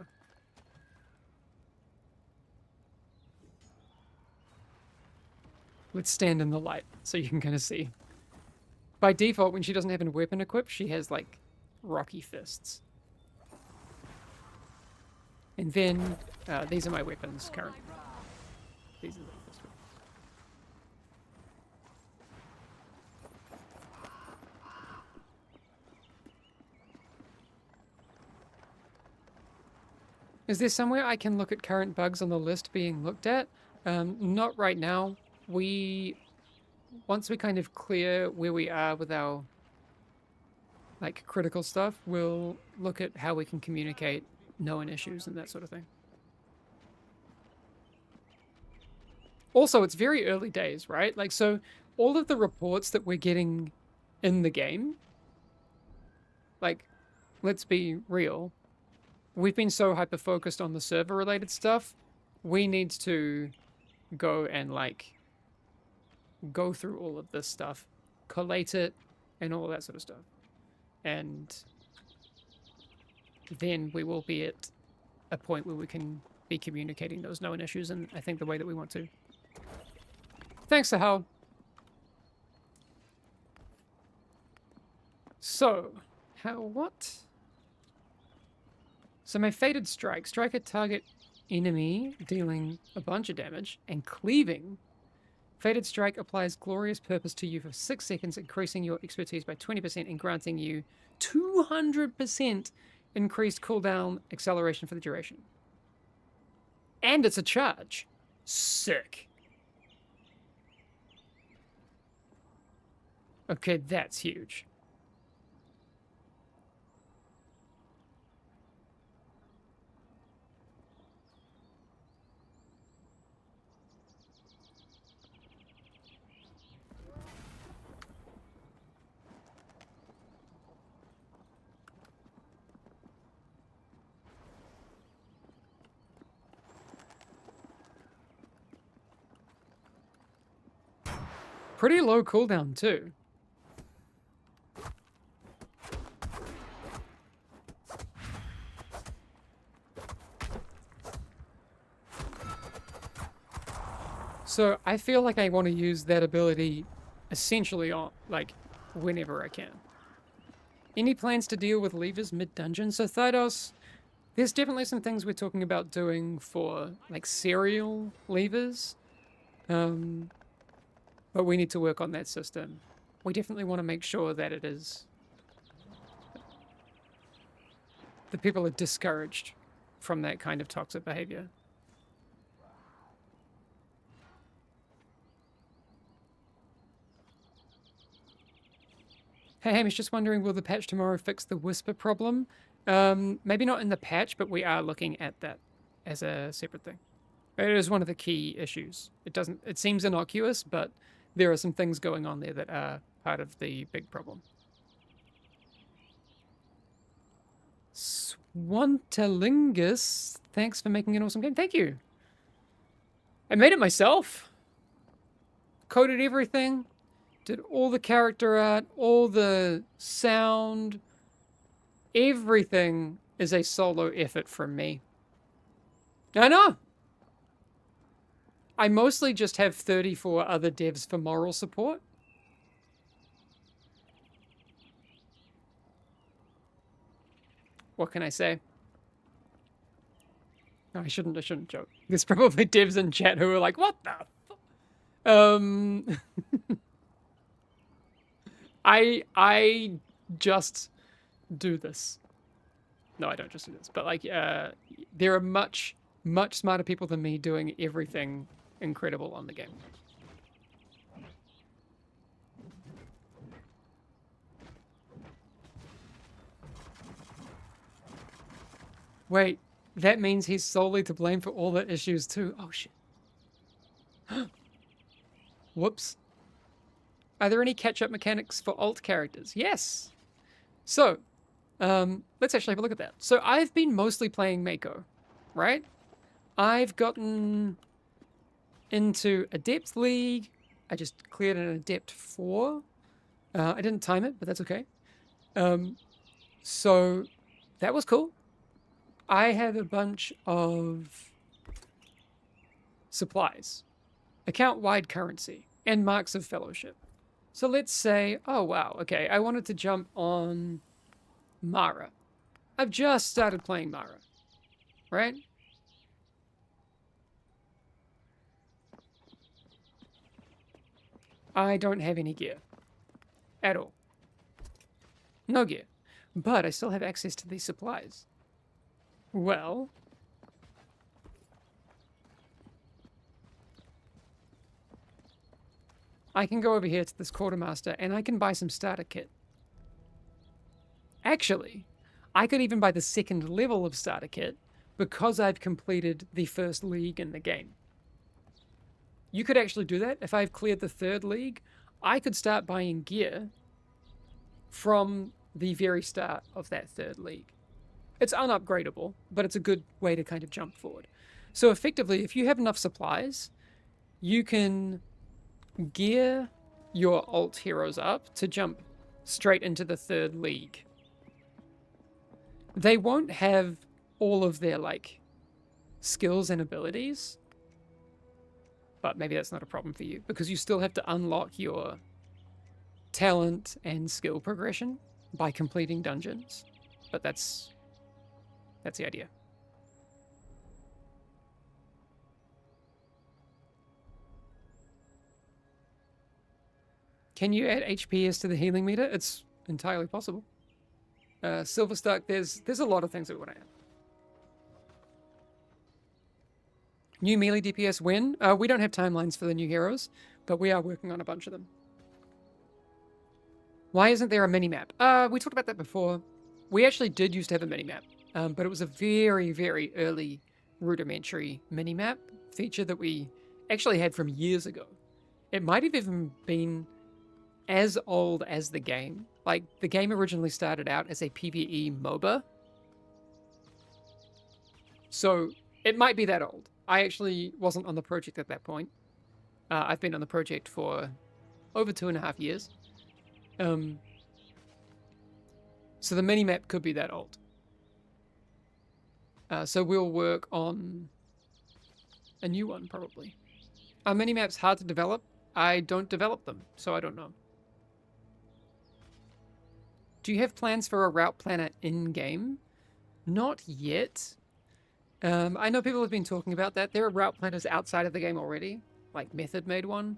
Let's stand in the light so you can kind of see. By default, when she doesn't have a weapon equipped, she has like rocky fists. And then these are my weapons currently. These are the first ones. Is there somewhere I can look at current bugs on the list being looked at? Not right now. Once we kind of clear where we are with our like critical stuff, we'll look at how we can communicate known issues and that sort of thing. Also, it's very early days, right? Like, so all of the reports that we're getting in the game, like, let's be real, we've been so hyper-focused on the server-related stuff, we need to go and, like, go through all of this stuff, collate it, and all that sort of stuff. And then we will be at a point where we can be communicating those known issues, and I think the way that we want to. Thanks, Sahal. So, what? So my Fated Strike. Strike a target enemy, dealing a bunch of damage, and cleaving. Fated Strike applies glorious purpose to you for 6 seconds, increasing your expertise by 20% and granting you 200% increased cooldown acceleration for the duration. And it's a charge. Sick. Okay, that's huge. Pretty low cooldown too. So I feel like I want to use that ability essentially on, like, whenever I can. Any plans to deal with levers mid-dungeon? So Thydos, there's definitely some things we're talking about doing for, like, serial levers. But we need to work on that system. We definitely want to make sure that it is... the people are discouraged from that kind of toxic behavior. Hey Hamish, just wondering, will the patch tomorrow fix the whisper problem? Maybe not in the patch, but we are looking at that as a separate thing. It is one of the key issues. It seems innocuous, but there are some things going on there that are part of the big problem. Swantalingus, thanks for making an awesome game. Thank you. I made it myself. Coded everything. Did all the character art, all the sound. Everything is a solo effort from me. I know. I mostly just have 34 other devs for moral support. What can I say? No, I shouldn't joke. There's probably devs in chat who are like, what the I just do this. No, I don't just do this. But like, there are much smarter people than me doing everything incredible on the game. Wait, that means he's solely to blame for all the issues too. Oh shit. Whoops. Are there any catch-up mechanics for alt characters? Yes. So, let's actually have a look at that. So I've been mostly playing Mako, right? I've gotten into Adept League. I just cleared an Adept 4. I didn't time it, but that's okay. So that was cool. I have a bunch of supplies, account-wide currency, and marks of fellowship. So let's say, oh wow, okay, I wanted to jump on Mara. I've just started playing Mara, right? I don't have any gear at all. No gear. But I still have access to these supplies. Well, I can go over here to this quartermaster and I can buy some starter kit. Actually, I could even buy the second level of starter kit because I've completed the first league in the game. You could actually do that. If I've cleared the third league, I could start buying gear from the very start of that third league. It's unupgradable, but it's a good way to kind of jump forward. So effectively, if you have enough supplies, you can gear your alt heroes up to jump straight into the third league. They won't have all of their, like, skills and abilities, but maybe that's not a problem for you, because you still have to unlock your talent and skill progression by completing dungeons. But that's the idea. Can you add HPS to the healing meter? It's entirely possible. Silverstuck, there's a lot of things that we want to add. New melee DPS when? We don't have timelines for the new heroes, but we are working on a bunch of them. Why isn't there a mini-map? We talked about that before. We actually did used to have a mini-map, but it was a very, very early rudimentary mini-map feature that we actually had from years ago. It might have even been as old as the game. Like, the game originally started out as a PvE MOBA. So, it might be that old. I actually wasn't on the project at that point. I've been on the project for over 2.5 years. So the minimap could be that old. So we'll work on a new one, probably. Are minimaps hard to develop? I don't develop them, so I don't know. Do you have plans for a route planner in-game? Not yet. I know people have been talking about that. There are route planners outside of the game already. Like, Method made one.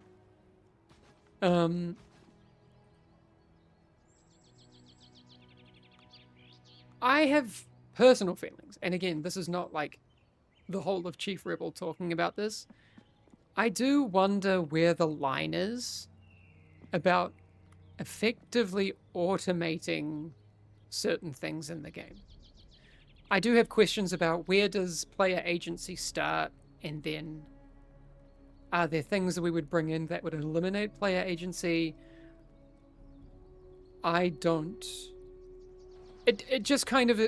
I have personal feelings. And again, this is not like the whole of Chief Rebel talking about this. I do wonder where the line is about effectively automating certain things in the game. I do have questions about where does player agency start and then Are there things that we would bring in that would eliminate player agency? I don't. It just kind of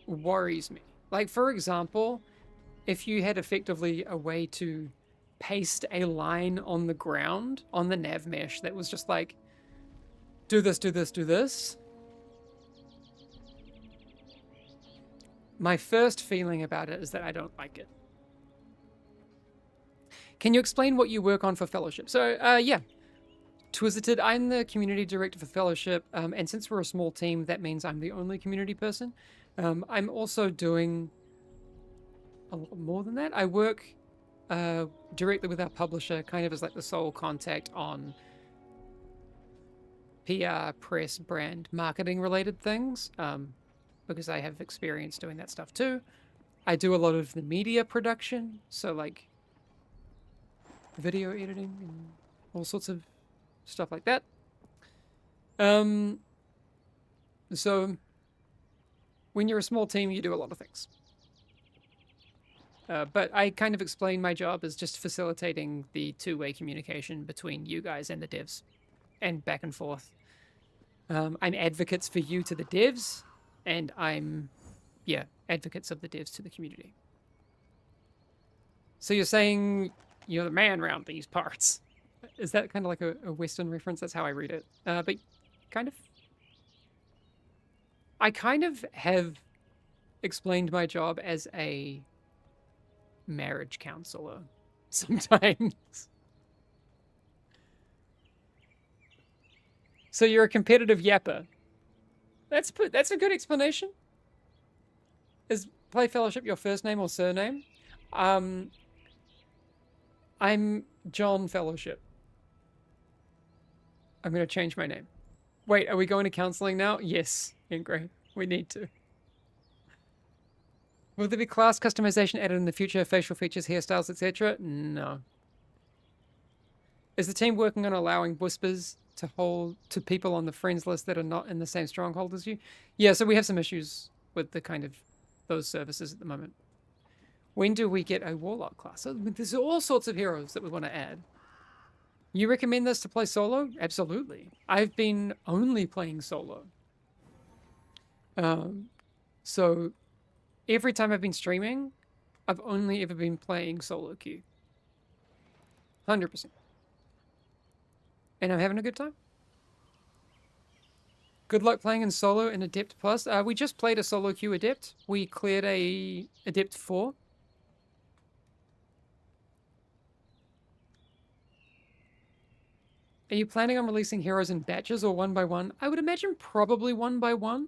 worries me. Like, for example, if you had effectively a way to paste a line on the ground, on the nav mesh, that was just like, do this, do this, do this. My first feeling about it is that I don't like it. Can you explain what you work on for Fellowship? So, yeah. Twizited, I'm the community director for Fellowship, and since we're a small team, that means I'm the only community person. I'm also doing a lot more than that. I work directly with our publisher, kind of as like the sole contact on PR, press, brand, marketing related things, because I have experience doing that stuff too. I do a lot of the media production, so like video editing and all sorts of stuff like that. So when you're a small team, you do a lot of things. But I kind of explain my job as just facilitating the two-way communication between you guys and the devs, and back and forth. I'm advocates for you to the devs, and I'm, yeah, advocates of the devs to the community. So you're saying you're the man around these parts. Is that kind of like a Western reference? That's how I read it. But kind of. I kind of have explained my job as a marriage counselor sometimes. So you're a competitive yapper. That's a good explanation. Is Play Fellowship your first name or surname? I'm John Fellowship. I'm going to change my name. Wait, are we going to counseling now? Yes, Ingray. We need to. Will there be class customization added in the future? Facial features, hairstyles, etc.? No. Is the team working on allowing whispers to hold to people on the friends list that are not in the same stronghold as you? Yeah, so we have some issues with the kind of those services at the moment. When do we get a warlock class? So there's all sorts of heroes that we want to add. You recommend this to play solo? Absolutely. I've been only playing solo. So every time I've been streaming, I've only ever been playing solo queue. 100%. And I'm having a good time. Good luck playing in solo in Adept Plus. We just played a solo queue Adept. We cleared a Adept 4. Are you planning on releasing heroes in batches or one by one? I would imagine probably one by one.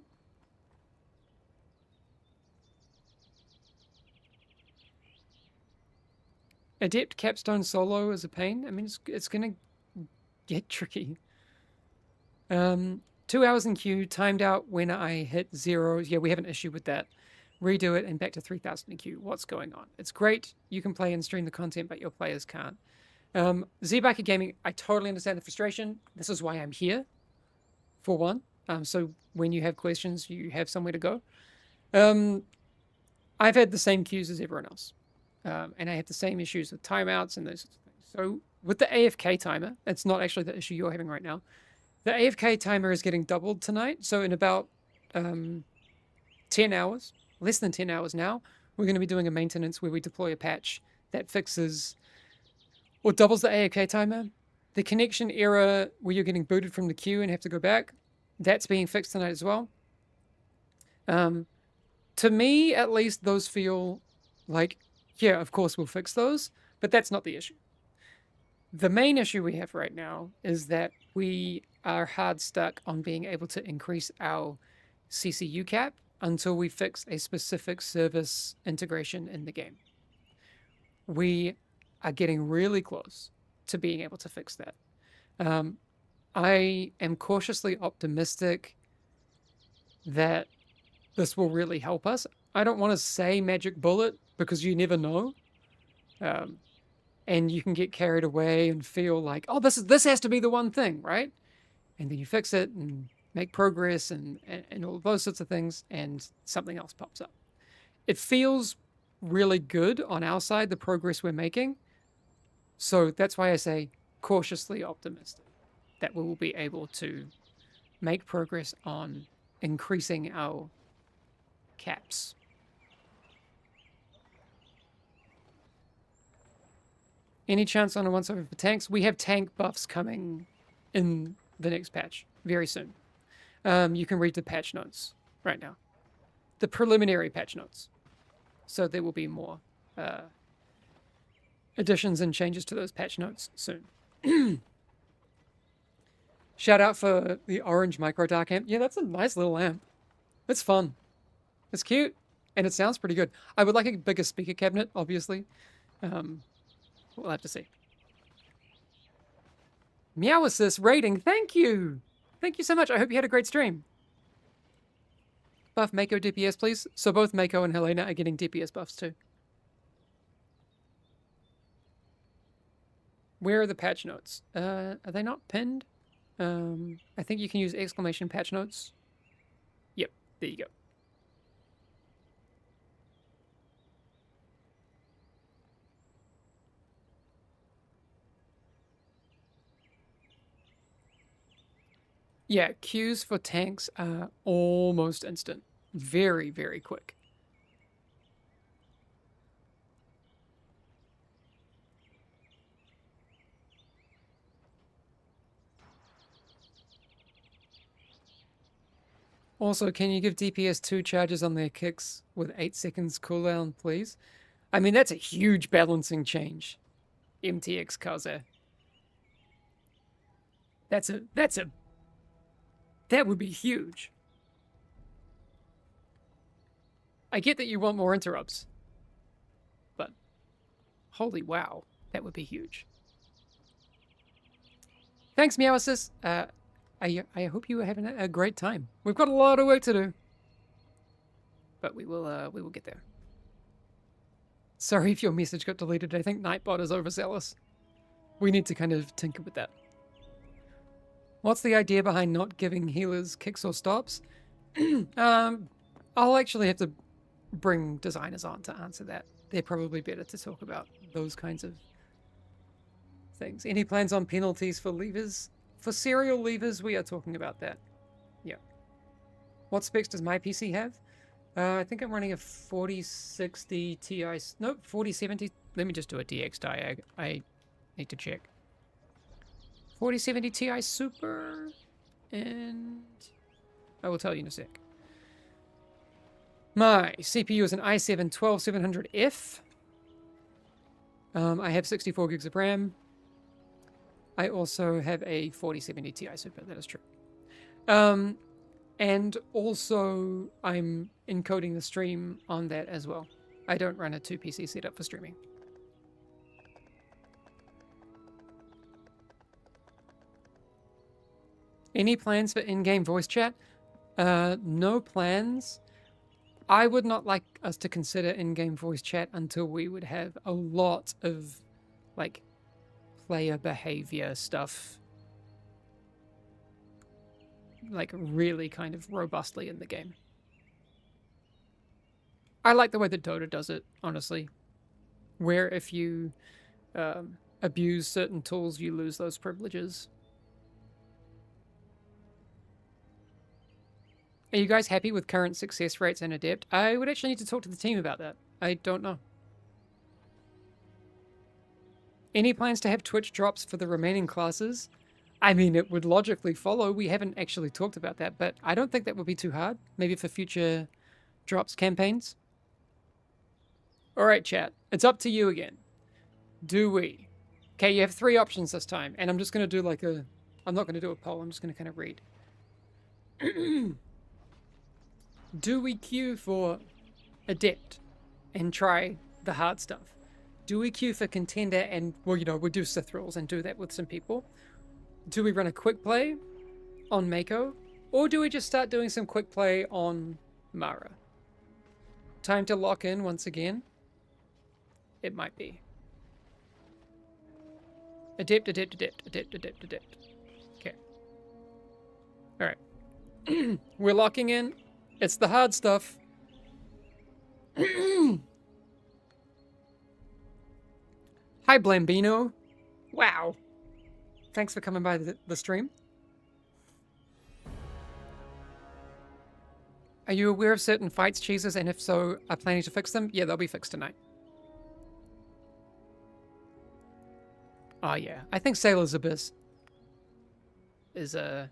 Adept Capstone solo is a pain. I mean, it's gonna get tricky. 2 hours in queue, timed out when I hit 0. Yeah, we have an issue with that. Redo it and back to 3,000 in queue. What's going on? It's great. You can play and stream the content, but your players can't. Z-Biker Gaming, I totally understand the frustration. This is why I'm here, for one. So when you have questions, you have somewhere to go. I've had the same queues as everyone else. And I have the same issues with timeouts and those sorts of things. So with the AFK timer, it's not actually the issue you're having right now. The AFK timer is getting doubled tonight. So in about 10 hours, less than 10 hours now, we're going to be doing a maintenance where we deploy a patch that fixes or doubles the AFK timer. The connection error where you're getting booted from the queue and have to go back, that's being fixed tonight as well. To me, at least, those feel like, yeah, of course we'll fix those, but that's not the issue. The main issue we have right now is that we are hard stuck on being able to increase our CCU cap until we fix a specific service integration in the game. We are getting really close to being able to fix that. I am cautiously optimistic that this will really help us. I don't want to say magic bullet because you never know. And you can get carried away and feel like, oh, this has to be the one thing, right? And then you fix it and make progress and all those sorts of things, and something else pops up. It feels really good on our side, the progress we're making. So that's why I say cautiously optimistic that we will be able to make progress on increasing our caps. Any chance on a once over for tanks? We have tank buffs coming in the next patch very soon. You can read the patch notes right now, the preliminary patch notes. So there will be more additions and changes to those patch notes soon. Shout out for the orange micro dark amp. Yeah, that's a nice little amp. It's fun. It's cute, and it sounds pretty good. I would like a bigger speaker cabinet, obviously. We'll have to see. Meow Assist rating, thank you! Thank you so much. I hope you had a great stream. Buff Mako DPS, please. So both Mako and Helena are getting DPS buffs too. Where are the patch notes? Are they not pinned? I think you can use exclamation patch notes. Yep, there you go. Yeah, queues for tanks are almost instant. Very, very quick. Also, can you give DPS 2 charges on their kicks with 8 seconds cooldown, please? I mean, that's a huge balancing change. MTX Kaze. That would be huge. I get that you want more interrupts, but holy wow, that would be huge. Thanks, Meowasis. I hope you are having a great time. We've got a lot of work to do, but we will get there. Sorry if your message got deleted. I think Nightbot is overzealous. We need to kind of tinker with that. What's the idea behind not giving healers kicks or stops? I'll actually have to bring designers on to answer that. They're probably better to talk about those kinds of things. Any plans on penalties for levers? For serial levers, we are talking about that. Yeah. What specs does my PC have? I think I'm running a 4060 Ti. No, 4070. Let me just do a DX diag. I need to check. 4070 Ti Super, and I will tell you in a sec. My CPU is an i7-12700F. I have 64 gigs of RAM. I also have a 4070 Ti Super, that is true. And also, I'm encoding the stream on that as well. I don't run a 2PC setup for streaming. Any plans for in-game voice chat? No plans. I would not like us to consider in-game voice chat until we would have a lot of, like, player behavior stuff, like, really kind of robustly in the game. I like the way that Dota does it, honestly, where if you abuse certain tools, you lose those privileges. Are you guys happy with current success rates in Adept? I would actually need to talk to the team about that. I don't know. Any plans to have Twitch drops for the remaining classes? I mean, it would logically follow. We haven't actually talked about that, but I don't think that would be too hard. Maybe for future drops campaigns. Alright, chat. It's up to you again. Do we? Okay, you have 3 options this time, and I'm just going to do like a... I'm not going to do a poll, I'm just going to kind of read. Do we queue for Adept and try the hard stuff? Do we queue for Contender and, well, you know, we'll do Sith rules and do that with some people? Do we run a quick play on Mako? Or do we just start doing some quick play on Mara? Time to lock in once again? It might be. Adept, Adept, Adept, Adept, Adept, Adept. Okay. Alright. We're locking in. It's the hard stuff. Hi, Blambino. Thanks for coming by the stream. Are you aware of certain fights cheeses, and if so, are planning to fix them? Yeah, they'll be fixed tonight. Oh yeah, I think Sailor's Abyss is the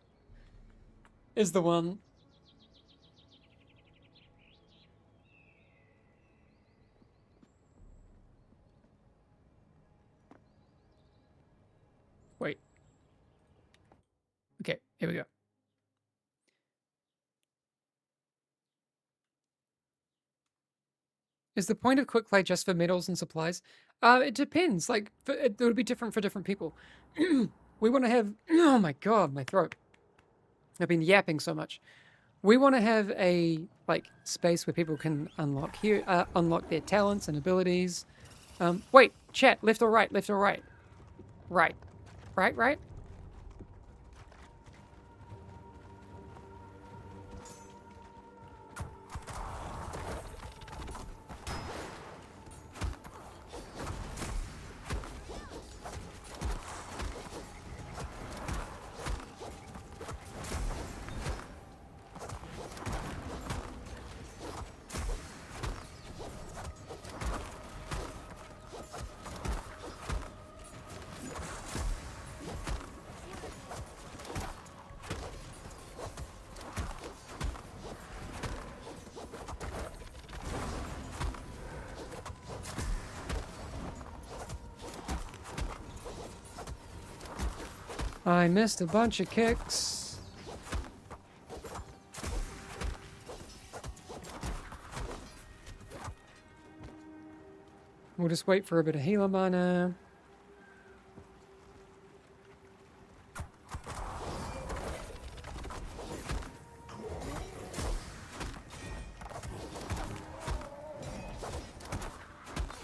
one. Wait. Okay, here we go. Is the point of quick play just for medals and supplies? It depends. Like, it would be different for different people. We want to have... Oh my god, my throat. I've been yapping so much. We want to have a, like, space where people can unlock their talents and abilities. Wait, chat, left or right, left or right? Right. Right? I missed a bunch of kicks. We'll just wait for a bit of healer mana.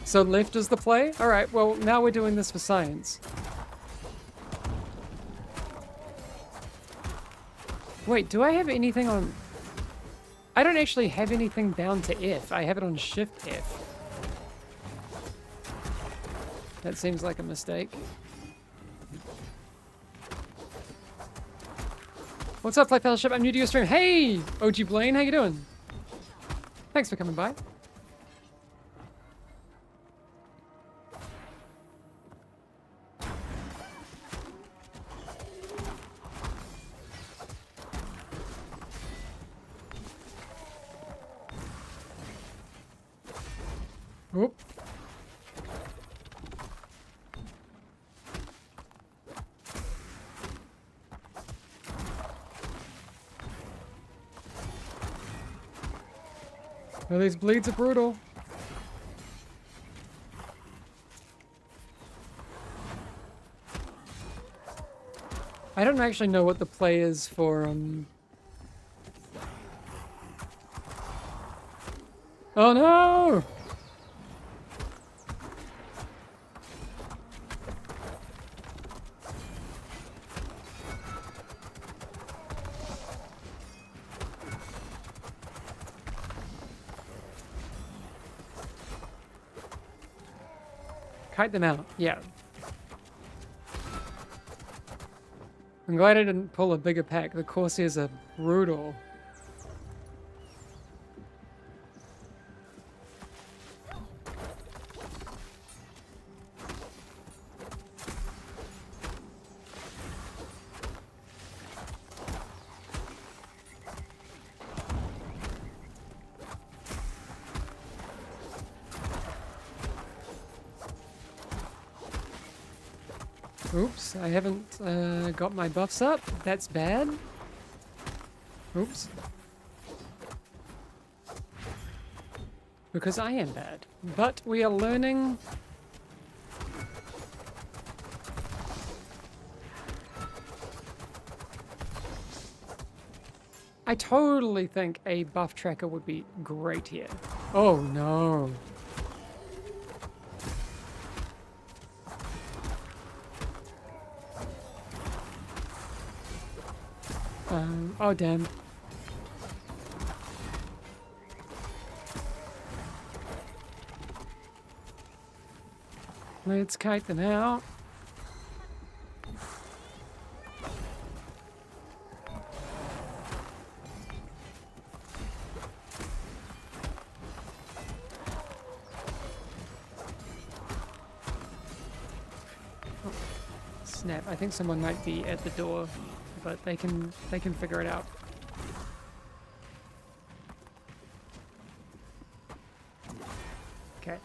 So left is the play? Alright, well now we're doing this for science. Wait, do I have anything on... I don't actually have anything down to F. I have it on Shift F. That seems like a mistake. What's up, Flight Fellowship? I'm new to your stream. Hey! OG Blaine, how you doing? Thanks for coming by. Oop. Oh, these bleeds are brutal. I don't actually know what the play is for, Oh no! Kite them out, yeah. I'm glad I didn't pull a bigger pack. The Corsairs are brutal. Oops, I haven't got my buffs up. That's bad. Oops. Because I am bad. But we are learning. I totally think a buff tracker would be great here. Oh no. Oh damn. Let's kite them out. snap. I think someone might be at the door, but they can figure it out. Okay,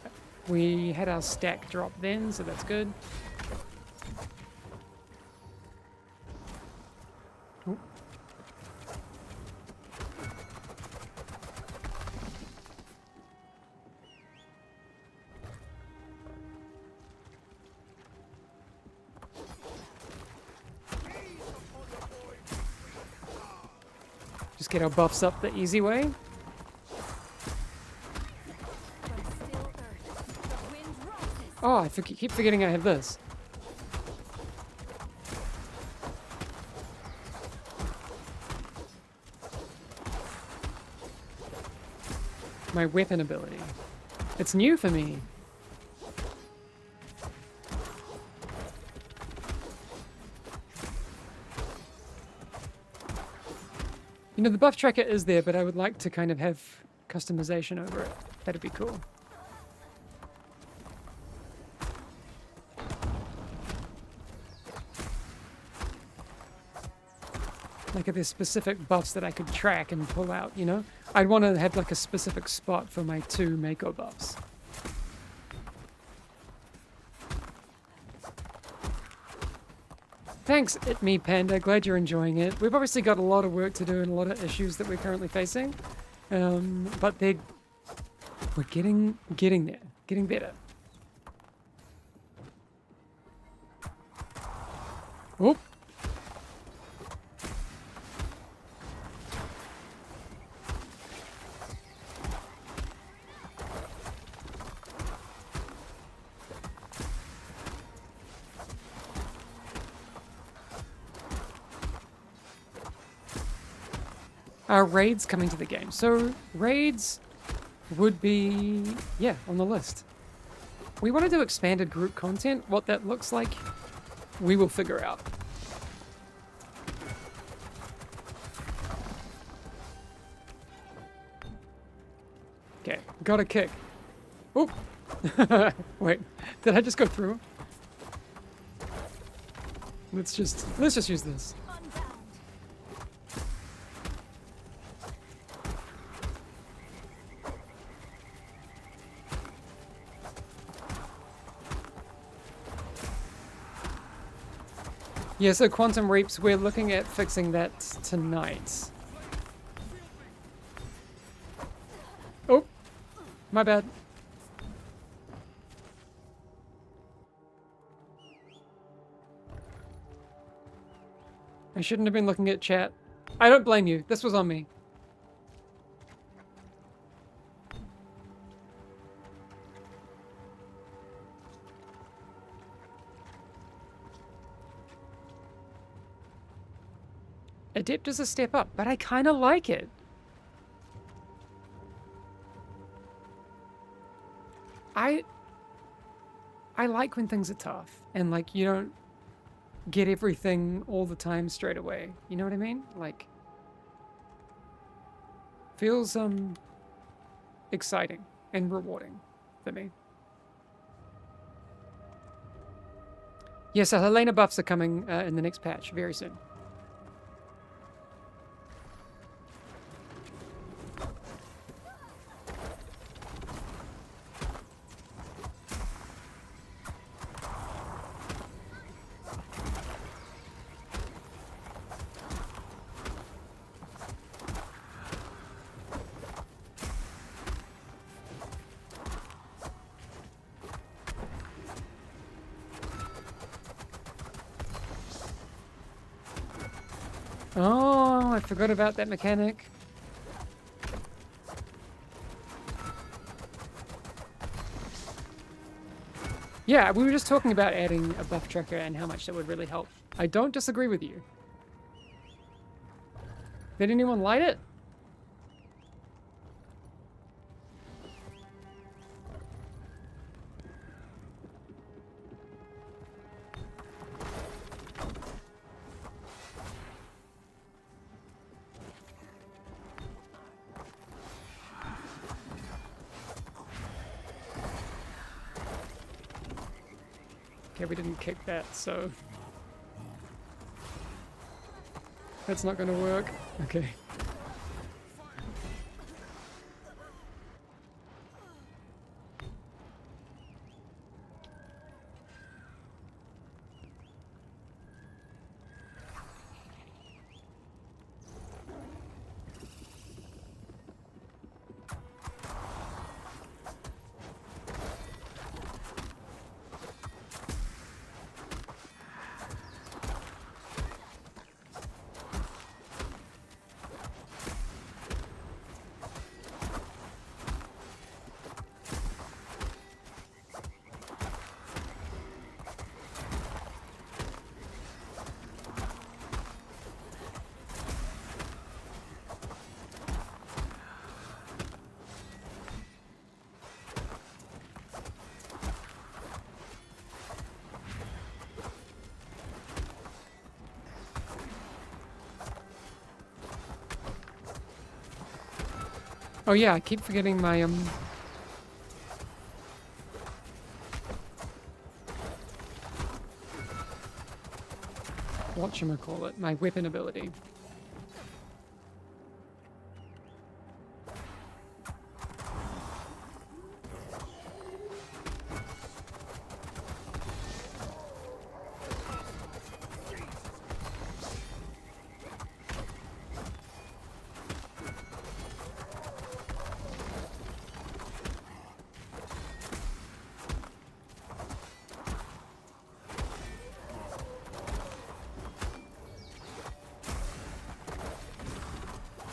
we had our stack drop then, so that's good. Ooh. Just get our buffs up the easy way. From still earth, the wind rises. Oh, I keep forgetting I have this. My weapon ability. It's new for me. You know, the buff tracker is there, but I would like to kind of have customization over it. That'd be cool. Like if there's specific buffs that I could track and pull out, you know? I'd want to have like a specific spot for my 2 Mako buffs. Thanks, It Me Panda. Glad you're enjoying it. We've obviously got a lot of work to do and a lot of issues that we're currently facing. But we're getting there, getting better. Oop. Raids coming to the game. So raids would be, yeah, on the list. We want to do expanded group content. What that looks like, we will figure out. Okay, got a kick. Oop. Wait, did I just go through? Let's just use this. Unbound. Yeah, so Quantum Reaps, we're looking at fixing that tonight. Oh, my bad. I shouldn't have been looking at chat. I don't blame you. This was on me. Adept is a step up, but I kind of like it. I like when things are tough and like you don't get everything all the time straight away. You know what I mean? Like feels exciting and rewarding for me. Yeah, so Helena buffs are coming in the next patch very soon. Oh, I forgot about that mechanic. Yeah, we were just talking about adding a buff tracker and how much that would really help. I don't disagree with you. Did anyone light it? Okay, we didn't kick that, so That's not gonna work. Okay. Oh yeah, I keep forgetting my whatchamacallit, my weapon ability.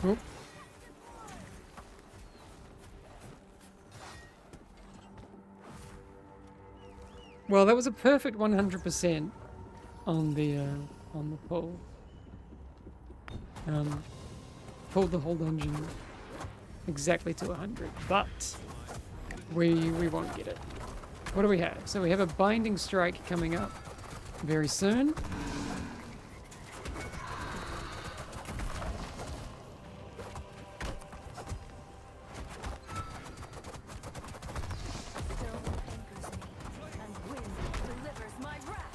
Oh. Well, that was a perfect 100% on the pull. Pulled the whole dungeon exactly to 100, but we won't get it. What do we have? So we have a binding strike coming up very soon. Stone anchors me, and wind delivers my wrath.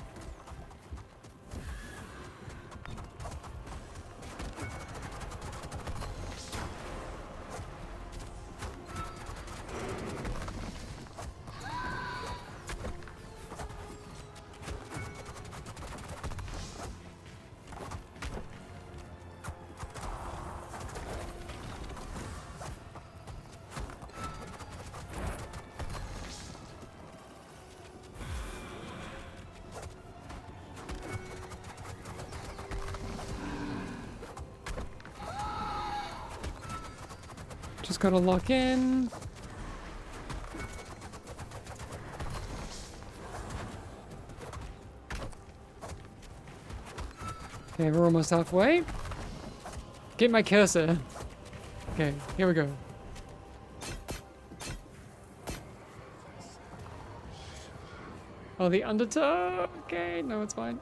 Just gotta lock in. Okay, we're almost halfway. Get my cursor. Okay, here we go. Oh, the undertow. Okay, no, it's fine.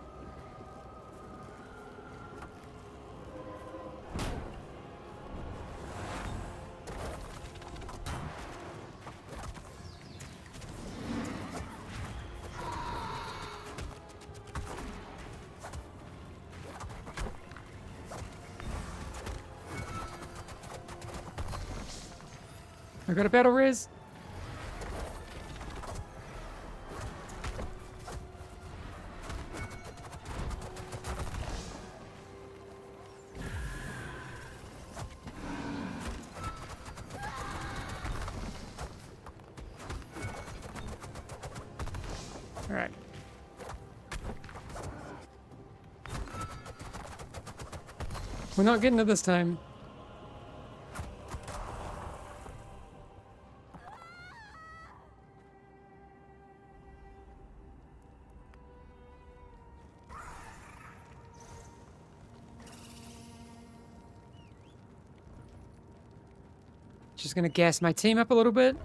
I got a battle res. All right. We're not getting it this time. Just gonna gas my team up a little bit.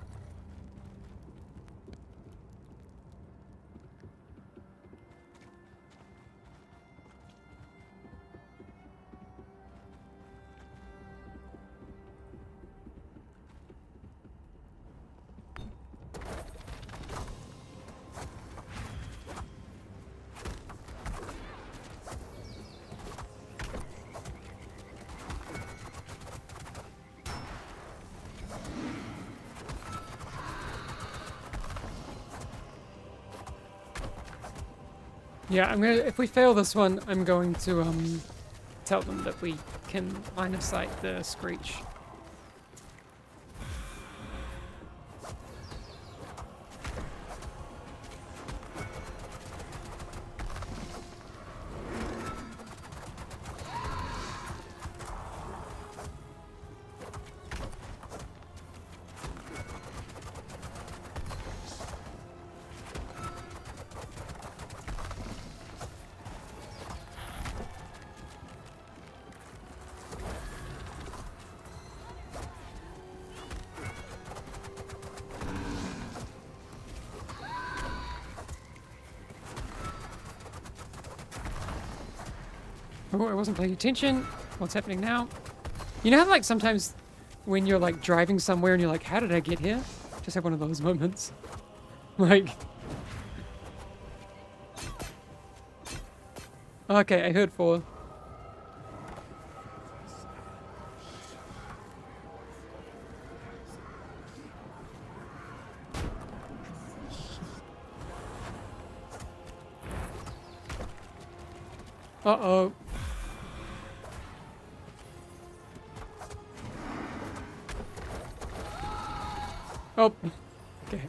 Yeah, I'm gonna. If we fail this one, I'm going to tell them that we can line of sight the screech. Oh, I wasn't paying attention. What's happening now? You know how like sometimes when you're like driving somewhere and you're like, how did I get here? Just have one of those moments. Like, okay, I heard 4. Uh-oh. Oh, okay.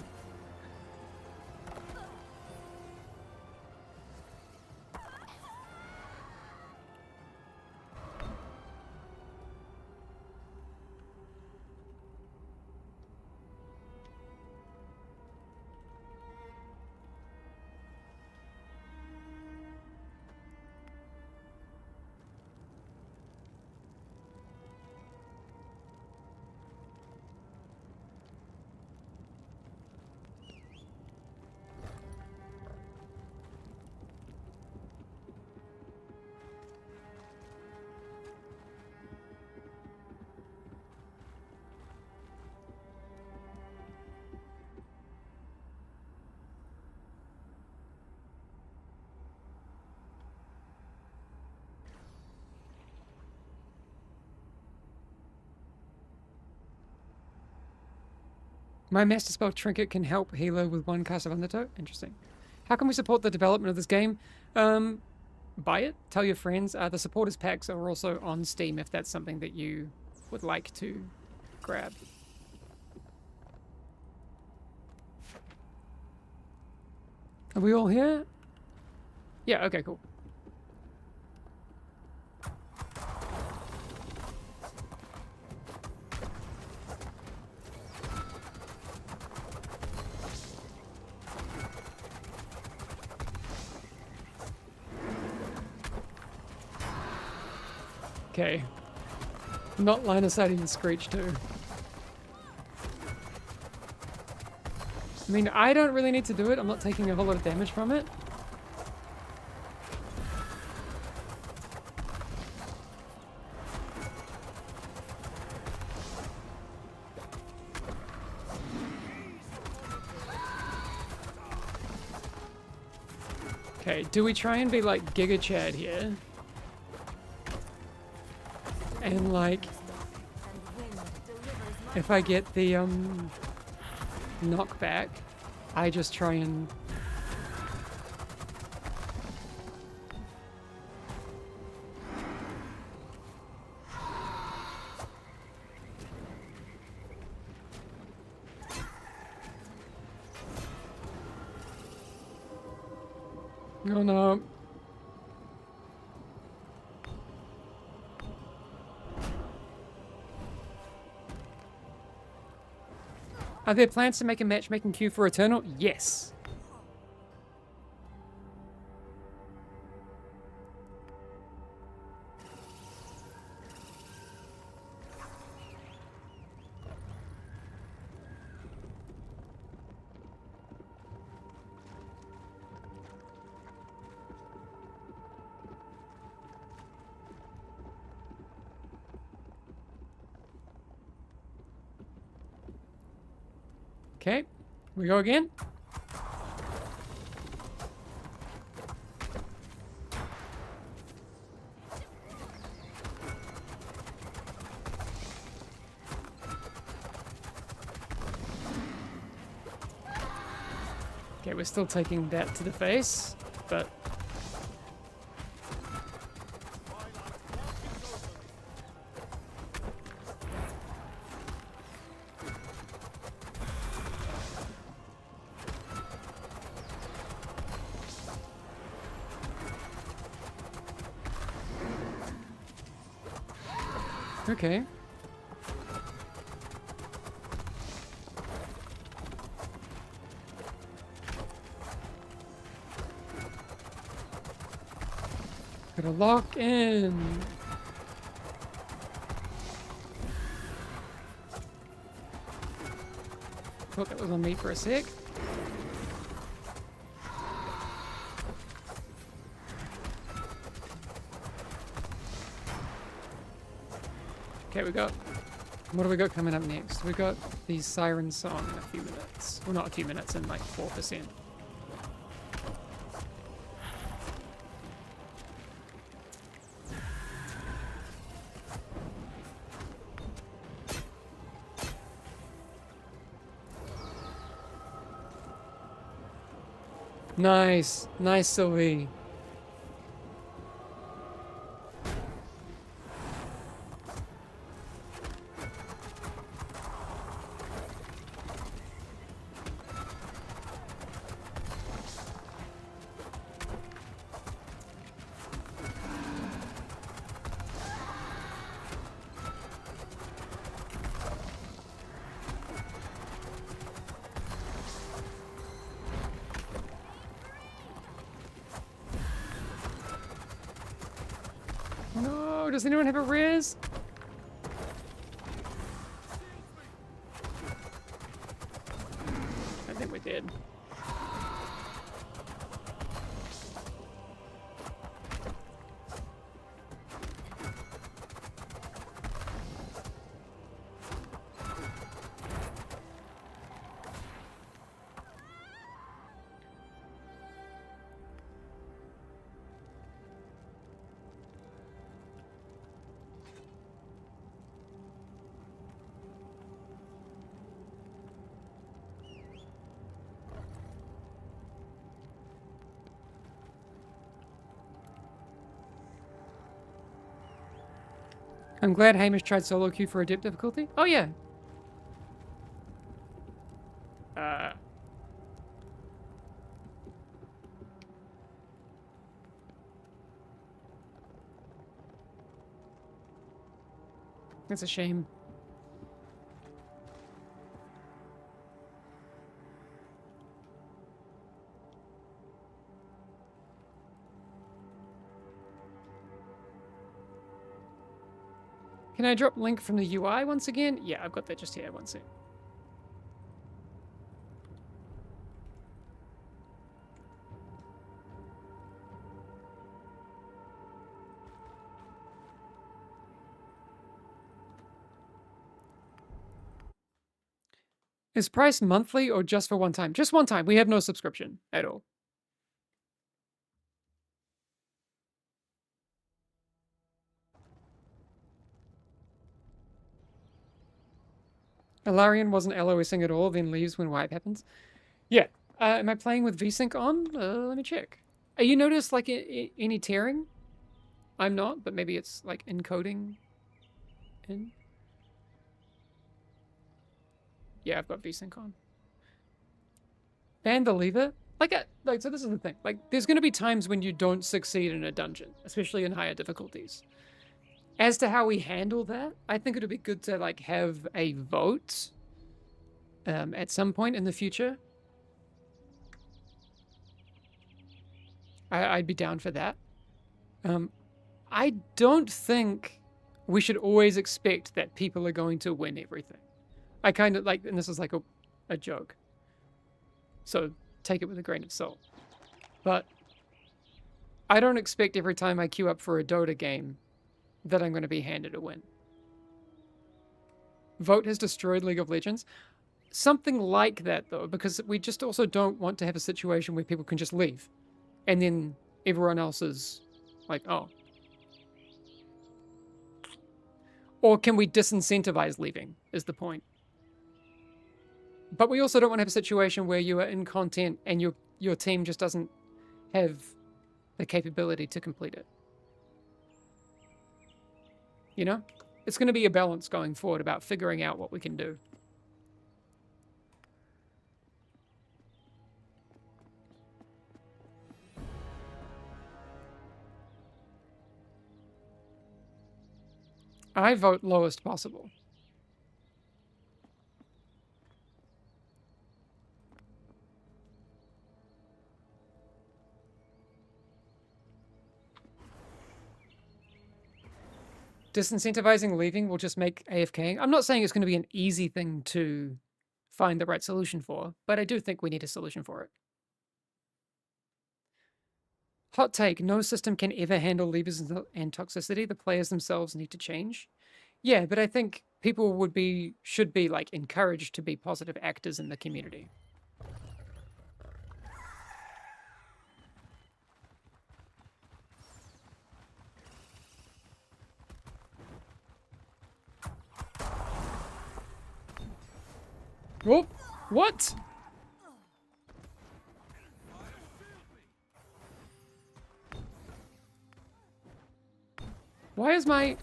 My master spell trinket can help healer with 1 cast of undertow. Interesting. How can we support the development of this game? Buy it. Tell your friends. The supporters packs are also on Steam if that's something that you would like to grab. Are we all here? Yeah, okay, cool. Okay. Not line of sighting the screech too. I mean, I don't really need to do it. I'm not taking a whole lot of damage from it. Okay, do we try and be like Giga Chad here? And like, if I get the knockback, I just try and oh no. Are there plans to make a matchmaking queue for Eternal? Yes. Okay, we go again. Okay, we're still taking that to the face, but Okay. Gotta lock in. Thought that was on me for a sec. Okay, what do we got coming up next? We got the Siren Song in a few minutes. Well, not a few minutes, in like 4%. Nice. Nice, Sylvie. No, does anyone have a res? I think we did. I'm glad Hamish tried solo queue for adept difficulty. Oh yeah. That's a shame. Can I drop link from the UI once again? Yeah, I've got that just here. One sec. Is price monthly or just for one time? Just one time. We have no subscription at all. Alarian wasn't LOSing at all, then leaves when wipe happens. Yeah. Am I playing with VSync on? Let me check. You notice like any tearing? I'm not, but maybe it's like encoding in. Yeah, I've got VSync on. Ban the lever? Like, so this is the thing. Like, there's going to be times when you don't succeed in a dungeon, especially in higher difficulties. As to how we handle that, I think it would be good to, like, have a vote at some point in the future. I'd be down for that. I don't think we should always expect that people are going to win everything. I kind of like, and this is like a joke. So take it with a grain of salt. But I don't expect every time I queue up for a Dota game that I'm going to be handed a win. Vote has destroyed League of Legends. Something like that, though, because we just also don't want to have a situation where people can just leave. And then everyone else is like, oh. Or can we disincentivize leaving, is the point. But we also don't want to have a situation where you are in content and your team just doesn't have the capability to complete it. You know? It's going to be a balance going forward about figuring out what we can do. I vote lowest possible. Disincentivizing leaving will just make AFKing. I'm not saying it's going to be an easy thing to find the right solution for, but I do think we need a solution for it. Hot take, no system can ever handle levers and toxicity. The players themselves need to change. Yeah, but I think people should be like encouraged to be positive actors in the community. Oh, what? Why is my...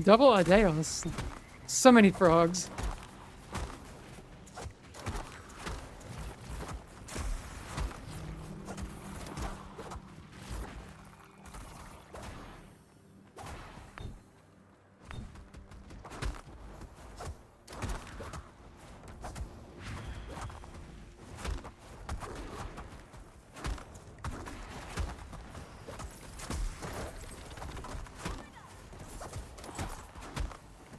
Double Adeos. So many frogs.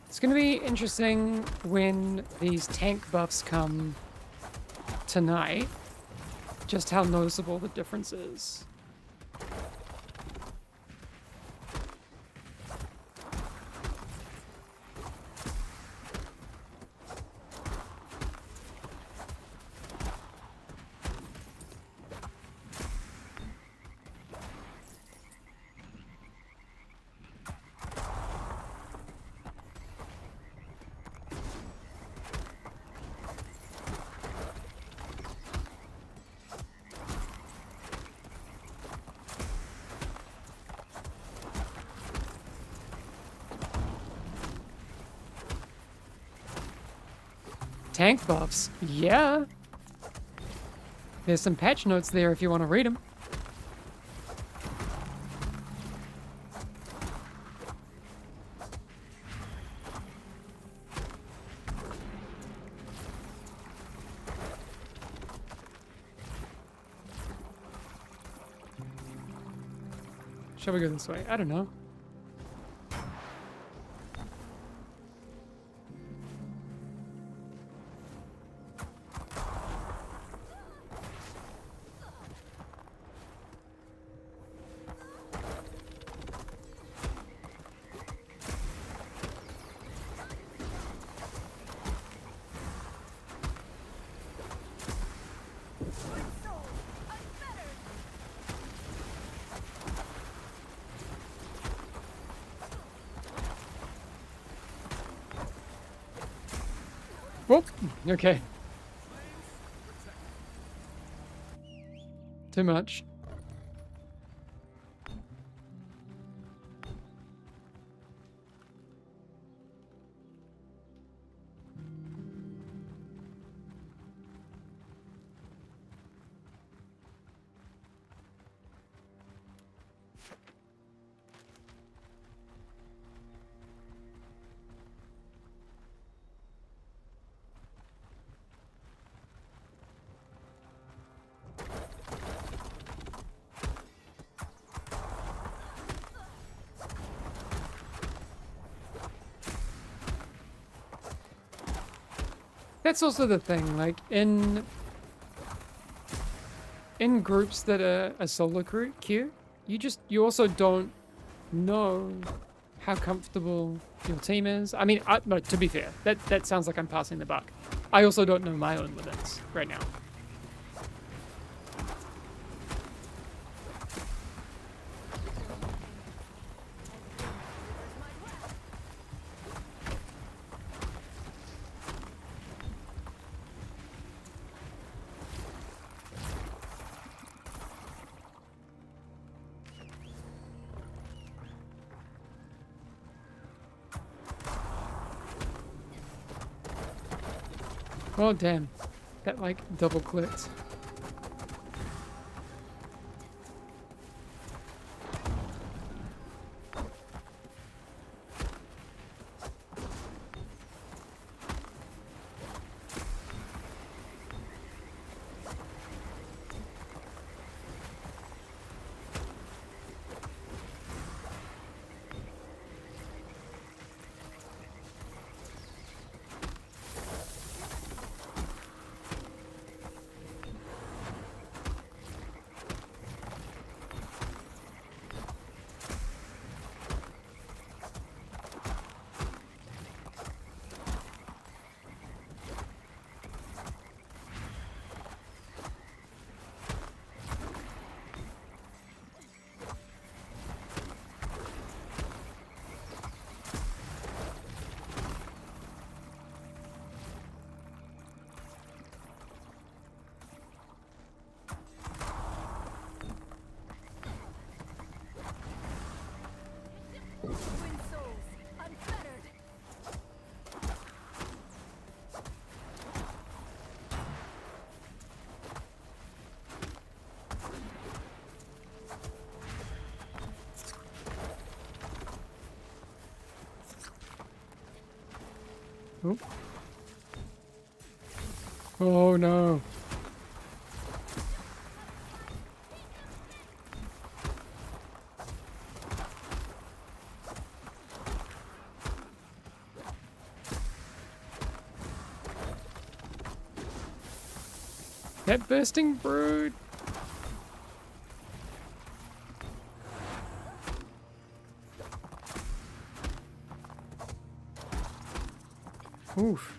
It's going to be interesting when these tank buffs come tonight, just how noticeable the difference is. Tank buffs, yeah. There's some patch notes there if you want to read them. Shall we go this way? I don't know. Whoop. Okay. Too much. That's also the thing, like in groups that are a solo queue, you also don't know how comfortable your team is. I mean, no, to be fair, that sounds like I'm passing the buck. I also don't know my own limits right now. Oh damn, that like double clicked. Twin souls, unfettered. Oh. Oh no. That bursting brood. Oof.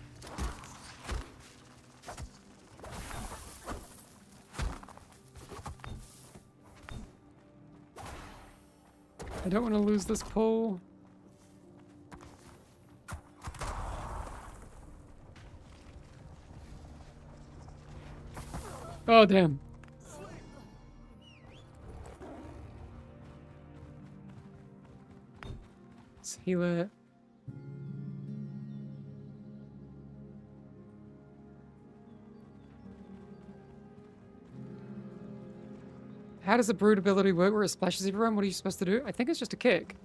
I don't want to lose this pull. Oh, damn. Let's heal it. How does the brood ability work where it splashes everyone? What are you supposed to do? I think it's just a kick.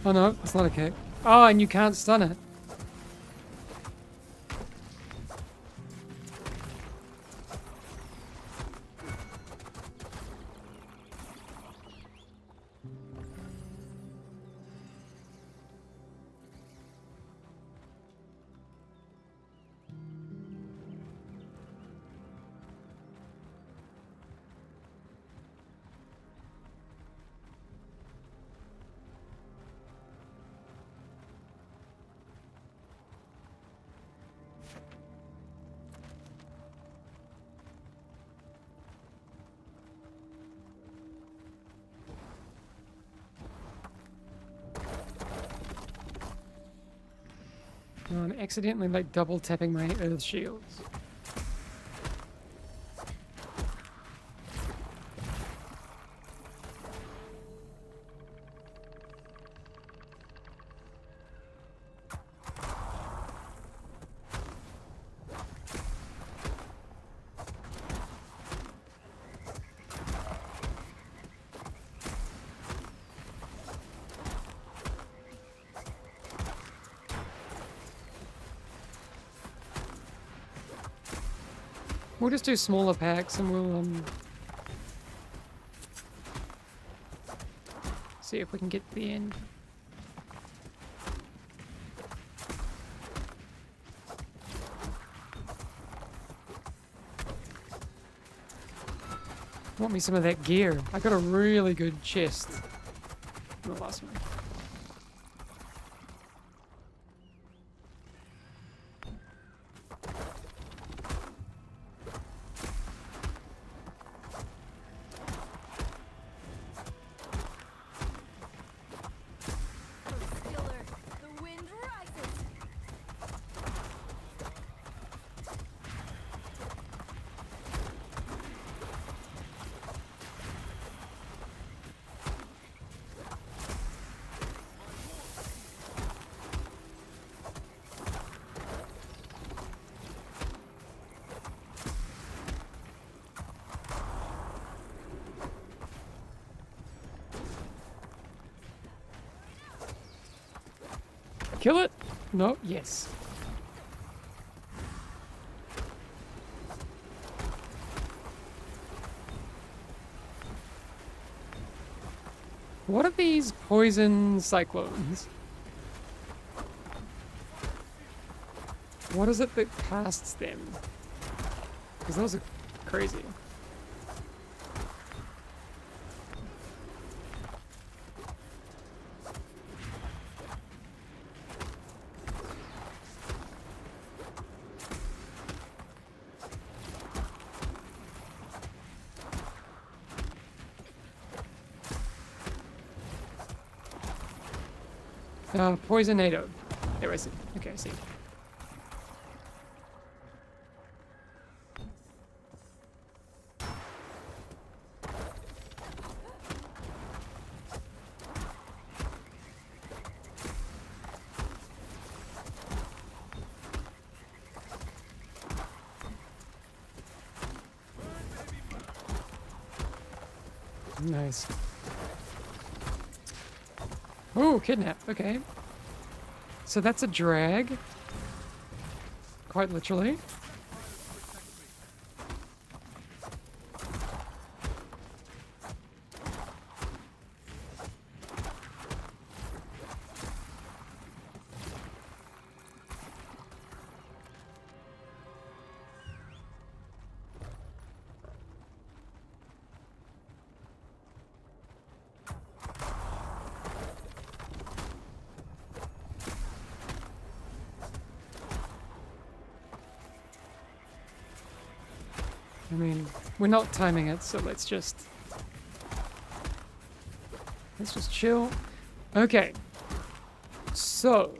Oh no, it's not a kick. Oh, and you can't stun it. Oh, I'm accidentally like double tapping my earth shields. We'll just do smaller packs and we'll See if we can get to the end. Want me some of that gear. I got a really good chest in the last one. Killer, the wind rises. Kill it? No? Yes. What are these poison cyclones? What is it that casts them? Because those are crazy. Poisonado. There, I see. Okay, I see. Nice. Oh, kidnap. Okay. So that's a drag. Quite literally. I mean, we're not timing it, so let's just chill. Okay. So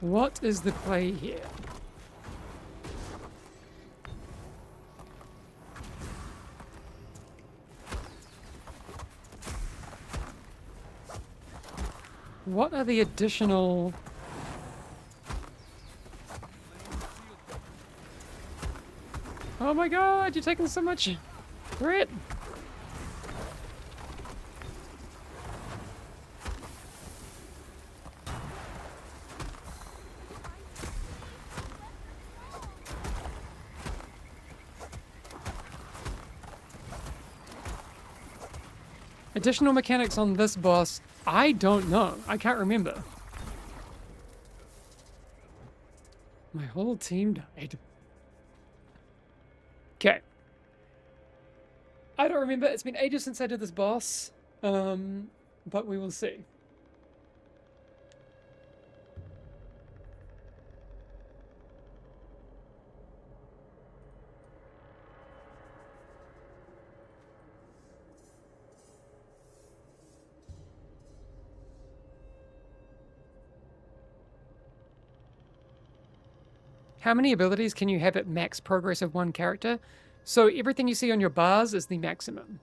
what is the play here? What are the additional... Oh my god, you're taking so much grit! Additional mechanics on this boss, I don't know. I can't remember. My whole team died. Okay. I don't remember. It's been ages since I did this boss. But we will see. How many abilities can you have at max progress of one character? So everything you see on your bars is the maximum.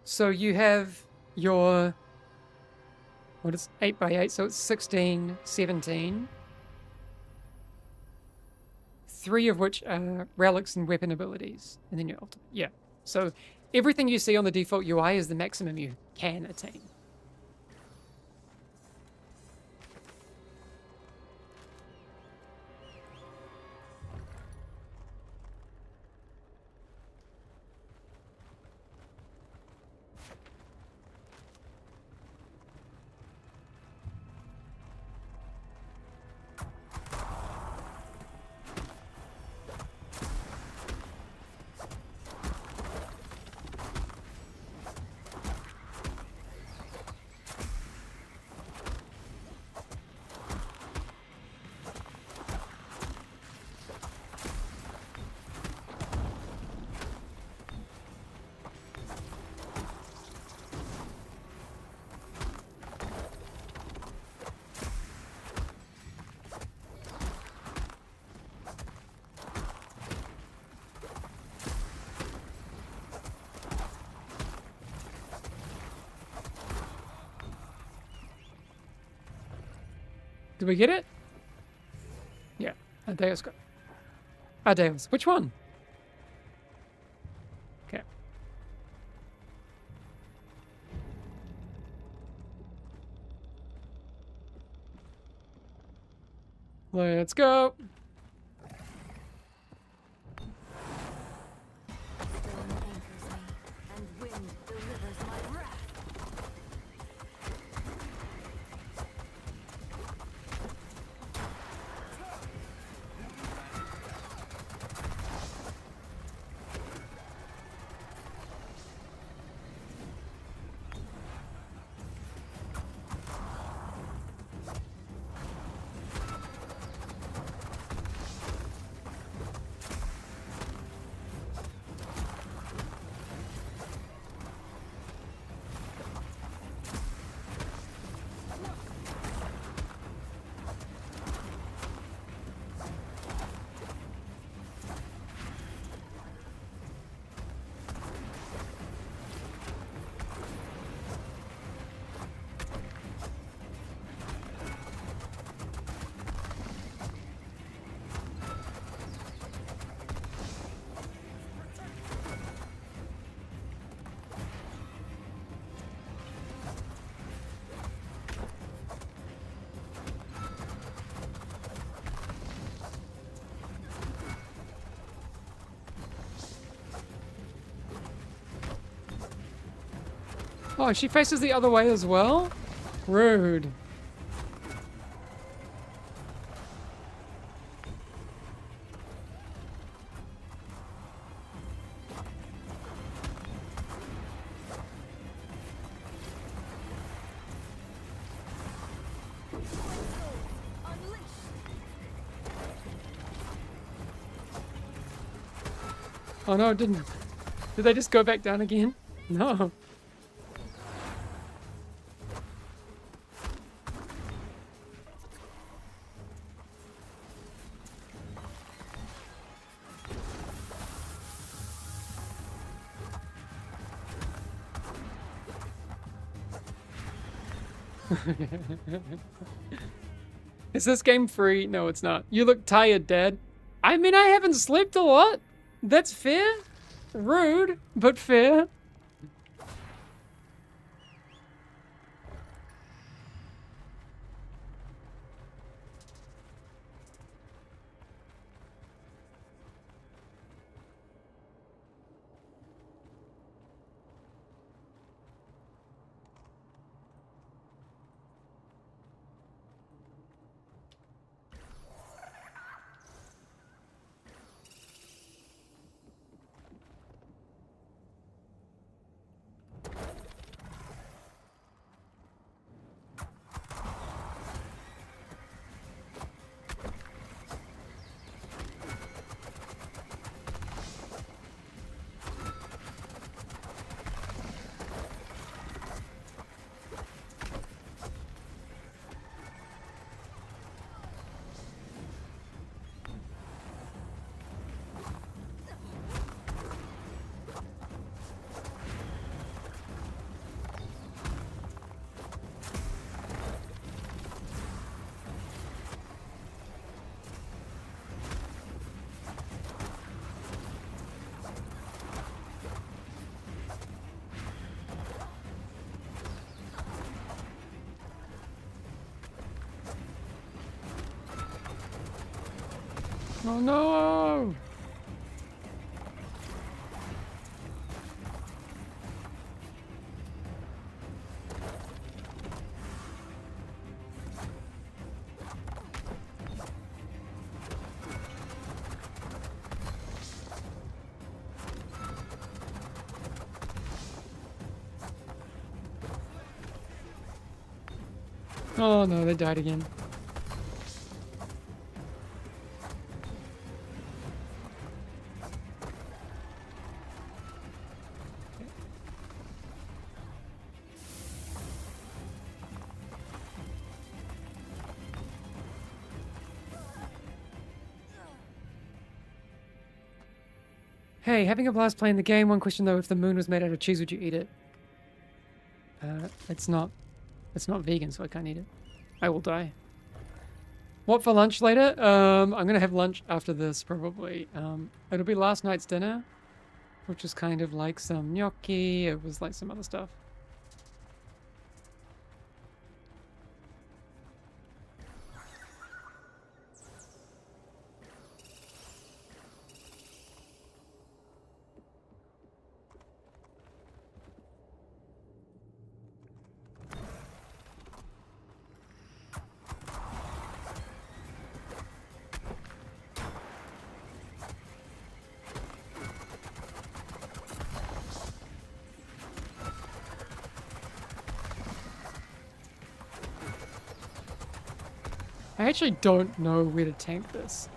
So you have your, what is 8 by 8, so it's 16, 17. 3 of which are relics and weapon abilities. And then your ultimate. Yeah. So everything you see on the default UI is the maximum you can attain. Did we get it? Yeah. Adeos got. Adeos. Which one? Okay. Let's go. Stone anchors me, and wind delivers my wrath. Oh, she faces the other way as well? Rude. Unleashed. Oh no, it didn't. Did they just go back down again? No. Is this game free? No, it's not. You look tired, Dad. I mean, I haven't slept a lot. That's fair. Rude, but fair. Oh no! Oh no, they died again. Hey, having a blast playing the game. One question though, if the moon was made out of cheese, would you eat it? It's not vegan, so I can't eat it. I will die. What for lunch later? I'm gonna have lunch after this probably. It'll be last night's dinner, which is kind of like some gnocchi. It was like some other stuff. I actually don't know where to tank this.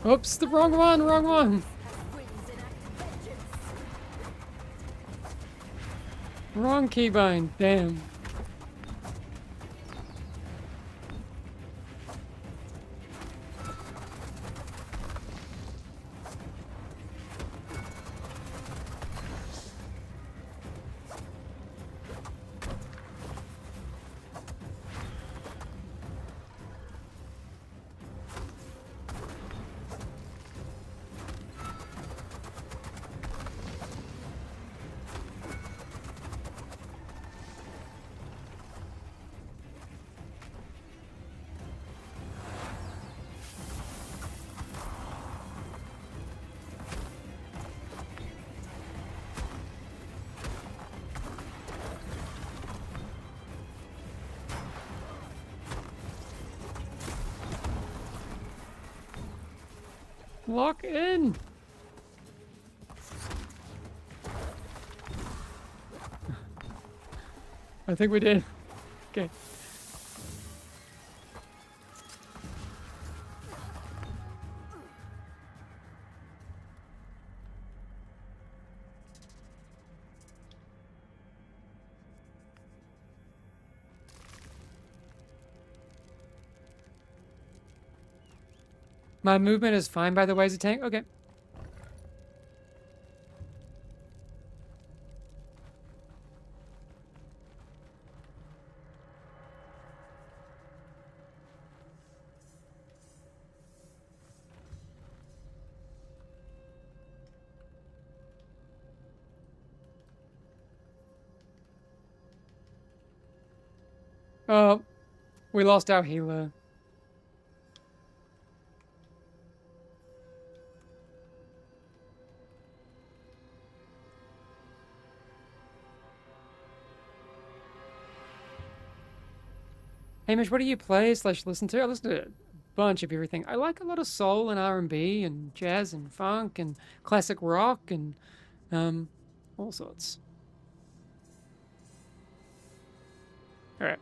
Oops, the wrong one, wrong one. Wrong keybind, damn. Lock in. I think we did. Okay. My movement is fine, by the way, as a tank. Okay. Oh, we lost our healer. Hamish, what do you play / listen to? I listen to a bunch of everything. I like a lot of soul and R&B and jazz and funk and classic rock and all sorts. All right.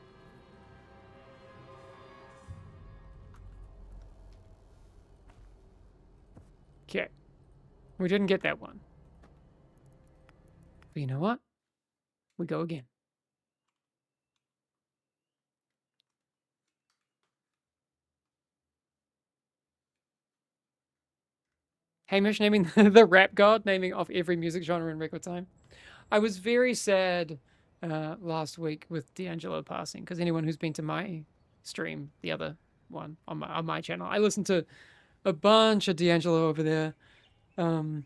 Okay. We didn't get that one. But you know what? We go again. Hamish naming the rap god, naming off every music genre in record time. I was very sad last week with D'Angelo passing, because anyone who's been to my stream, the other one on my channel, I listened to a bunch of D'Angelo over there. The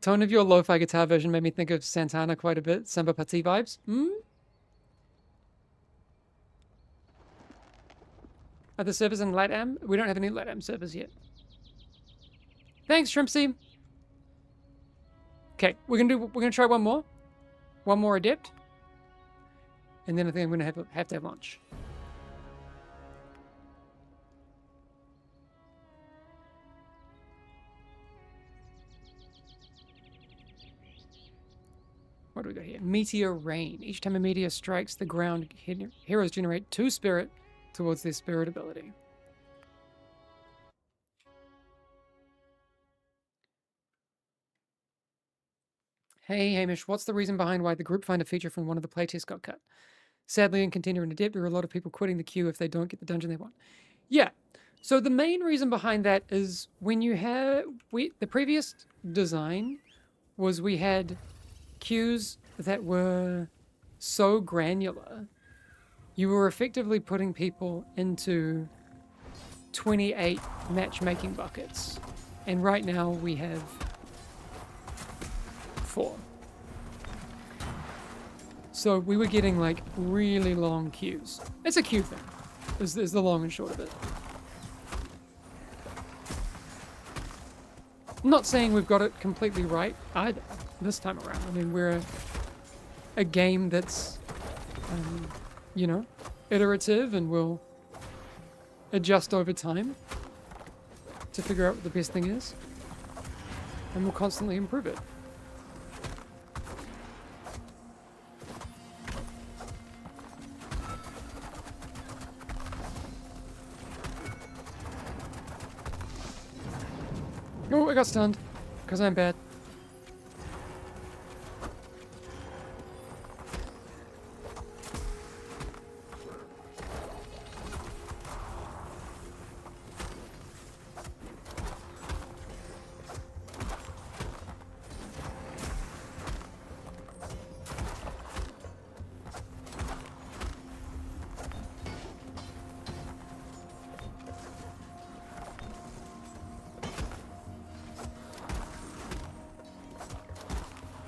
tone of your lo-fi guitar version made me think of Santana quite a bit. Samba Pati vibes. Are the servers in LATAM? We don't have any LATAM servers yet. Thanks, Shrimpsy. Okay, we're gonna try one more. One more adept. And then I think I'm gonna have to have lunch. What do we got here? Meteor rain. Each time a meteor strikes the ground, heroes generate 2 spirit to towards their spirit ability. Hey Hamish, what's the reason behind why the group finder feature from one of the playtests got cut? Sadly, in Contender and Adept, there are a lot of people quitting the queue if they don't get the dungeon they want. Yeah, so the main reason behind that is when you have... the previous design was we had queues that were so granular, you were effectively putting people into 28 matchmaking buckets. And right now we have 4. So we were getting like really long queues. It's a queue thing, is the long and short of it. I'm not saying we've got it completely right either this time around. I mean, we're a game that's, you know, iterative and will adjust over time to figure out what the best thing is. And we'll constantly improve it. Oh, I got stunned. Because I'm bad.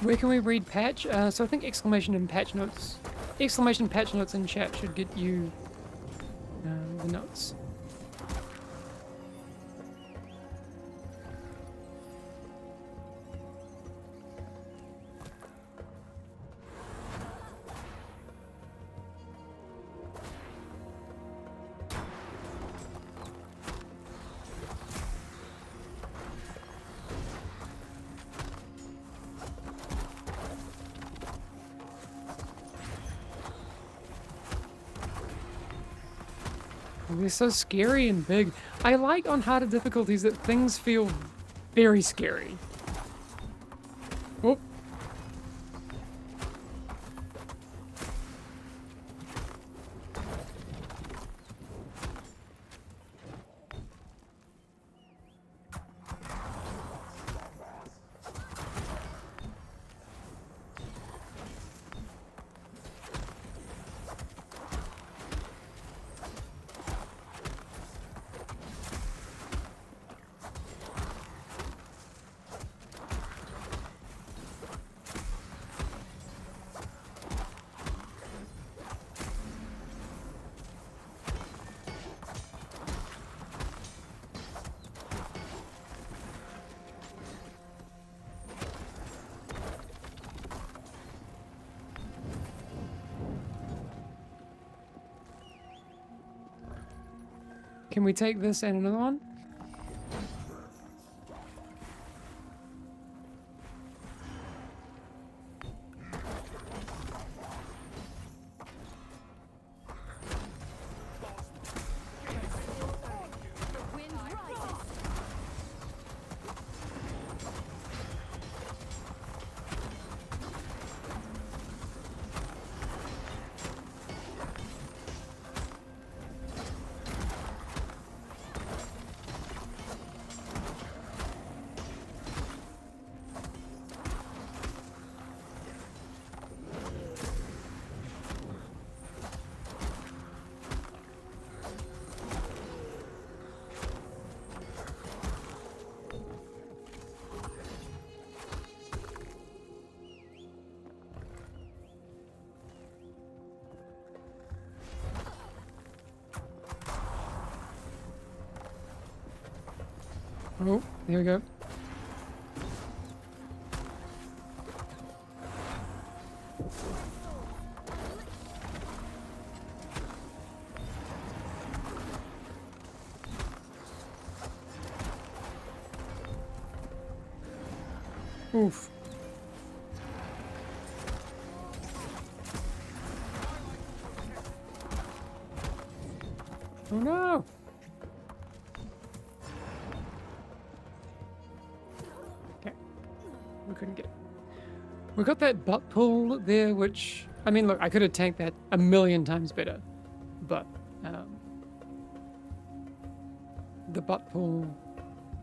Where can we read patch? So I think exclamation patch notes in chat should get you the notes. They're so scary and big. I like on harder difficulties that things feel very scary. Oh. Can we take this and another one? Oh, there we go. Oof. Oh no! Okay. We couldn't get it. We got that butt pull there, which... I mean, look, I could have tanked that a million times better. But, the butt pull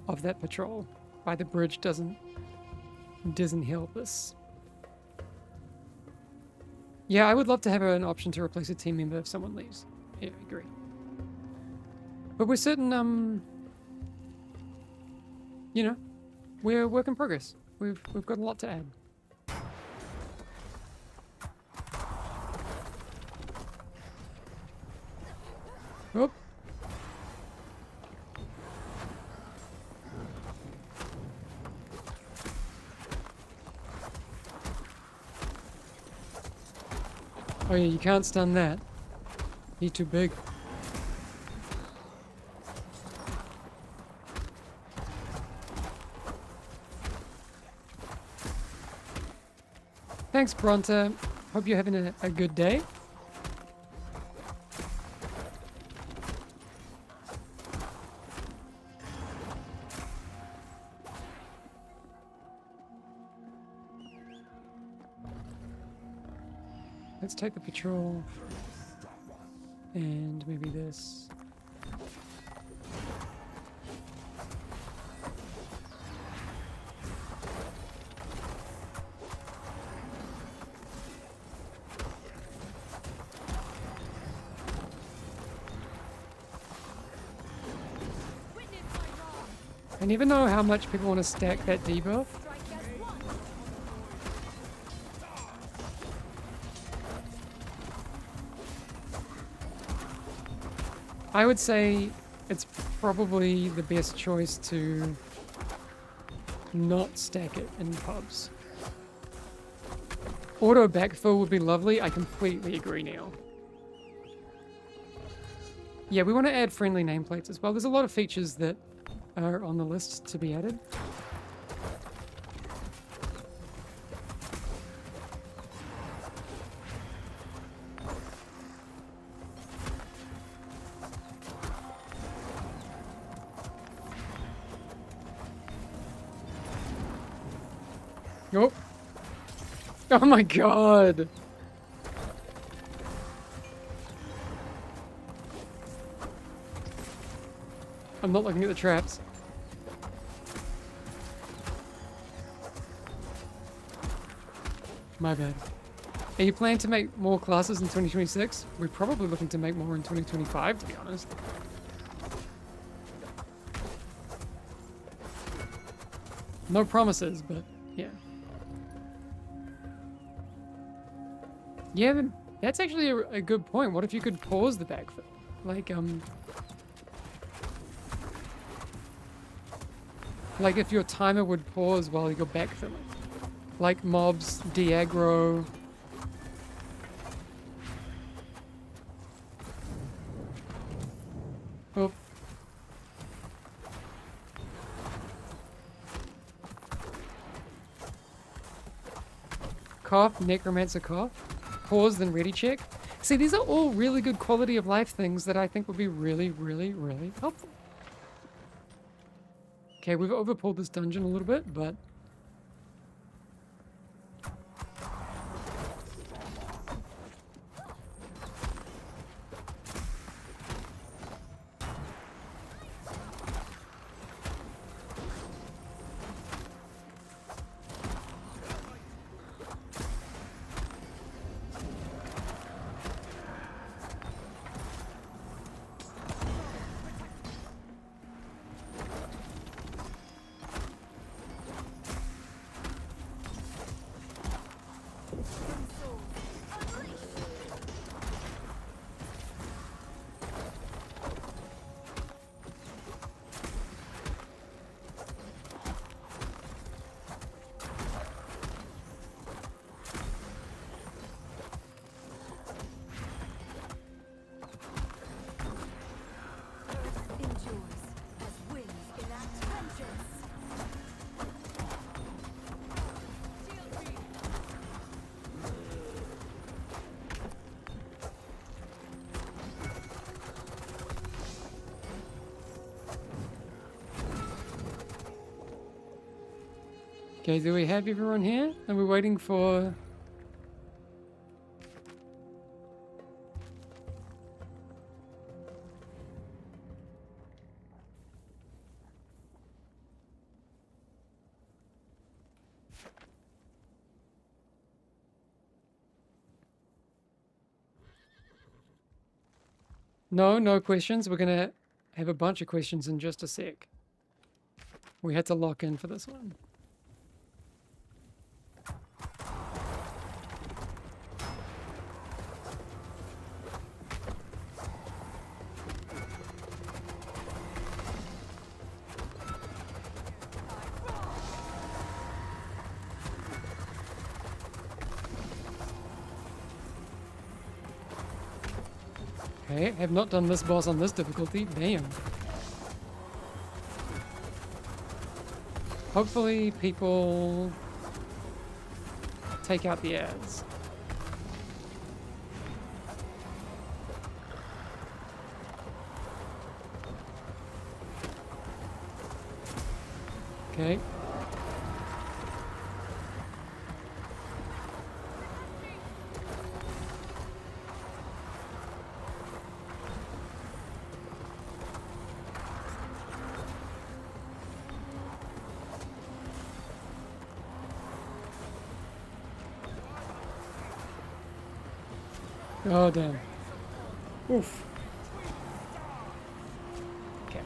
of that patrol by the bridge doesn't help us. Yeah, I would love to have an option to replace a team member if someone leaves. Yeah, I agree. But we're certain, you know, we're a work in progress. We've got a lot to add. Oop. Oh yeah, you can't stun that. He's too big. Thanks, Bronte. Hope you're having a good day. Let's take the patrol. And maybe this. I never know how much people want to stack that debuff. I would say it's probably the best choice to not stack it in pubs. Auto backfill would be lovely. I completely agree now. Yeah, we want to add friendly nameplates as well. There's a lot of features that are on the list to be added. Oh. Oh my god. I'm not looking at the traps. My bad. Are you planning to make more classes in 2026? We're probably looking to make more in 2025, to be honest. No promises, but yeah. Yeah, that's actually a good point. What if you could pause the backfill? Like if your timer would pause while you're backfilling. Like mobs, de-aggro. Oh. Cough, necromancer cough. Pause, then ready check. See, these are all really good quality of life things that I think would be really, really, really helpful. Okay, we've overpulled this dungeon a little bit, but... Okay, do we have everyone here? Are we waiting for... No, no questions. We're gonna have a bunch of questions in just a sec. We had to lock in for this one. Okay, have not done this boss on this difficulty. Damn. Hopefully people take out the ads. Okay. Oh, damn. Oof. Okay.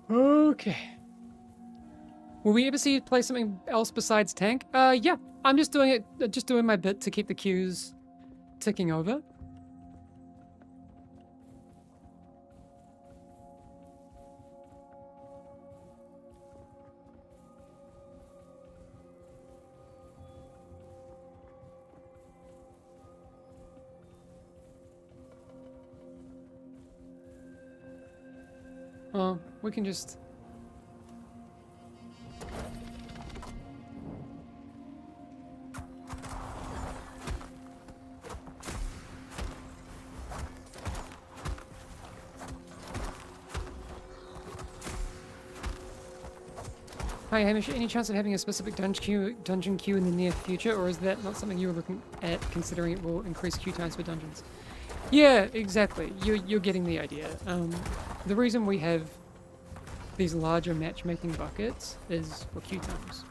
Okay. Will we ever see you play something else besides tank? Yeah. I'm just doing it, just doing my bit to keep the queues ticking over. Oh, we can just... Hi Hamish, any chance of having a specific dungeon queue in the near future, or is that not something you were looking at, considering it will increase queue times for dungeons? Yeah, exactly. You're getting the idea. The reason we have these larger matchmaking buckets is for queue times.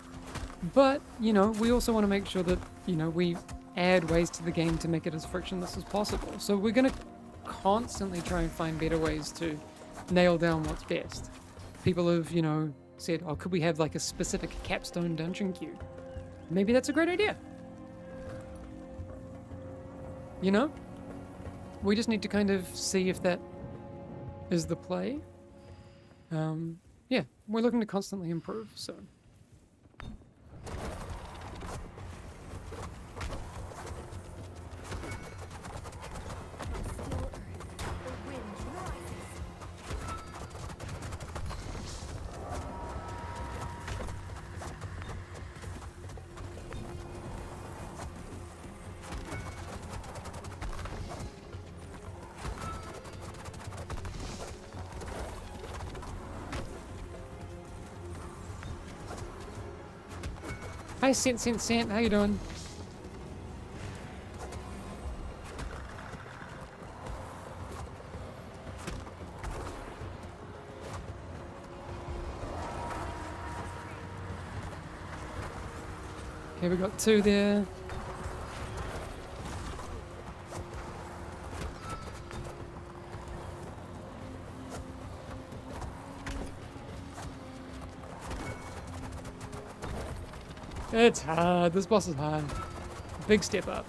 But, you know, we also want to make sure that, you know, we add ways to the game to make it as frictionless as possible. So we're going to constantly try and find better ways to nail down what's best. People have, you know, said, oh, could we have like a specific capstone dungeon queue? Maybe that's a great idea. You know? We just need to kind of see if that is the play. Yeah, we're looking to constantly improve, so. Hi, Sant, how you doing? Okay, we got 2 there. It's hard. This boss is hard. Big step up.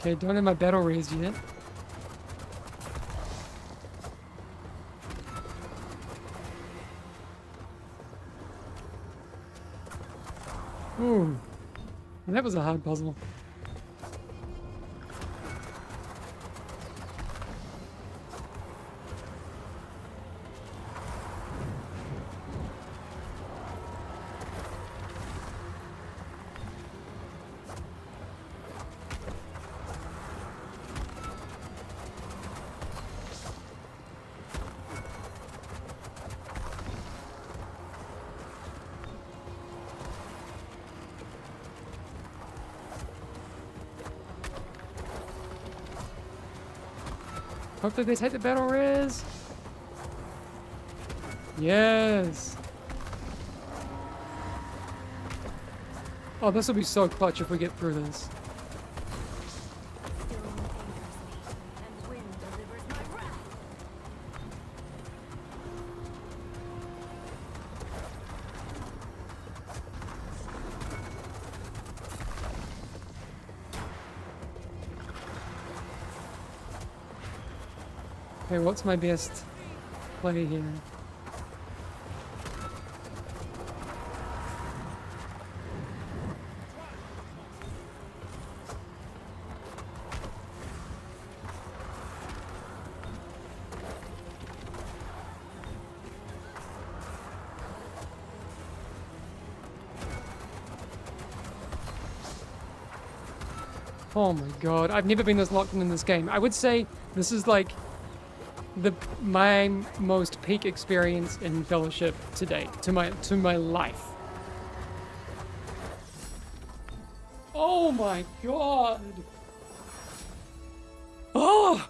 Okay, don't have my battle res yet. Ooh, that was a hard puzzle. Hopefully they take the battle res. Yes. Oh, this will be so clutch if we get through this. Storm anchors me, and wind delivers my wrath. Okay, what's my best play here? Oh my god, I've never been this locked in this game. I would say this is like my most peak experience in Fellowship to date, to my life. Oh my god. Oh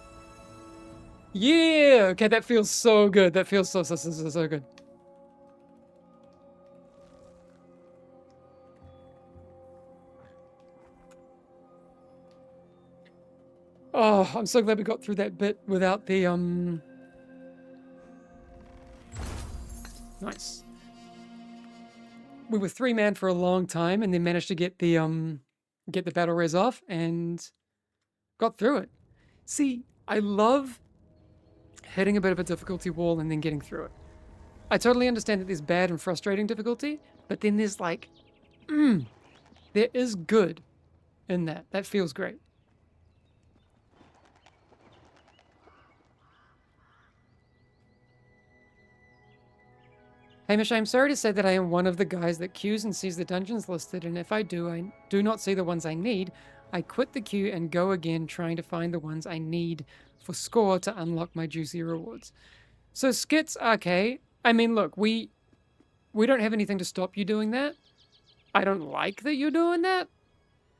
yeah. Okay, that feels so good. That feels so good. Oh, I'm so glad we got through that bit without the Nice. We were 3-man for a long time and then managed to get the battle res off and got through it. See, I love hitting a bit of a difficulty wall and then getting through it. I totally understand that there's bad and frustrating difficulty, but then there's like there is good in that. That feels great. Hamish, I'm sorry to say that I am one of the guys that queues and sees the dungeons listed, and if I do not see the ones I need, I quit the queue and go again trying to find the ones I need for score to unlock my juicy rewards. So skits, okay. I mean, look, we don't have anything to stop you doing that. I don't like that you're doing that.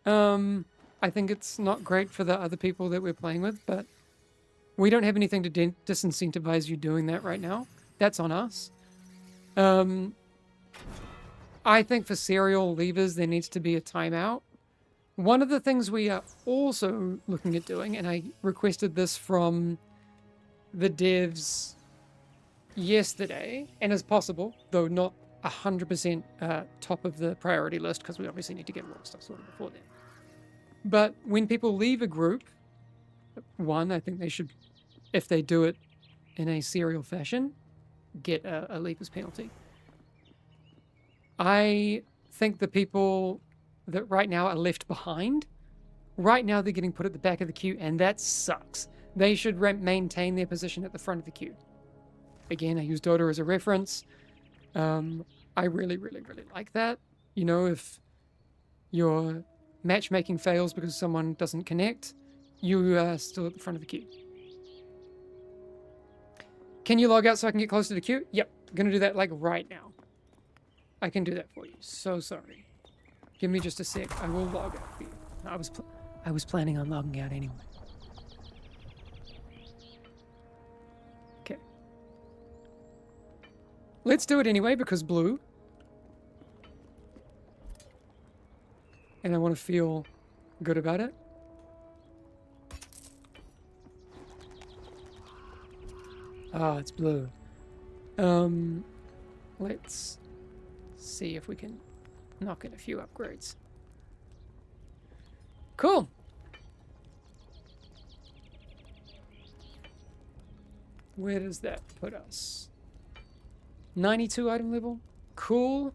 I think it's not great for the other people that we're playing with, but we don't have anything to disincentivize you doing that right now. That's on us. I think for serial levers, there needs to be a timeout. One of the things we are also looking at doing, and I requested this from the devs yesterday, and as possible, though not 100% top of the priority list, because we obviously need to get a lot of stuff sorted before then. But when people leave a group, one, I think they should, if they do it in a serial fashion, get a leavers penalty. I think the people that right now are left behind, right now they're getting put at the back of the queue, and that sucks. They should maintain their position at the front of the queue. Again, I use Dota as a reference. I really, really, really like that. You know, if your matchmaking fails because someone doesn't connect, you are still at the front of the queue. Can you log out so I can get closer to the queue? Yep, I'm gonna do that like right now. I can do that for you. So sorry. Give me just a sec. I will log out for you. I was planning on logging out anyway. Okay. Let's do it anyway because blue. And I want to feel good about it. Ah, it's blue. Let's see if we can knock in a few upgrades. Cool. Where does that put us? 92 item level. Cool.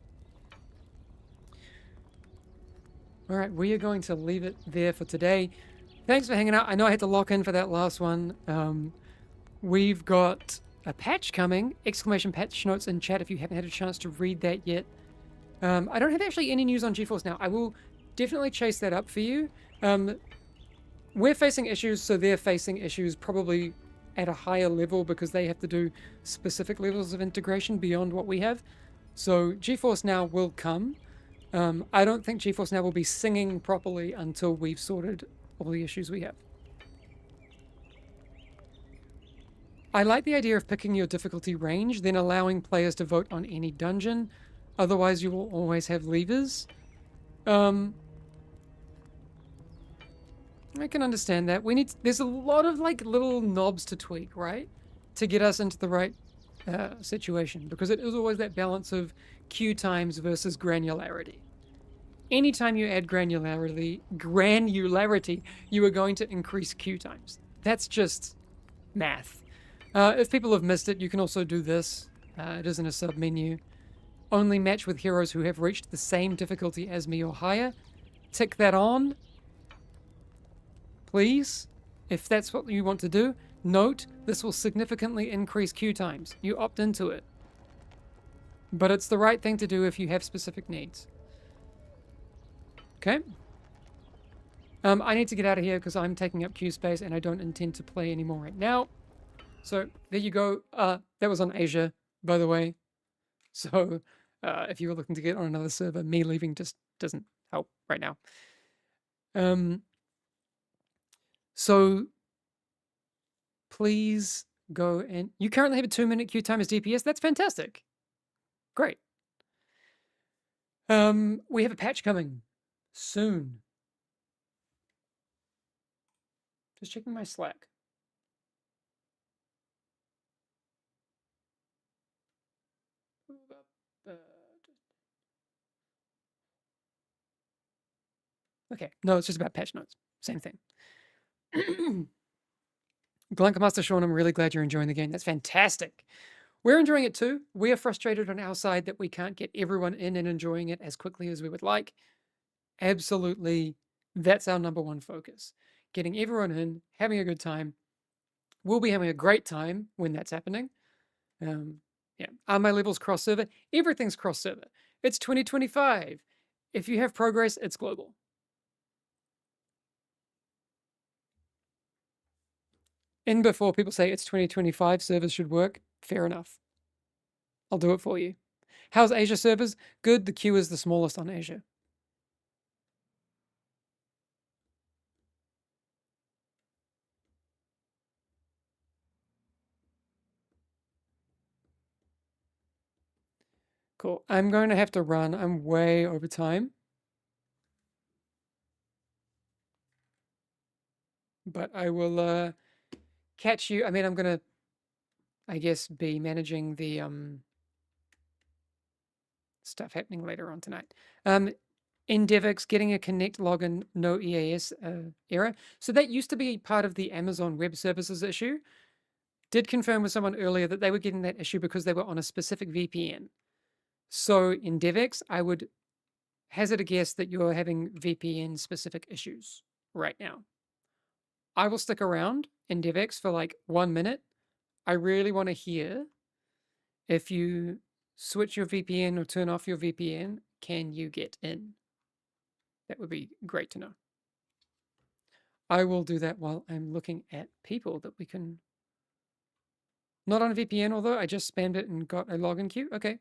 All right, we are going to leave it there for today. Thanks for hanging out. I know I had to lock in for that last one. We've got a patch coming. Exclamation patch notes in chat if you haven't had a chance to read that yet. I don't have actually any news on GeForce Now. I will definitely chase that up for you. We're facing issues, so they're facing issues probably at a higher level because they have to do specific levels of integration beyond what we have. So GeForce Now will come. I don't think GeForce Now will be singing properly until we've sorted all the issues we have. I like the idea of picking your difficulty range, then allowing players to vote on any dungeon. Otherwise, you will always have levers. I can understand that. There's a lot of like little knobs to tweak, right? To get us into the right situation, because it is always that balance of queue times versus granularity. Anytime you add granularity, you are going to increase queue times. That's just math. If people have missed it, you can also do this. It is in a sub menu. Only match with heroes who have reached the same difficulty as me or higher. Tick that on, please, if that's what you want to do. Note, this will significantly increase queue times. You opt into it. But it's the right thing to do if you have specific needs. Okay? I need to get out of here because I'm taking up queue space and I don't intend to play anymore right now. So, there you go. That was on Asia, by the way. So, if you were looking to get on another server, me leaving just doesn't help right now. So, please go and... You currently have a 2-minute queue time as DPS. That's fantastic. Great. We have a patch coming soon. Just checking my Slack. Okay, no, it's just about patch notes. Same thing. Master Sean, I'm really glad you're enjoying the game. That's fantastic. We're enjoying it too. We are frustrated on our side that we can't get everyone in and enjoying it as quickly as we would like. Absolutely, that's our number one focus. Getting everyone in, having a good time. We'll be having a great time when that's happening. Yeah, are my levels cross-server? Everything's cross-server. It's 2025. If you have progress, it's global. In before people say it's 2025, servers should work. Fair enough. I'll do it for you. How's Asia servers? Good. The queue is the smallest on Asia. Cool. I'm going to have to run. I'm way over time. But I will catch you. I mean, I'm going to, I guess, be managing the stuff happening later on tonight. In DevX, getting a connect login, no EAS error. So that used to be part of the Amazon Web Services issue. Did confirm with someone earlier that they were getting that issue because they were on a specific VPN. So in DevX, I would hazard a guess that you're having VPN-specific issues right now. I will stick around in DevX for like 1 minute. I really want to hear if you switch your VPN or turn off your VPN, can you get in? That would be great to know. I will do that while I'm looking at people that we can... Not on a VPN, although I just spammed it and got a login queue. Okay,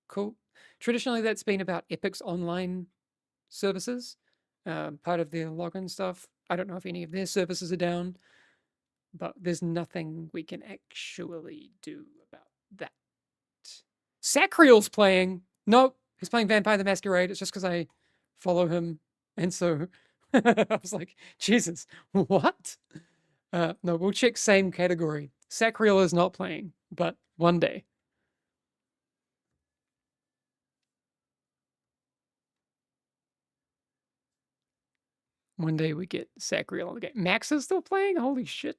cool. Traditionally, that's been about Epic's online services, part of their login stuff. I don't know if any of their services are down, but there's nothing we can actually do about that. Sacriel's playing. Nope, he's playing Vampire the Masquerade. It's just because I follow him. And so I was like, Jesus, what? No, we'll check same category. Sacriel is not playing, but one day. One day we get Sacriel on the game. Max is still playing? Holy shit.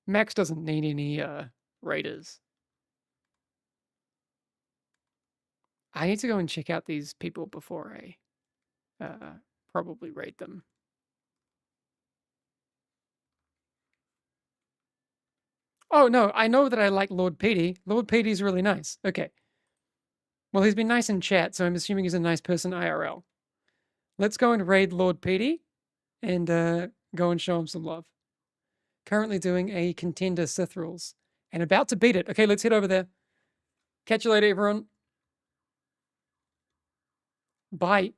Max doesn't need any raiders. I need to go and check out these people before I probably raid them. Oh, no, I know that I like Lord Petey. Lord Petey's really nice. Okay. Well, he's been nice in chat, so I'm assuming he's a nice person IRL. Let's go and raid Lord Petey and go and show him some love. Currently doing a contender Sith rules and about to beat it. Okay, let's head over there. Catch you later, everyone. Bye.